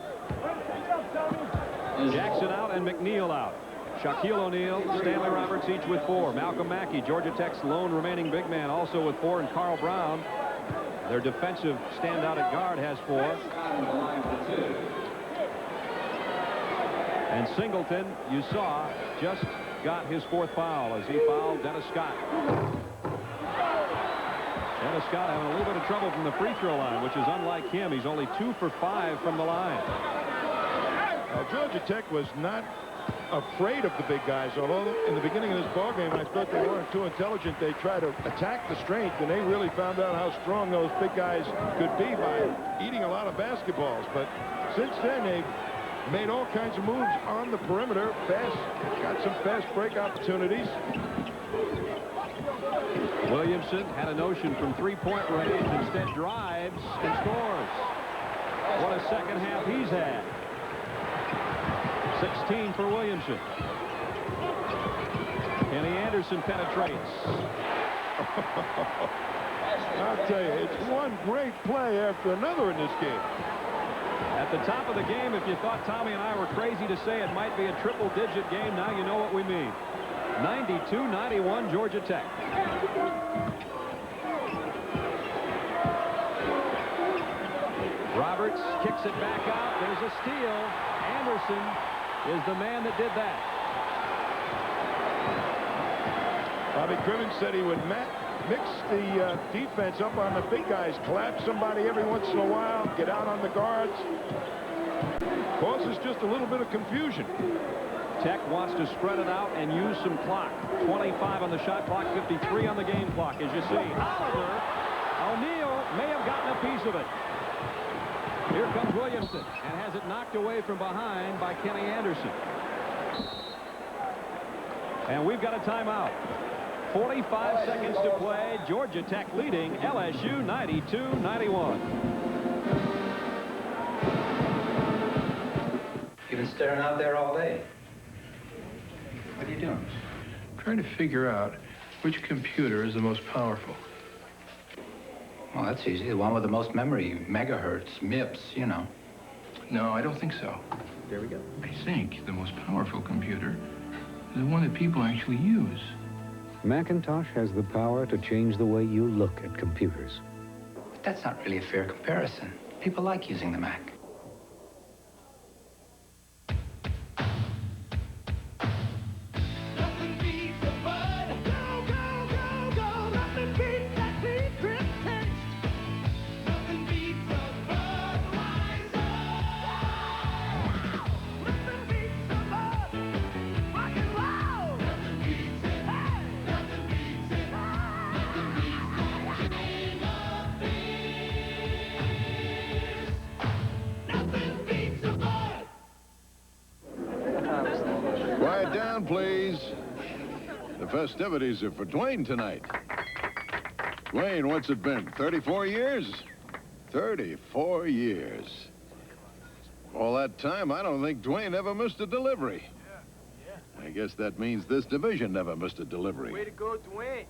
S20: Jackson out and McNeil out. Shaquille O'Neal, Stanley Roberts each with 4. Malcolm Mackey, Georgia Tech's lone remaining big man, also with 4. And Carl Brown, their defensive standout at guard, has 4. And Singleton, you saw, just got his 4th foul as he fouled Dennis Scott. Dennis Scott having a little bit of trouble from the free throw line, which is unlike him. He's only 2 for 5 from the line.
S3: Georgia Tech was not afraid of the big guys, although in the beginning of this ballgame I thought they weren't too intelligent. They tried to attack the strength, and they really found out how strong those big guys could be by eating a lot of basketballs. But since then, they've made all kinds of moves on the perimeter. Got some fast break opportunities.
S20: Williamson had a notion from 3-point range, instead drives and scores. What a second half he's had. 16 for Williamson. Kenny Anderson penetrates.
S3: I'll tell you, it's one great play after another in this game.
S20: At the top of the game, if you thought Tommy and I were crazy to say it might be a triple-digit game, now you know what we mean. 92-91 Georgia Tech. Roberts kicks it back out. There's a steal. Anderson is the man that did that.
S3: Bobby Crimmins said he would mix the defense up on the big guys, collapse somebody every once in a while, get out on the guards. Causes just a little bit of confusion.
S20: Tech wants to spread it out and use some clock. 25 on the shot clock, 53 on the game clock. As you see, Oliver, O'Neal may have gotten a piece of it. Here comes Williamson and has it knocked away from behind by Kenny Anderson. And we've got a timeout. 45 seconds to play. Georgia Tech leading LSU 92-91.
S9: You've been staring out there all day. What are you doing?
S13: Trying to figure out which computer is the most powerful.
S9: Well, that's easy. The one with the most memory, megahertz, MIPS, you know.
S14: No, I don't think so.
S7: There we go.
S14: I think the most powerful computer is the one that people actually use.
S15: Macintosh has the power to change the way you look at computers.
S9: But that's not really a fair comparison. People like using the Mac.
S3: Quiet down, please. The festivities are for Dwayne tonight. Dwayne, what's it been? 34 years? 34 years. All that time, I don't think Dwayne ever missed a delivery. I guess that means this division never missed a delivery.
S12: Way to go, Dwayne.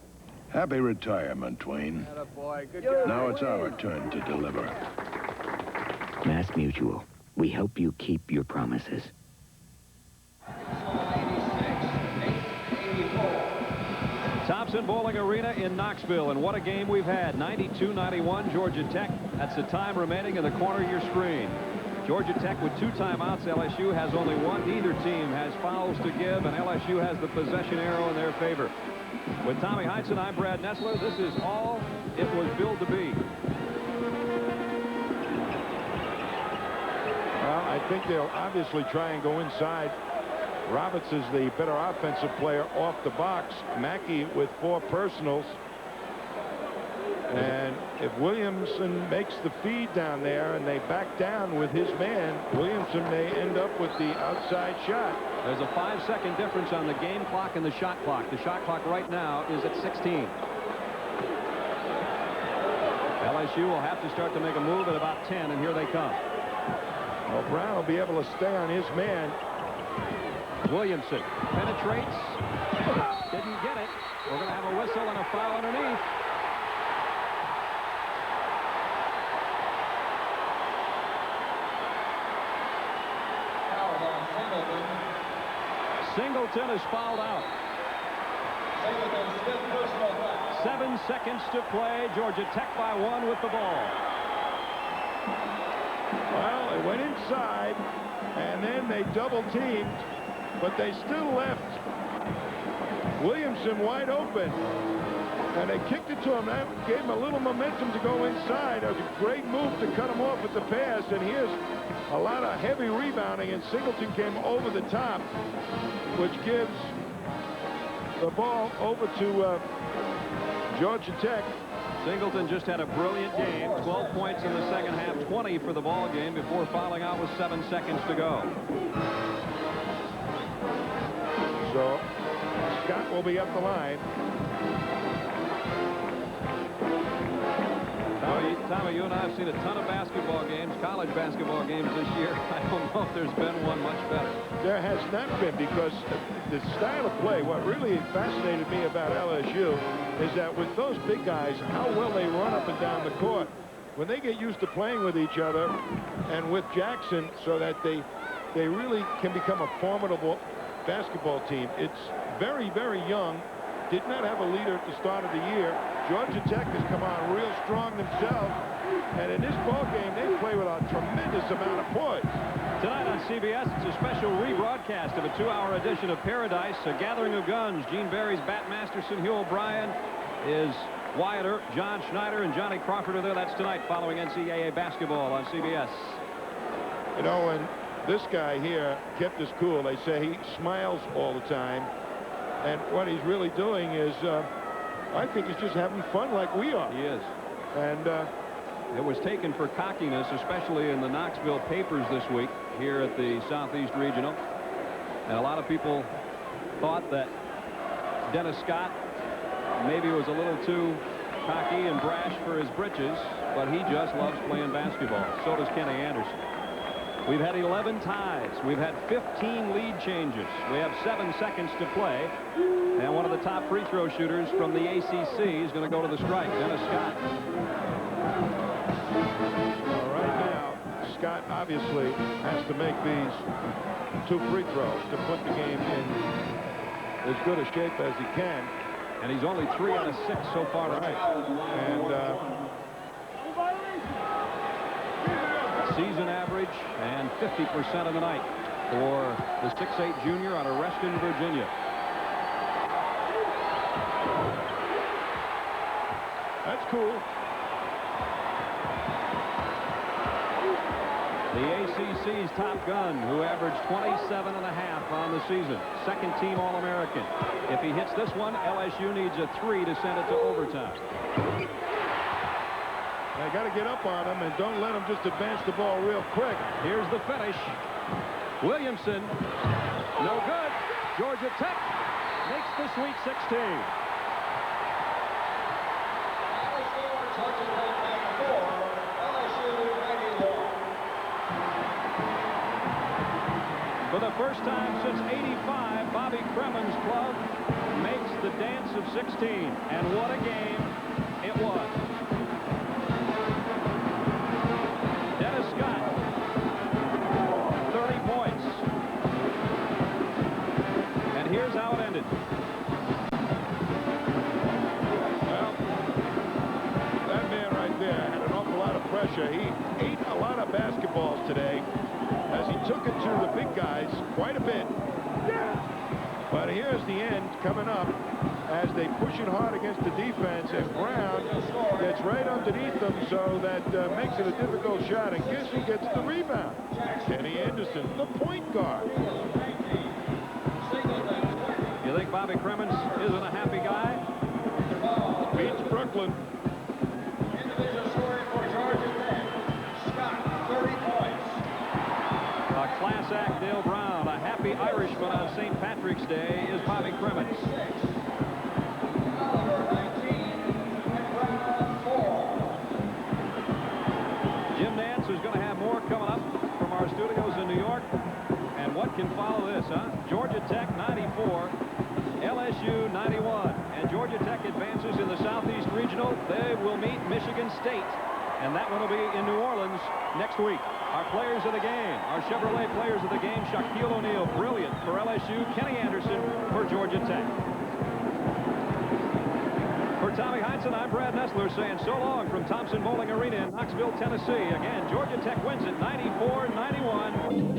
S3: Happy retirement, Dwayne.
S12: Attaboy. Good job.
S3: Now it's our turn to deliver.
S16: Mass Mutual. We help you keep your promises.
S20: Thompson Bowling Arena in Knoxville, and what a game we've had. 92-91, Georgia Tech. That's the time remaining in the corner of your screen. Georgia Tech with 2 timeouts. LSU has only 1. Neither team has fouls to give, and LSU has the possession arrow in their favor. With Tommy Heinsohn, I'm Brad Nessler. This is all it was billed to be.
S3: Well, I think they'll obviously try and go inside. Roberts is the better offensive player off the box. Mackey with 4 personals. And if Williamson makes the feed down there and they back down with his man, Williamson may end up with the outside shot.
S20: There's a 5-second difference on the game clock and the shot clock. The shot clock right now is at 16. LSU will have to start to make a move at about 10, and here they come.
S3: Well, Brown will be able to stay on his man.
S20: Williamson penetrates. Didn't get it. We're going to have a whistle and a foul underneath. Singleton is fouled out. 7 seconds to play. Georgia Tech by 1 with the ball.
S3: Well, they went inside, and then they double-teamed, but they still left Williamson wide open. And they kicked it to him. That gave him a little momentum to go inside. It was a great move to cut him off with the pass. And here's a lot of heavy rebounding, and Singleton came over the top, which gives the ball over to Georgia Tech.
S20: Singleton just had a brilliant game. 12 points in the second half, 20 for the ball game before fouling out with 7 seconds to go.
S3: So Scott will be up the line.
S20: Tommy, you and I have seen a ton of basketball games, college basketball games this year. I don't know if there's been one much better.
S3: There has not been, because the style of play, what really fascinated me about LSU is that with those big guys, how well they run up and down the court. When they get used to playing with each other and with Jackson, so that they really can become a formidable basketball team. It's very, very young. Did not have a leader at the start of the year. Georgia Tech has come on real strong themselves, and in this ball game they play with a tremendous amount of poise.
S20: Tonight on CBS, it's a special rebroadcast of a 2-hour edition of Paradise, a gathering of guns. Gene Barry's Bat Masterson, Hugh O'Brien is Wyatt Earp, John Schneider, and Johnny Crawford are there. That's tonight following NCAA basketball on CBS.
S3: You know, and this guy here kept us cool. They say he smiles all the time. And what he's really doing is, I think he's just having fun like we are.
S20: He is.
S3: And
S20: it was taken for cockiness, especially in the Knoxville papers this week here at the Southeast Regional. And a lot of people thought that Dennis Scott maybe was a little too cocky and brash for his britches, but he just loves playing basketball. So does Kenny Anderson. We've had 11 ties. We've had 15 lead changes. We have 7 seconds to play. And one of the top free throw shooters from the ACC is going to go to the strike, Dennis Scott.
S3: All right now, Scott obviously has to make these 2 free throws to put the game in as good a shape as he can.
S20: And he's only 3 out of 6 so far tonight.
S3: And
S20: season average and 50% of the night for the 6'8 junior out of Reston, Virginia.
S3: That's cool.
S20: The ACC's top gun, who averaged 27.5 on the season. Second-team All-American. If he hits this one, LSU needs a 3 to send it to overtime.
S3: They got to get up on him and don't let him just advance the ball real quick.
S20: Here's the finish. Williamson, no good. Georgia Tech makes the Sweet 16. For the first time since '85, Bobby Kremen's club makes the dance of 16. And what a game it was. Dennis Scott, 30 points. And here's how it ended.
S3: Well, that man right there had an awful lot of pressure. He ate a lot of basketballs today as he took it to the big guys quite a bit. But here's the end coming up as they push it hard against the defense, and Brown gets right underneath them, so that makes it a difficult shot. And guess who gets the rebound? Kenny Anderson, the point guard.
S20: You think Bobby Kremen isn't a happy guy?
S3: Beats Brooklyn.
S18: Individual scoring for Georgia Tech. Scott, 30 points.
S20: A class act, Dale Brown. A happy Irishman on St. Patrick's Day is Bobby Kremen. Jim Nance is going to have more coming up from our studios in New York. And what can follow this, huh? Georgia Tech 94, LSU 91. And Georgia Tech advances in the Southeast Regional. They will meet Michigan State. And that one will be in New Orleans next week. Our players of the game, our Chevrolet players of the game, Shaquille O'Neal, brilliant for LSU. Kenny Anderson for Georgia Tech. For Tommy Heinsohn, I'm Brad Nessler saying so long from Thompson Bowling Arena in Knoxville, Tennessee. Again, Georgia Tech wins it 94-91.